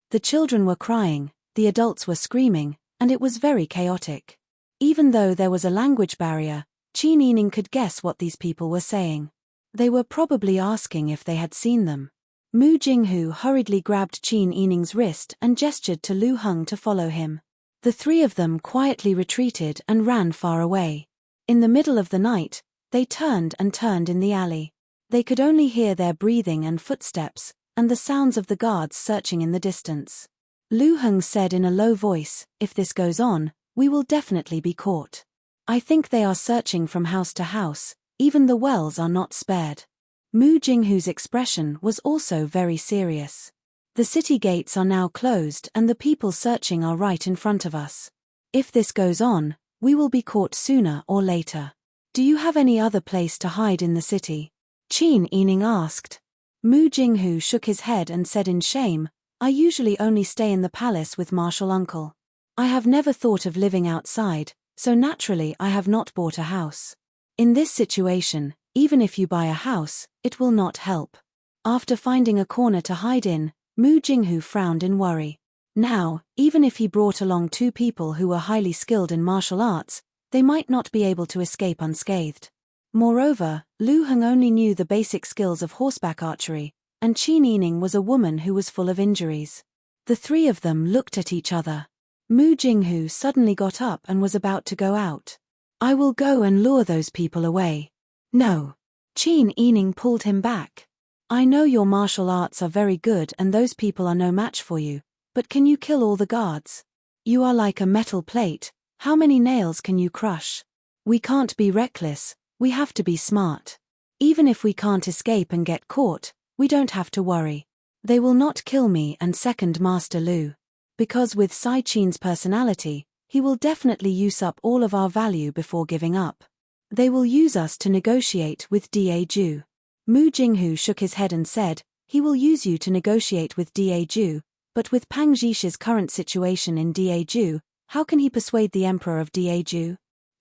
The children were crying, the adults were screaming, and it was very chaotic. Even though there was a language barrier, Qin Yining could guess what these people were saying. They were probably asking if they had seen them. Mu Jinghu hurriedly grabbed Qin Yining's wrist and gestured to Lu Heng to follow him. The three of them quietly retreated and ran far away. In the middle of the night, they turned and turned in the alley. They could only hear their breathing and footsteps, and the sounds of the guards searching in the distance. Lu Heng said in a low voice, "If this goes on, we will definitely be caught. I think they are searching from house to house, even the wells are not spared." Mu Jinghu's expression was also very serious. "The city gates are now closed and the people searching are right in front of us. If this goes on, we will be caught sooner or later. Do you have any other place to hide in the city?" Qin Yining asked. Mu Jinghu shook his head and said in shame, "I usually only stay in the palace with Martial Uncle. I have never thought of living outside, so naturally I have not bought a house. In this situation, even if you buy a house, it will not help." After finding a corner to hide in, Mu Jinghu frowned in worry. Now, even if he brought along two people who were highly skilled in martial arts, they might not be able to escape unscathed. Moreover, Lu Heng only knew the basic skills of horseback archery, and Qin Yining was a woman who was full of injuries. The three of them looked at each other. Mu Jinghu suddenly got up and was about to go out. "I will go and lure those people away." "No." Qin Yining pulled him back. "I know your martial arts are very good and those people are no match for you, but can you kill all the guards? You are like a metal plate, how many nails can you crush? We can't be reckless, we have to be smart. Even if we can't escape and get caught, we don't have to worry. They will not kill me and second Master Lu. Because with Sai Qin's personality, he will definitely use up all of our value before giving up. They will use us to negotiate with Da. Mu Jinghu shook his head and said, "He will use you to negotiate with Da, but with Pang Zhishi's current situation in Da, how can he persuade the Emperor of Da?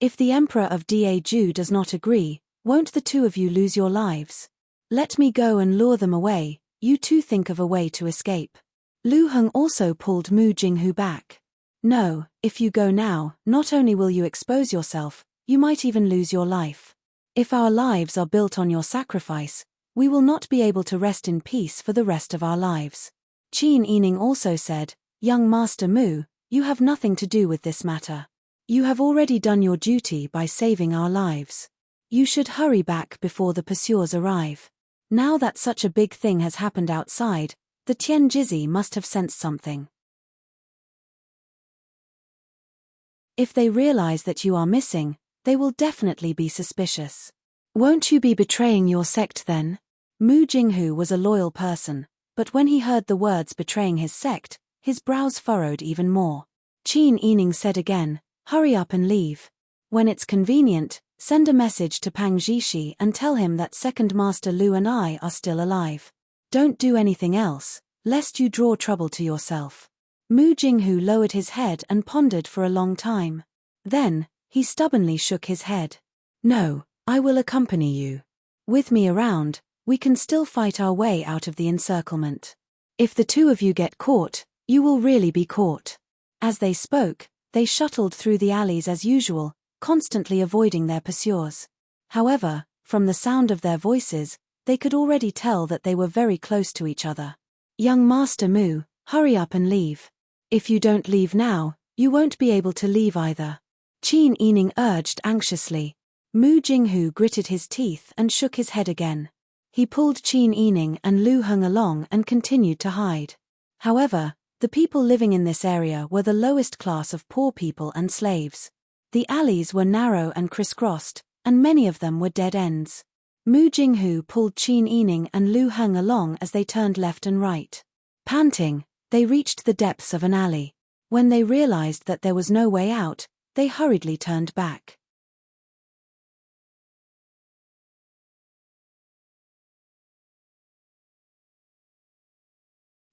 If the Emperor of Da does not agree, won't the two of you lose your lives? Let me go and lure them away, you two think of a way to escape." Lu Heng also pulled Mu Jinghu back. "No, if you go now, not only will you expose yourself, you might even lose your life. If our lives are built on your sacrifice, we will not be able to rest in peace for the rest of our lives." Qin Yining also said, "Young Master Mu, you have nothing to do with this matter. You have already done your duty by saving our lives. You should hurry back before the pursuers arrive. Now that such a big thing has happened outside, the Tian Jizhi must have sensed something. If they realize that you are missing, they will definitely be suspicious. Won't you be betraying your sect then?" Mu Jinghu was a loyal person, but when he heard the words betraying his sect, his brows furrowed even more. Qin Yining said again, "Hurry up and leave. When it's convenient, send a message to Pang Zhishi and tell him that Second Master Lu and I are still alive. Don't do anything else, lest you draw trouble to yourself." Mu Jinghu lowered his head and pondered for a long time. Then, he stubbornly shook his head. "No, I will accompany you. With me around, we can still fight our way out of the encirclement. If the two of you get caught, you will really be caught." As they spoke, they shuttled through the alleys as usual, constantly avoiding their pursuers. However, from the sound of their voices, they could already tell that they were very close to each other. "Young Master Mu, hurry up and leave. If you don't leave now, you won't be able to leave either," Qin Yining urged anxiously. Mu Jinghu gritted his teeth and shook his head again. He pulled Qin Yining and Lu Heng along and continued to hide. However, the people living in this area were the lowest class of poor people and slaves. The alleys were narrow and crisscrossed, and many of them were dead ends. Mu Jinghu pulled Qin Yining and Lu Heng along as they turned left and right. Panting, they reached the depths of an alley. When they realized that there was no way out, they hurriedly turned back.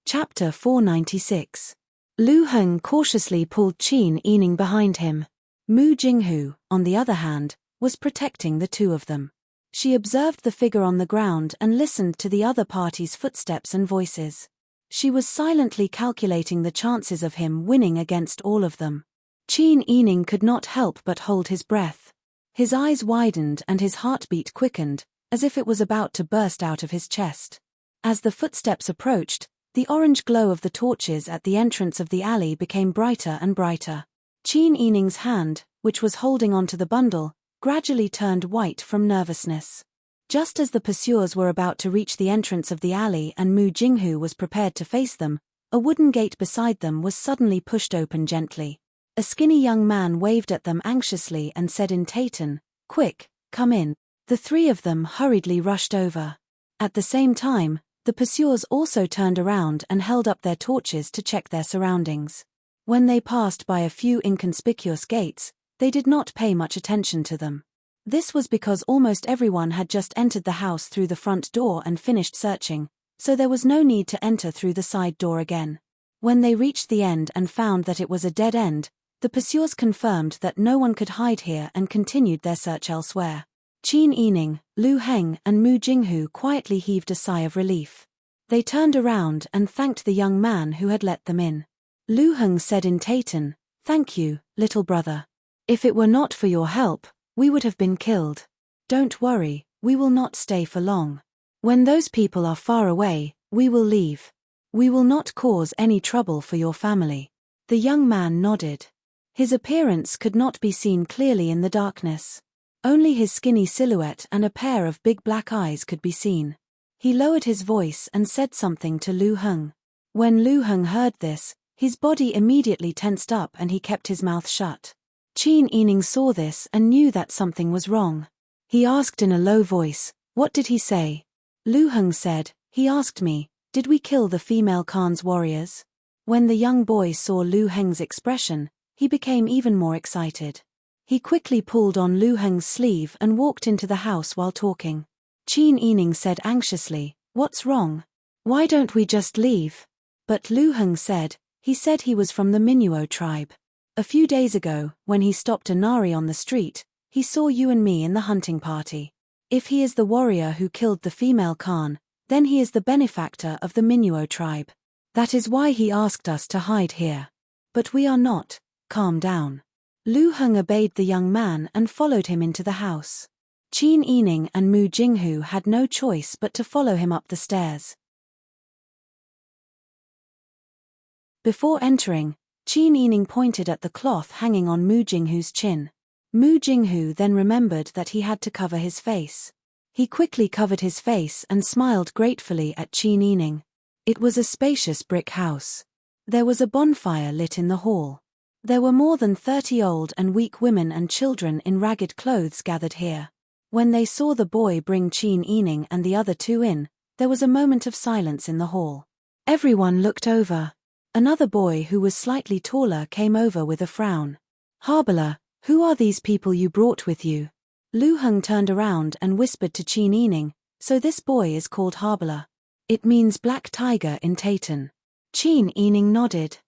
Chapter 496. Lu Heng cautiously pulled Qin Yining behind him. Mu Jinghu, on the other hand, was protecting the two of them. She observed the figure on the ground and listened to the other party's footsteps and voices. She was silently calculating the chances of him winning against all of them. Qin Yining could not help but hold his breath. His eyes widened and his heartbeat quickened, as if it was about to burst out of his chest. As the footsteps approached, the orange glow of the torches at the entrance of the alley became brighter and brighter. Qin Yining's hand, which was holding onto the bundle, gradually turned white from nervousness. Just as the pursuers were about to reach the entrance of the alley and Mu Jinghu was prepared to face them, a wooden gate beside them was suddenly pushed open gently. A skinny young man waved at them anxiously and said in Taitan, "Quick, come in." The three of them hurriedly rushed over. At the same time, the pursuers also turned around and held up their torches to check their surroundings. When they passed by a few inconspicuous gates, they did not pay much attention to them. This was because almost everyone had just entered the house through the front door and finished searching, so there was no need to enter through the side door again. When they reached the end and found that it was a dead end, the pursuers confirmed that no one could hide here and continued their search elsewhere. Qin Yining, Lu Heng and Mu Jinghu quietly heaved a sigh of relief. They turned around and thanked the young man who had let them in. Lu Heng said in Taitan, "Thank you, little brother. If it were not for your help, we would have been killed. Don't worry, we will not stay for long. When those people are far away, we will leave. We will not cause any trouble for your family." The young man nodded. His appearance could not be seen clearly in the darkness. Only his skinny silhouette and a pair of big black eyes could be seen. He lowered his voice and said something to Lu Heng. When Lu Heng heard this, his body immediately tensed up and he kept his mouth shut. Qin Yining saw this and knew that something was wrong. He asked in a low voice, "What did he say?" Lu Heng said, "He asked me, did we kill the female Khan's warriors?" When the young boy saw Lu Heng's expression, he became even more excited. He quickly pulled on Lu Heng's sleeve and walked into the house while talking. Qin Yining said anxiously, "What's wrong? Why don't we just leave?" But Lu Heng said, "He said he was from the Minuo tribe. A few days ago, when he stopped a Nari on the street, he saw you and me in the hunting party. If he is the warrior who killed the female Khan, then he is the benefactor of the Minuo tribe. That is why he asked us to hide here. But we are not. Calm down." Lu Heng obeyed the young man and followed him into the house. Qin Yining and Mu Jinghu had no choice but to follow him up the stairs. Before entering, Qin Yining pointed at the cloth hanging on Mu Jinghu's chin. Mu Jinghu then remembered that he had to cover his face. He quickly covered his face and smiled gratefully at Qin Yining. It was a spacious brick house. There was a bonfire lit in the hall. There were more than 30 old and weak women and children in ragged clothes gathered here. When they saw the boy bring Qin Yining and the other two in, there was a moment of silence in the hall. Everyone looked over. Another boy who was slightly taller came over with a frown. "Harbala, who are these people you brought with you?" Lu Heng turned around and whispered to Qin Yining, "So this boy is called Harbala. It means black tiger in Taitan." Qin Yining nodded.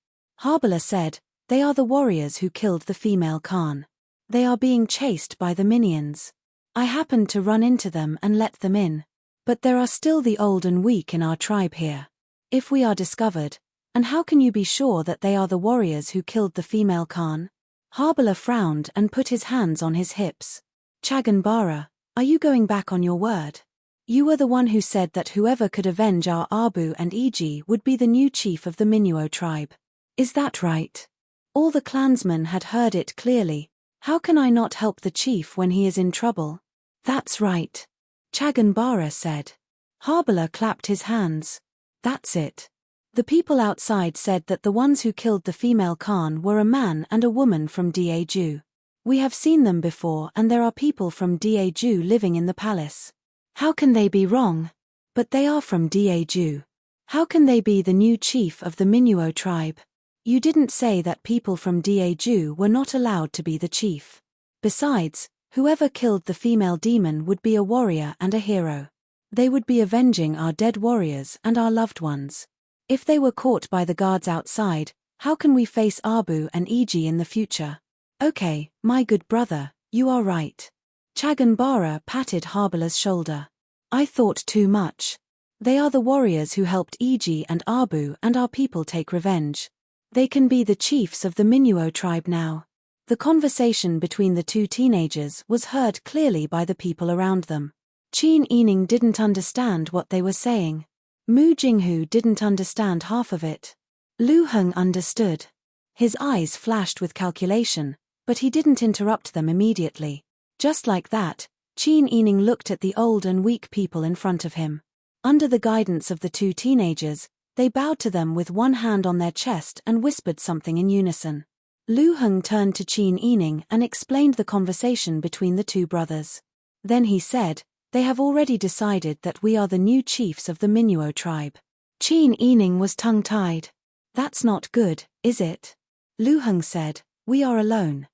Harbala said, "They are the warriors who killed the female Khan. They are being chased by the minions. I happened to run into them and let them in. But there are still the old and weak in our tribe here. If we are discovered, and how can you be sure that they are the warriors who killed the female Khan?" Harbala frowned and put his hands on his hips. "Chagan Bara, are you going back on your word? You were the one who said that whoever could avenge our Abu and Iji would be the new chief of the Minuo tribe. Is that right?" All the clansmen had heard it clearly. "How can I not help the chief when he is in trouble?" "That's right," Chagan Bara said. Harbala clapped his hands. "That's it." The people outside said that the ones who killed the female Khan were a man and a woman from Daju. "We have seen them before and there are people from Daju living in the palace. How can they be wrong? But they are from Daju. How can they be the new chief of the Minuo tribe? You didn't say that people from Daju were not allowed to be the chief. Besides, whoever killed the female demon would be a warrior and a hero. They would be avenging our dead warriors and our loved ones. If they were caught by the guards outside, how can we face Abu and Iji in the future?" "Okay, my good brother, you are right." Chagan Bara patted Harbala's shoulder. "I thought too much. They are the warriors who helped Iji and Abu and our people take revenge. They can be the chiefs of the Minuo tribe now." The conversation between the two teenagers was heard clearly by the people around them. Qin Yining didn't understand what they were saying. Mu Jinghu didn't understand half of it. Lu Heng understood. His eyes flashed with calculation, but he didn't interrupt them immediately. Just like that, Qin Yining looked at the old and weak people in front of him. Under the guidance of the two teenagers, they bowed to them with one hand on their chest and whispered something in unison. Lu Heng turned to Qin Yining and explained the conversation between the two brothers. Then he said, "They have already decided that we are the new chiefs of the Minuo tribe." Qin Yining was tongue-tied. "That's not good, is it?" Lu Heng said, "We are alone.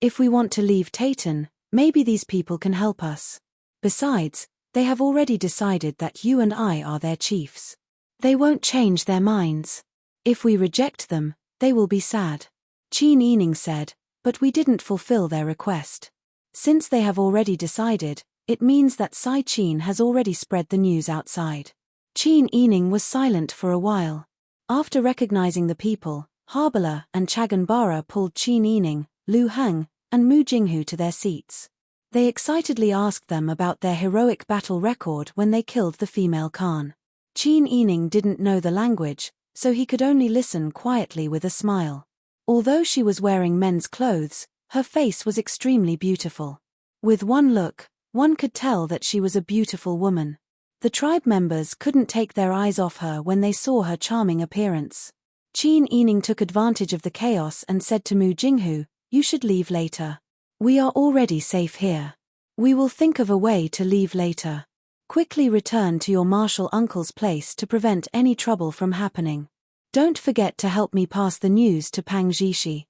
If we want to leave Tayton, maybe these people can help us. Besides, they have already decided that you and I are their chiefs. They won't change their minds. If we reject them, they will be sad." Qin Yining said, "But we didn't fulfill their request. Since they have already decided, it means that Sai Qin has already spread the news outside." Qin Yining was silent for a while. After recognizing the people, Harbala and Chaganbara pulled Qin Yining, Lu Heng, and Mu Jinghu to their seats. They excitedly asked them about their heroic battle record when they killed the female Khan. Qin Yining didn't know the language, so he could only listen quietly with a smile. Although she was wearing men's clothes, her face was extremely beautiful. With one look, one could tell that she was a beautiful woman. The tribe members couldn't take their eyes off her when they saw her charming appearance. Qin Yining took advantage of the chaos and said to Mu Jinghu, "You should leave later. We are already safe here. We will think of a way to leave later. Quickly return to your martial uncle's place to prevent any trouble from happening. Don't forget to help me pass the news to Pang Zhishi."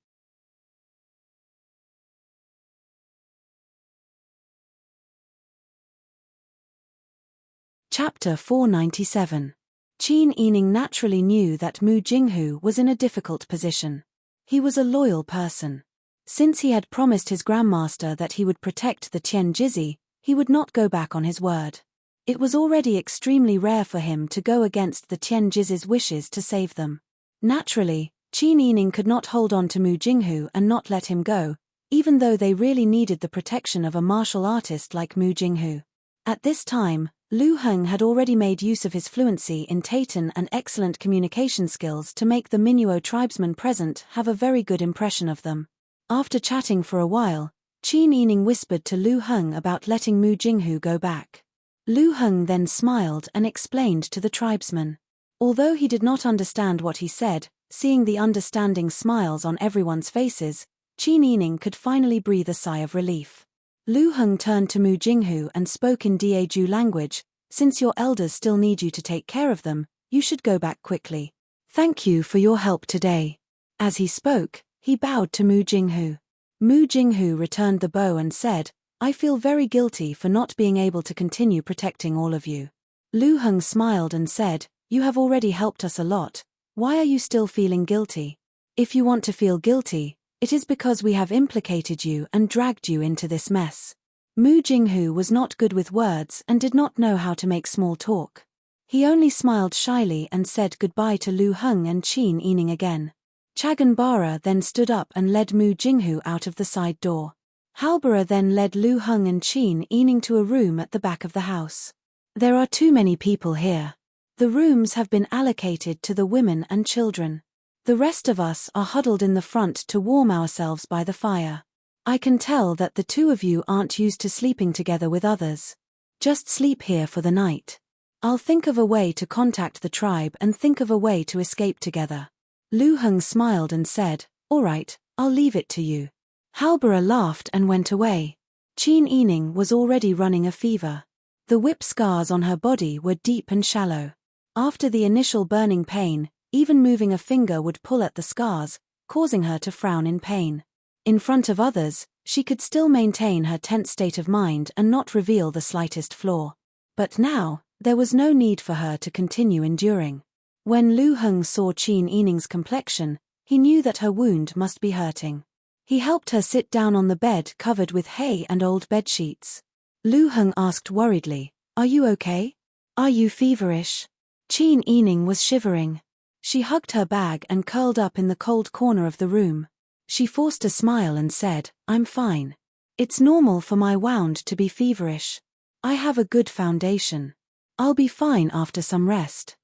Chapter 497. Qin Yining naturally knew that Mu Jinghu was in a difficult position. He was a loyal person. Since he had promised his grandmaster that he would protect the Tian Jizi, he would not go back on his word. It was already extremely rare for him to go against the Tian Jizi's wishes to save them. Naturally, Qin Yining could not hold on to Mu Jinghu and not let him go, even though they really needed the protection of a martial artist like Mu Jinghu. At this time, Lu Heng had already made use of his fluency in Tayton and excellent communication skills to make the Minuo tribesmen present have a very good impression of them. After chatting for a while, Qin Yining whispered to Lu Heng about letting Mu Jinghu go back. Lu Heng then smiled and explained to the tribesmen. Although he did not understand what he said, seeing the understanding smiles on everyone's faces, Qin Yining could finally breathe a sigh of relief. Lu Heng turned to Mu Jinghu and spoke in Daeju language, "Since your elders still need you to take care of them, you should go back quickly. Thank you for your help today." As he spoke, he bowed to Mu Jinghu. Mu Jinghu returned the bow and said, "I feel very guilty for not being able to continue protecting all of you." Lu Heng smiled and said, "You have already helped us a lot. Why are you still feeling guilty? If you want to feel guilty, it is because we have implicated you and dragged you into this mess." Mu Jinghu was not good with words and did not know how to make small talk. He only smiled shyly and said goodbye to Lu Heng and Qin Yining again. Chaganbara then stood up and led Mu Jinghu out of the side door. Halbara then led Lu Heng and Qin Yining to a room at the back of the house. "There are too many people here. The rooms have been allocated to the women and children. The rest of us are huddled in the front to warm ourselves by the fire. I can tell that the two of you aren't used to sleeping together with others. Just sleep here for the night. I'll think of a way to contact the tribe and think of a way to escape together." Lu Heng smiled and said, "All right, I'll leave it to you." Halbara laughed and went away. Qin Yining was already running a fever. The whip scars on her body were deep and shallow. After the initial burning pain, even moving a finger would pull at the scars, causing her to frown in pain. In front of others, she could still maintain her tense state of mind and not reveal the slightest flaw. But now, there was no need for her to continue enduring. When Lu Heng saw Qin Yining's complexion, he knew that her wound must be hurting. He helped her sit down on the bed covered with hay and old bedsheets. Lu Heng asked worriedly, "Are you okay? Are you feverish?" Qin Yining was shivering. She hugged her bag and curled up in the cold corner of the room. She forced a smile and said, "I'm fine. It's normal for my wound to be feverish. I have a good foundation. I'll be fine after some rest.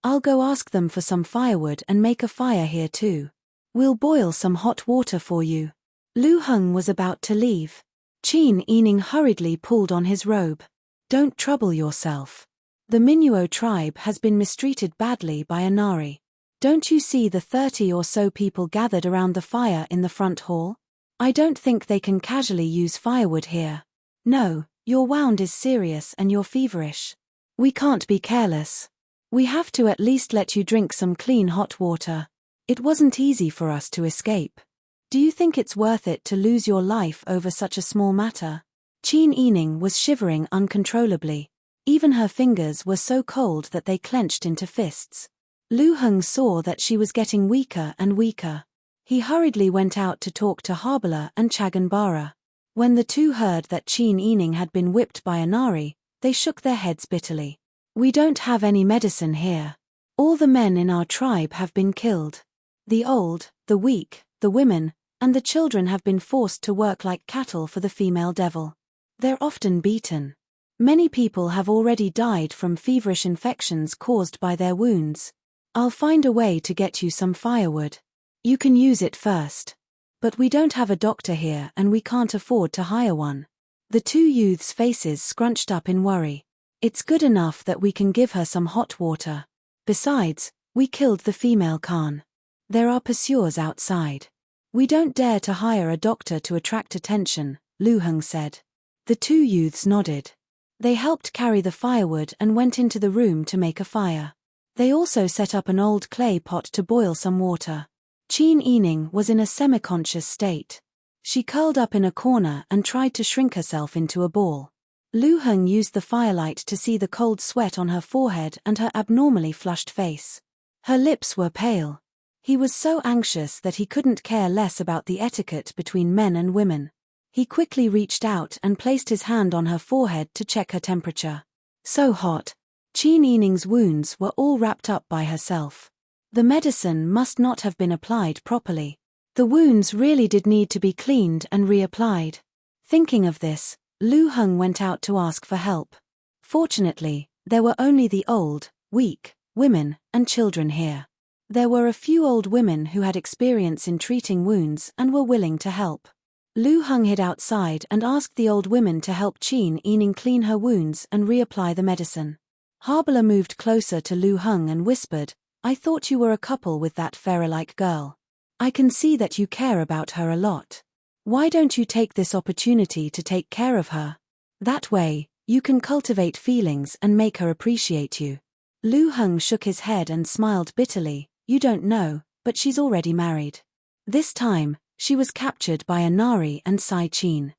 I'll go ask them for some firewood and make a fire here too. We'll boil some hot water for you. Lu Heng was about to leave. Qin Yining hurriedly pulled on his robe. Don't trouble yourself. The Minuo tribe has been mistreated badly by a Nari. Don't you see the 30 or so people gathered around the fire in the front hall? I don't think they can casually use firewood here. No, your wound is serious and you're feverish. We can't be careless. We have to at least let you drink some clean hot water. It wasn't easy for us to escape. Do you think it's worth it to lose your life over such a small matter? Qin Yining was shivering uncontrollably. Even her fingers were so cold that they clenched into fists. Lu Heng saw that she was getting weaker and weaker. He hurriedly went out to talk to Harbala and Chaganbara. When the two heard that Qin Yining had been whipped by a Nari, they shook their heads bitterly. We don't have any medicine here. All the men in our tribe have been killed. The old, the weak, the women, and the children have been forced to work like cattle for the female devil. They're often beaten. Many people have already died from feverish infections caused by their wounds. I'll find a way to get you some firewood. You can use it first. But we don't have a doctor here and we can't afford to hire one. The two youths' faces scrunched up in worry. It's good enough that we can give her some hot water. Besides, we killed the female Khan. There are pursuers outside. We don't dare to hire a doctor to attract attention, Lu Heng said. The two youths nodded. They helped carry the firewood and went into the room to make a fire. They also set up an old clay pot to boil some water. Qin Yining was in a semi-conscious state. She curled up in a corner and tried to shrink herself into a ball. Lu Heng used the firelight to see the cold sweat on her forehead and her abnormally flushed face. Her lips were pale. He was so anxious that he couldn't care less about the etiquette between men and women. He quickly reached out and placed his hand on her forehead to check her temperature. So hot. Qin Yining's wounds were all wrapped up by herself. The medicine must not have been applied properly. The wounds really did need to be cleaned and reapplied. Thinking of this, Lu Heng went out to ask for help. Fortunately, there were only the old, weak, women, and children here. There were a few old women who had experience in treating wounds and were willing to help. Lu Heng hid outside and asked the old women to help Qin Yining clean her wounds and reapply the medicine. Harbala moved closer to Lu Heng and whispered, I thought you were a couple with that Farah-like girl. I can see that you care about her a lot. Why don't you take this opportunity to take care of her? That way, you can cultivate feelings and make her appreciate you. Lu Heng shook his head and smiled bitterly. You don't know, but she's already married. This time, she was captured by a Nari and Sai Qin.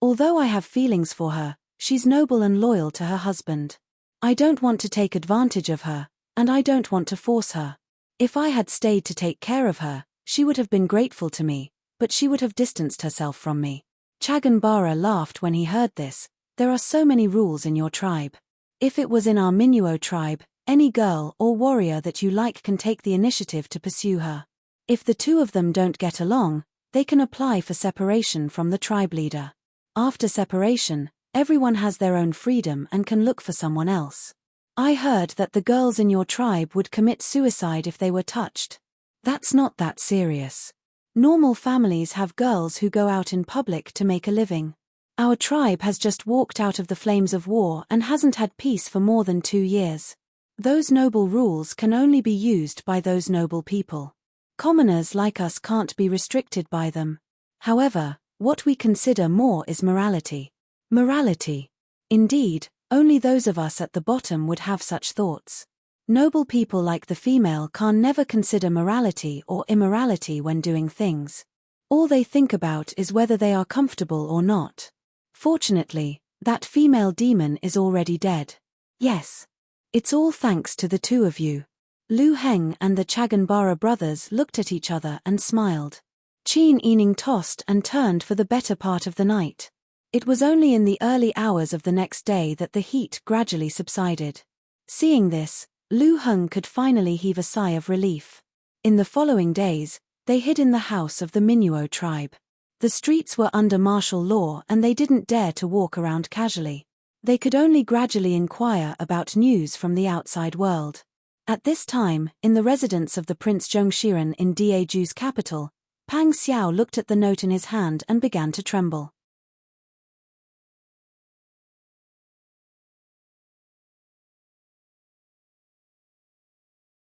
Although I have feelings for her, she's noble and loyal to her husband. I don't want to take advantage of her, and I don't want to force her. If I had stayed to take care of her, she would have been grateful to me, but she would have distanced herself from me. Chaganbara laughed when he heard this. There are so many rules in your tribe. If it was in our Minuo tribe, any girl or warrior that you like can take the initiative to pursue her. If the two of them don't get along, they can apply for separation from the tribe leader. After separation, everyone has their own freedom and can look for someone else. I heard that the girls in your tribe would commit suicide if they were touched. That's not that serious. Normal families have girls who go out in public to make a living. Our tribe has just walked out of the flames of war and hasn't had peace for more than 2 years. Those noble rules can only be used by those noble people. Commoners like us can't be restricted by them. However, what we consider more is morality. Morality. Indeed, only those of us at the bottom would have such thoughts. Noble people like the female can never consider morality or immorality when doing things. All they think about is whether they are comfortable or not. Fortunately, that female demon is already dead. Yes. It's all thanks to the two of you. Lu Heng and the Chaganbara brothers looked at each other and smiled. Qin Yining tossed and turned for the better part of the night. It was only in the early hours of the next day that the heat gradually subsided. Seeing this, Lu Heng could finally heave a sigh of relief. In the following days, They hid in the house of the Minuo tribe. The streets were under martial law and they didn't dare to walk around casually. They could only gradually inquire about news from the outside world. At this time, in the residence of the Prince Zhongshiren in Daeju's capital, Pang Xiao looked at the note in his hand and began to tremble.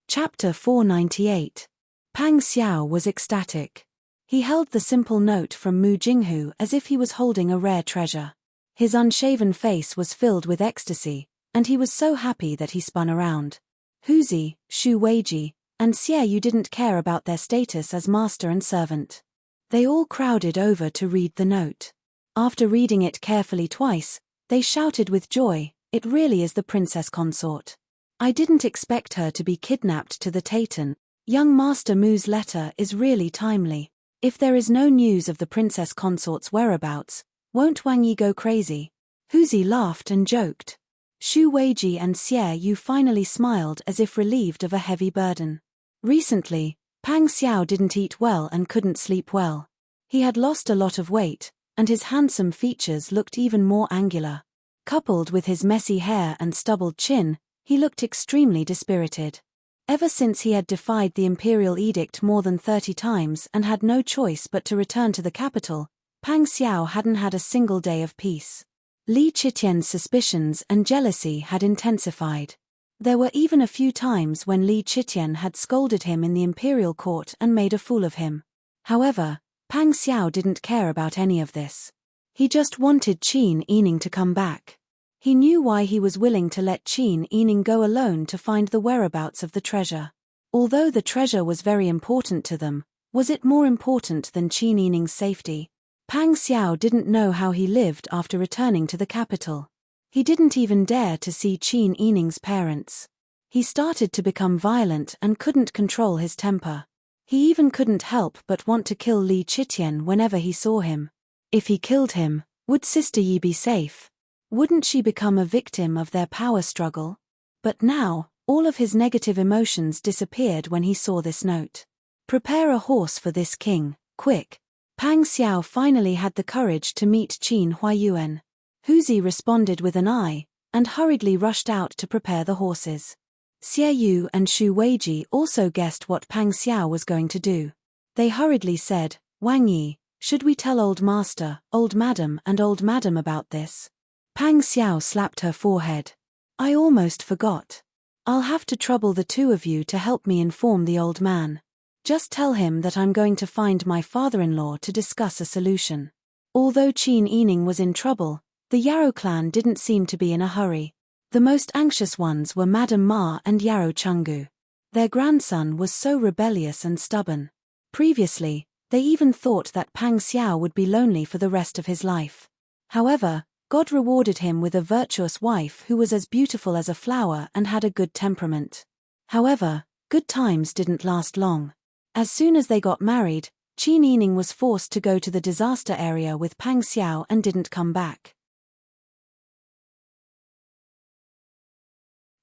Chapter 498. Pang Xiao was ecstatic. He held the simple note from Mu Jinghu as if he was holding a rare treasure. His unshaven face was filled with ecstasy, and he was so happy that he spun around. Huzi, Shu Weiji, and Xie Yu didn't care about their status as master and servant. They all crowded over to read the note. After reading it carefully twice, they shouted with joy, "It really is the princess consort. I didn't expect her to be kidnapped to the Taytan. Young Master Mu's letter is really timely. If there is no news of the princess consort's whereabouts, won't Wang Yi go crazy?" Huzi laughed and joked. Shu Weiji and Xie Yu finally smiled as if relieved of a heavy burden. Recently, Pang Xiao didn't eat well and couldn't sleep well. He had lost a lot of weight, and his handsome features looked even more angular. Coupled with his messy hair and stubbled chin, he looked extremely dispirited. Ever since he had defied the imperial edict more than 30 times and had no choice but to return to the capital, Pang Xiao hadn't had a single day of peace. Li Qitian's suspicions and jealousy had intensified. There were even a few times when Li Qitian had scolded him in the imperial court and made a fool of him. However, Pang Xiao didn't care about any of this. He just wanted Qin Yining to come back. He knew why he was willing to let Qin Yining go alone to find the whereabouts of the treasure. Although the treasure was very important to them, was it more important than Qin Yining's safety? Pang Xiao didn't know how he lived after returning to the capital. He didn't even dare to see Qin Yining's parents. He started to become violent and couldn't control his temper. He even couldn't help but want to kill Li Qitian whenever he saw him. If he killed him, would Sister Yi be safe? Wouldn't she become a victim of their power struggle? But now, all of his negative emotions disappeared when he saw this note. "Prepare a horse for this king, quick." Pang Xiao finally had the courage to meet Qin Huayuan. Huzi responded with an eye, and hurriedly rushed out to prepare the horses. Xie Yu and Shu Weiji also guessed what Pang Xiao was going to do. They hurriedly said, "Wang Yi, should we tell Old Master, Old Madam and Old Madam about this?" Pang Xiao slapped her forehead. "I almost forgot. I'll have to trouble the two of you to help me inform the old man. Just tell him that I'm going to find my father-in-law to discuss a solution." Although Qin Yining was in trouble, the Yarrow clan didn't seem to be in a hurry. The most anxious ones were Madame Ma and Yarrow Chungu. Their grandson was so rebellious and stubborn. Previously, they even thought that Pang Xiao would be lonely for the rest of his life. However, God rewarded him with a virtuous wife who was as beautiful as a flower and had a good temperament. However, good times didn't last long. As soon as they got married, Qin Yining was forced to go to the disaster area with Pang Xiao and didn't come back.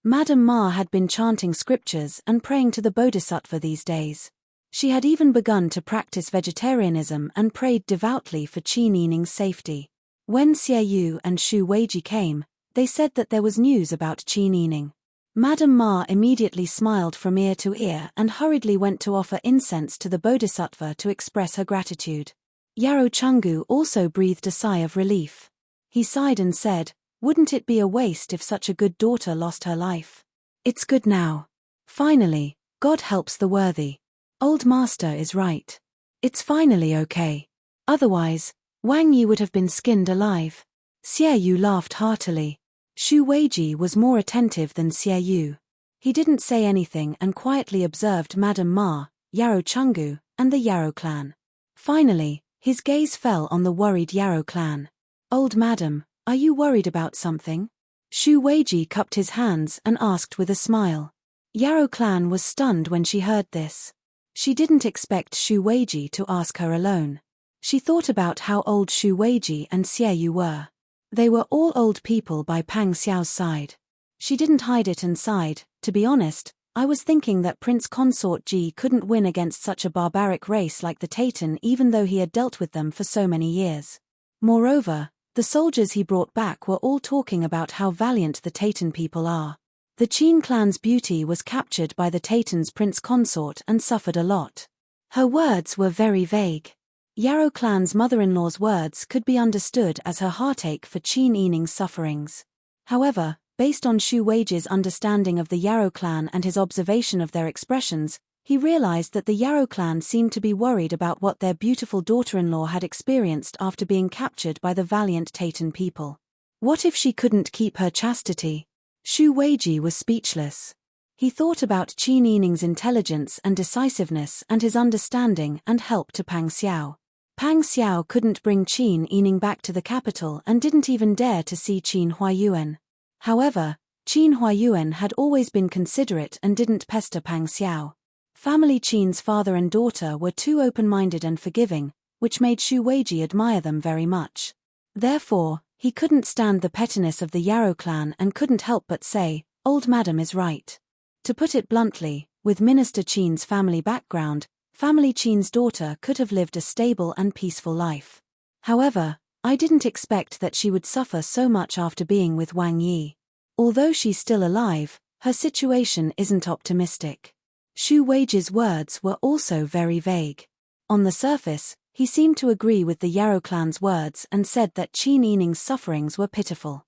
Madame Ma had been chanting scriptures and praying to the Bodhisattva these days. She had even begun to practice vegetarianism and prayed devoutly for Qin Yining's safety. When Xie Yu and Shu Weiji came, they said that there was news about Qin Yining. Madame Ma immediately smiled from ear to ear and hurriedly went to offer incense to the Bodhisattva to express her gratitude. Yarrow Chungu also breathed a sigh of relief. He sighed and said, "Wouldn't it be a waste if such a good daughter lost her life? It's good now. Finally, God helps the worthy. Old Master is right. It's finally okay. Otherwise, Wang Yi would have been skinned alive." Xie Yu laughed heartily. Shu Weiji was more attentive than Xie Yu. He didn't say anything and quietly observed Madame Ma, Yarrow Chungu, and the Yarrow clan. Finally, his gaze fell on the worried Yarrow clan. "Old Madam, are you worried about something?" Shu Weiji cupped his hands and asked with a smile. Yarrow clan was stunned when she heard this. She didn't expect Shu Weiji to ask her alone. She thought about how old Shu Weiji and Xie Yu were. They were all old people by Pang Xiao's side. She didn't hide it and sighed. To be honest, I was thinking that Prince Consort Ji couldn't win against such a barbaric race like the Taytan even though he had dealt with them for so many years. Moreover, the soldiers he brought back were all talking about how valiant the Taytan people are. The Qin clan's beauty was captured by the Taytan's prince consort and suffered a lot. Her words were very vague. Yarrow clan's mother-in-law's words could be understood as her heartache for Qin Yining's sufferings. However, based on Xu Weiji's understanding of the Yarrow clan and his observation of their expressions, he realized that the Yarrow clan seemed to be worried about what their beautiful daughter-in-law had experienced after being captured by the valiant Taytan people. What if she couldn't keep her chastity? Xu Weiji was speechless. He thought about Qin Yining's intelligence and decisiveness and his understanding and help to Pang Xiao. Pang Xiao couldn't bring Qin Yining back to the capital and didn't even dare to see Qin Huayuan. However, Qin Huayuan had always been considerate and didn't pester Pang Xiao. Family Qin's father and daughter were too open-minded and forgiving, which made Xu Weiji admire them very much. Therefore, he couldn't stand the pettiness of the Yarrow clan and couldn't help but say, "Old madam is right." To put it bluntly, with Minister Qin's family background, Family Qin's daughter could have lived a stable and peaceful life. However, I didn't expect that she would suffer so much after being with Wang Yi. Although she's still alive, her situation isn't optimistic. Xu Weiji's words were also very vague. On the surface, he seemed to agree with the Yarrow clan's words and said that Qin Yining's sufferings were pitiful.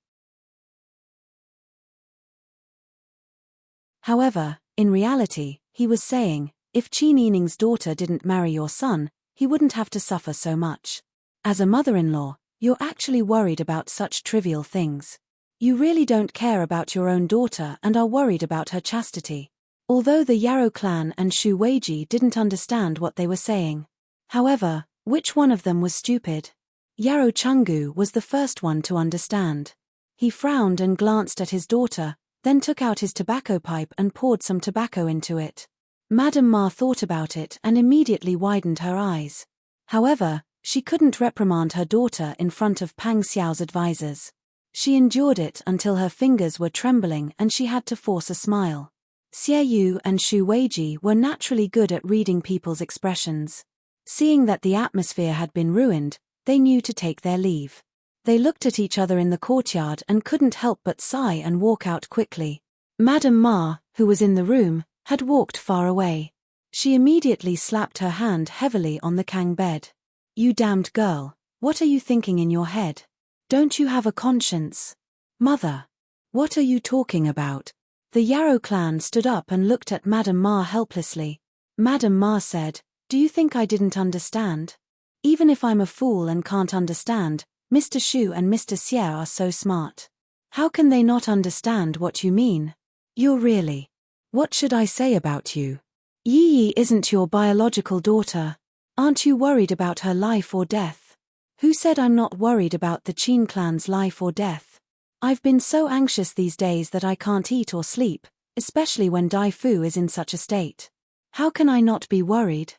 However, in reality, he was saying, if Qin Yining's daughter didn't marry your son, he wouldn't have to suffer so much. As a mother-in-law, you're actually worried about such trivial things. You really don't care about your own daughter and are worried about her chastity. Although the Yarrow clan and Xu Weiji didn't understand what they were saying. However, which one of them was stupid? Yarrow Chenggu was the first one to understand. He frowned and glanced at his daughter, then took out his tobacco pipe and poured some tobacco into it. Madame Ma thought about it and immediately widened her eyes. However, she couldn't reprimand her daughter in front of Pang Xiao's advisors. She endured it until her fingers were trembling and she had to force a smile. Xie Yu and Xu Weiji were naturally good at reading people's expressions. Seeing that the atmosphere had been ruined, they knew to take their leave. They looked at each other in the courtyard and couldn't help but sigh and walk out quickly. Madame Ma, who was in the room, had walked far away. She immediately slapped her hand heavily on the Kang bed. "You damned girl, what are you thinking in your head? Don't you have a conscience?" "Mother, what are you talking about?" The Yarrow clan stood up and looked at Madame Ma helplessly. Madame Ma said, "Do you think I didn't understand? Even if I'm a fool and can't understand, Mr. Xu and Mr. Xie are so smart. How can they not understand what you mean? You're really... What should I say about you? Yi Yi isn't your biological daughter. Aren't you worried about her life or death?" "Who said I'm not worried about the Qin clan's life or death? I've been so anxious these days that I can't eat or sleep, especially when Dai Fu is in such a state. How can I not be worried?"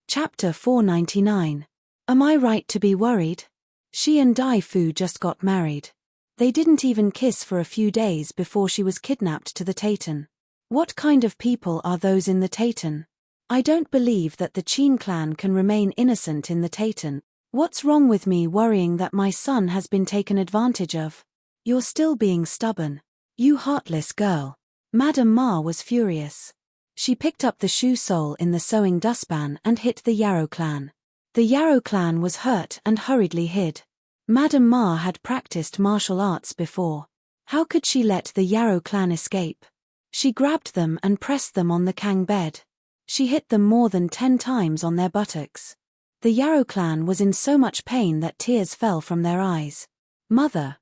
Chapter 499. Am I right to be worried? She and Dai Fu just got married. They didn't even kiss for a few days before she was kidnapped to the Taytan. What kind of people are those in the Taytan? I don't believe that the Qin clan can remain innocent in the Taytan. What's wrong with me worrying that my son has been taken advantage of? You're still being stubborn. You heartless girl. Madame Ma was furious. She picked up the shoe sole in the sewing dustpan and hit the Yarrow clan. The Yarrow clan was hurt and hurriedly hid. Madame Ma had practiced martial arts before. How could she let the Yarrow clan escape? She grabbed them and pressed them on the Kang bed. She hit them more than 10 times on their buttocks. The Yarrow clan was in so much pain that tears fell from their eyes. Mother,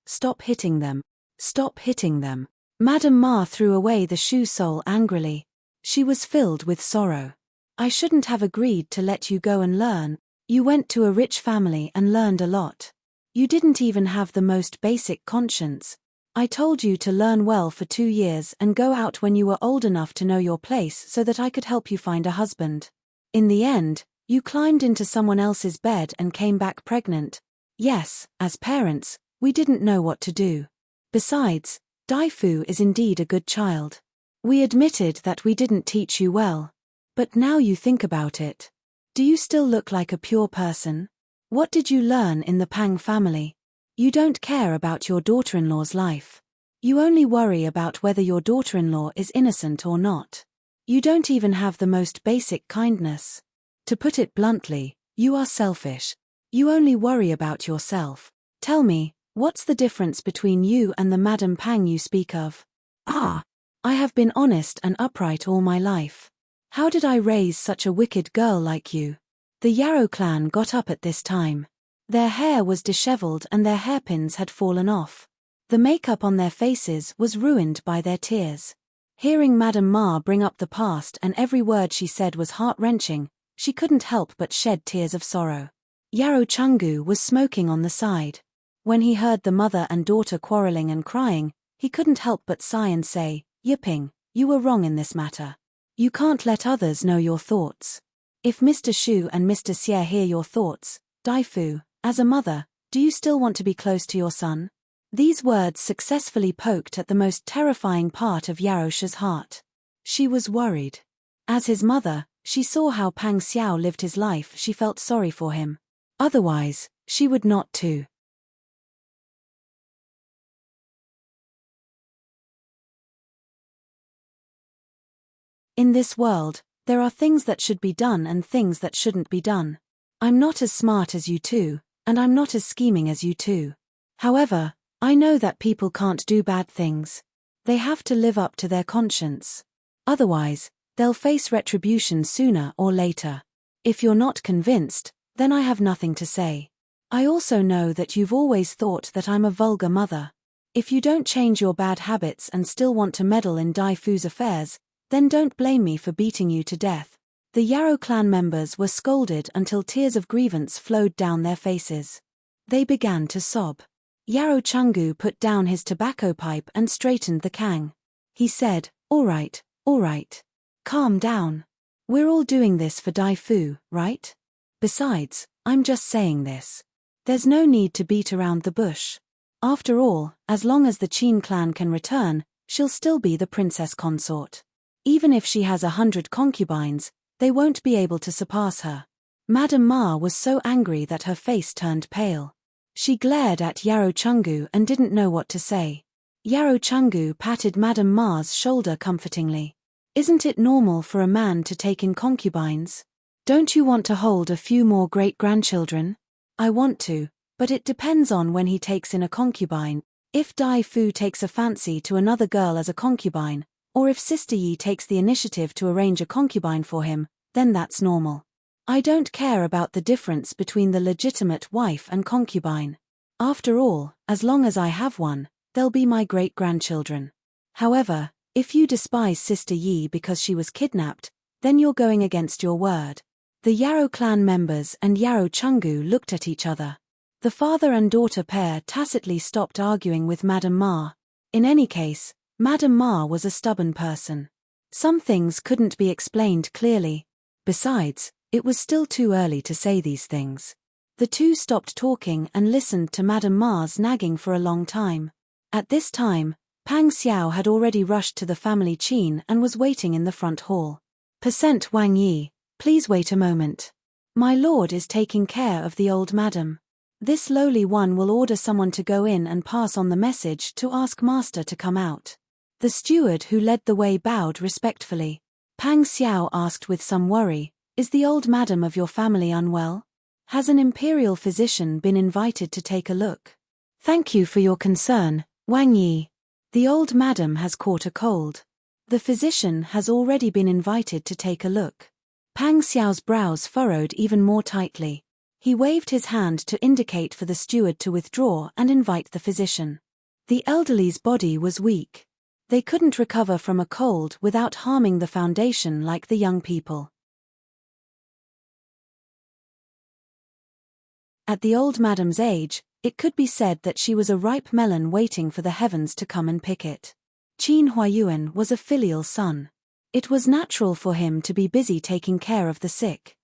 stop hitting them. Stop hitting them." Madame Ma threw away the shoe sole angrily. She was filled with sorrow. "I shouldn't have agreed to let you go and learn. You went to a rich family and learned a lot. You didn't even have the most basic conscience. I told you to learn well for 2 years and go out when you were old enough to know your place so that I could help you find a husband. In the end, You climbed into someone else's bed and came back pregnant. Yes, as parents, we didn't know what to do. Besides, Daifu is indeed a good child. We admitted that we didn't teach you well. But now you think about it. Do you still look like a pure person? What did you learn in the Pang family? You don't care about your daughter-in-law's life. You only worry about whether your daughter-in-law is innocent or not. You don't even have the most basic kindness. To put it bluntly, you are selfish. You only worry about yourself. Tell me, what's the difference between you and the Madame Pang you speak of? I have been honest and upright all my life. How did I raise such a wicked girl like you? The Yarrow clan got up at this time. Their hair was disheveled and their hairpins had fallen off. The makeup on their faces was ruined by their tears. Hearing Madame Ma bring up the past and every word she said was heart-wrenching, she couldn't help but shed tears of sorrow. Yarrow Chungu was smoking on the side. When he heard the mother and daughter quarreling and crying, he couldn't help but sigh and say, "Yiping, you were wrong in this matter. You can't let others know your thoughts. If Mr. Shu and Mr. Xie hear your thoughts, Daifu, as a mother, do you still want to be close to your son?" These words successfully poked at the most terrifying part of Yarosha's heart. She was worried. As his mother, she saw how Pang Xiao lived his life. She felt sorry for him. Otherwise, she would not too. In this world, there are things that should be done and things that shouldn't be done. I'm not as smart as you two, and I'm not as scheming as you two. However, I know that people can't do bad things. They have to live up to their conscience. Otherwise, they'll face retribution sooner or later. If you're not convinced, then I have nothing to say. I also know that you've always thought that I'm a vulgar mother. If you don't change your bad habits and still want to meddle in Daifu's affairs, then don't blame me for beating you to death. The Yarrow clan members were scolded until tears of grievance flowed down their faces. They began to sob. Yarrow Chungu put down his tobacco pipe and straightened the Kang. He said, all right. Calm down. We're all doing this for Daifu, right? Besides, I'm just saying this. There's no need to beat around the bush. After all, as long as the Qin clan can return, she'll still be the princess consort. Even if she has 100 concubines, they won't be able to surpass her. Madame Ma was so angry that her face turned pale. She glared at Yarrow Chungu and didn't know what to say. Yarrow Chungu patted Madame Ma's shoulder comfortingly. Isn't it normal for a man to take in concubines? Don't you want to hold a few more great-grandchildren? I want to, but it depends on when he takes in a concubine. If Daifu takes a fancy to another girl as a concubine, or if Sister Yi takes the initiative to arrange a concubine for him, then that's normal. I don't care about the difference between the legitimate wife and concubine. After all, as long as I have one, they'll be my great-grandchildren. However, if you despise Sister Yi because she was kidnapped, then you're going against your word. The Yarrow clan members and Yarrow Chungu looked at each other. The father and daughter pair tacitly stopped arguing with Madame Ma. In any case, Madame Ma was a stubborn person. Some things couldn't be explained clearly. Besides, it was still too early to say these things. The two stopped talking and listened to Madame Ma's nagging for a long time. At this time, Pang Xiao had already rushed to the family Qin and was waiting in the front hall. Percent Wang Yi, please wait a moment. My lord is taking care of the old madam. This lowly one will order someone to go in and pass on the message to ask master to come out. The steward who led the way bowed respectfully. Pang Xiao asked with some worry, is the old madam of your family unwell? Has an imperial physician been invited to take a look? Thank you for your concern, Wang Yi. The old madam has caught a cold. The physician has already been invited to take a look. Pang Xiao's brows furrowed even more tightly. He waved his hand to indicate for the steward to withdraw and invite the physician. The elderly's body was weak. They couldn't recover from a cold without harming the foundation like the young people. At the old madam's age, it could be said that she was a ripe melon waiting for the heavens to come and pick it. Qin Huayuan was a filial son. It was natural for him to be busy taking care of the sick.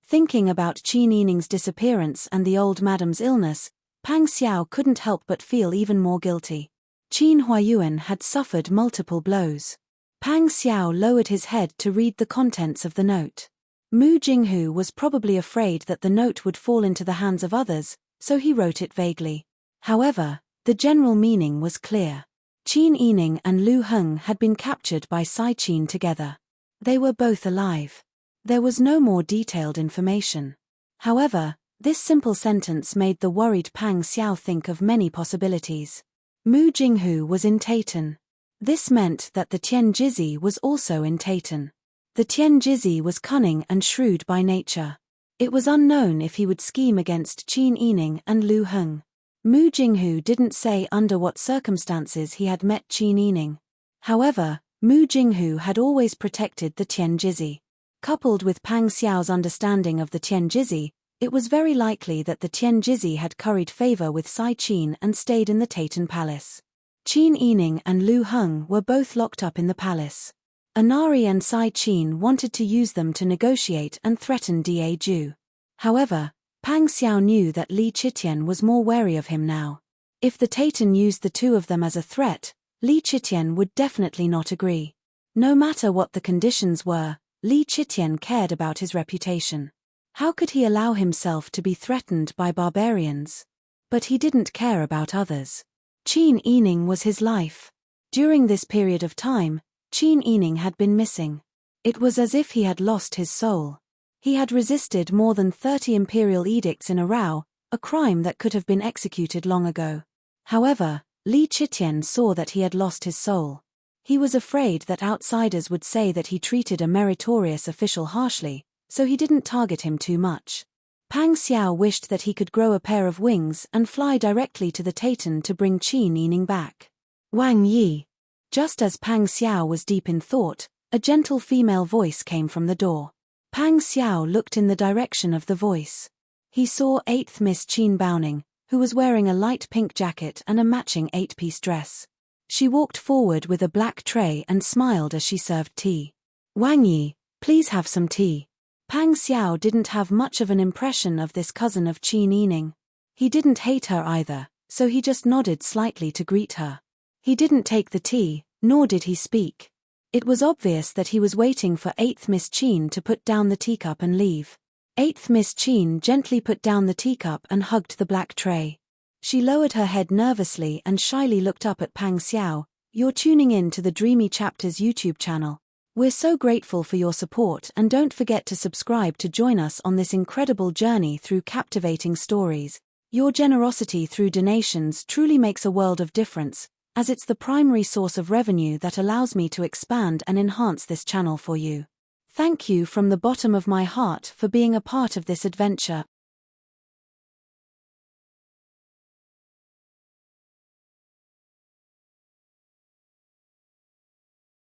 Thinking about Qin Yining's disappearance and the old madam's illness, Pang Xiao couldn't help but feel even more guilty. Qin Huayuan had suffered multiple blows. Pang Xiao lowered his head to read the contents of the note. Mu Jinghu was probably afraid that the note would fall into the hands of others, so he wrote it vaguely. However, the general meaning was clear. Qin Yining and Lu Heng had been captured by Sai Qin together. They were both alive. There was no more detailed information. However, this simple sentence made the worried Pang Xiao think of many possibilities. Mu Jinghu was in Taitan. This meant that the Tian Jizi was also in Taitan. The Tian Jizi was cunning and shrewd by nature. It was unknown if he would scheme against Qin Yining and Lu Heng. Mu Jinghu didn't say under what circumstances he had met Qin Yining. However, Mu Jinghu had always protected the Tian Jizi. Coupled with Pang Xiao's understanding of the Tian Jizi, it was very likely that the Tian Jizi had curried favor with Sai Qin and stayed in the Taitan Palace. Qin Yining and Lu Heng were both locked up in the palace. Anari and Sai Qin wanted to use them to negotiate and threaten Da Ju. However, Pang Xiao knew that Li Qitian was more wary of him now. If the Taitan used the two of them as a threat, Li Qitian would definitely not agree. No matter what the conditions were, Li Qitian cared about his reputation. How could he allow himself to be threatened by barbarians? But he didn't care about others. Qin Yining was his life. During this period of time, Qin Yining had been missing. It was as if he had lost his soul. He had resisted more than 30 imperial edicts in a row, a crime that could have been executed long ago. However, Li Qitian saw that he had lost his soul. He was afraid that outsiders would say that he treated a meritorious official harshly, so he didn't target him too much. Pang Xiao wished that he could grow a pair of wings and fly directly to the Taitan to bring Qin Yining back. Wang Yi. Just as Pang Xiao was deep in thought, a gentle female voice came from the door. Pang Xiao looked in the direction of the voice. He saw 8th Miss Qin Baoning, who was wearing a light pink jacket and a matching 8-piece dress. She walked forward with a black tray and smiled as she served tea. Wang Yi, please have some tea. Pang Xiao didn't have much of an impression of this cousin of Qin Yining. He didn't hate her either, so he just nodded slightly to greet her. He didn't take the tea, nor did he speak. It was obvious that he was waiting for 8th Miss Qin to put down the teacup and leave. 8th Miss Qin gently put down the teacup and hugged the black tray. She lowered her head nervously and shyly looked up at Pang Xiao. You're tuning in to the Dreamy Chapters YouTube channel. We're so grateful for your support, and don't forget to subscribe to join us on this incredible journey through captivating stories. Your generosity through donations truly makes a world of difference, as it's the primary source of revenue that allows me to expand and enhance this channel for you. Thank you from the bottom of my heart for being a part of this adventure.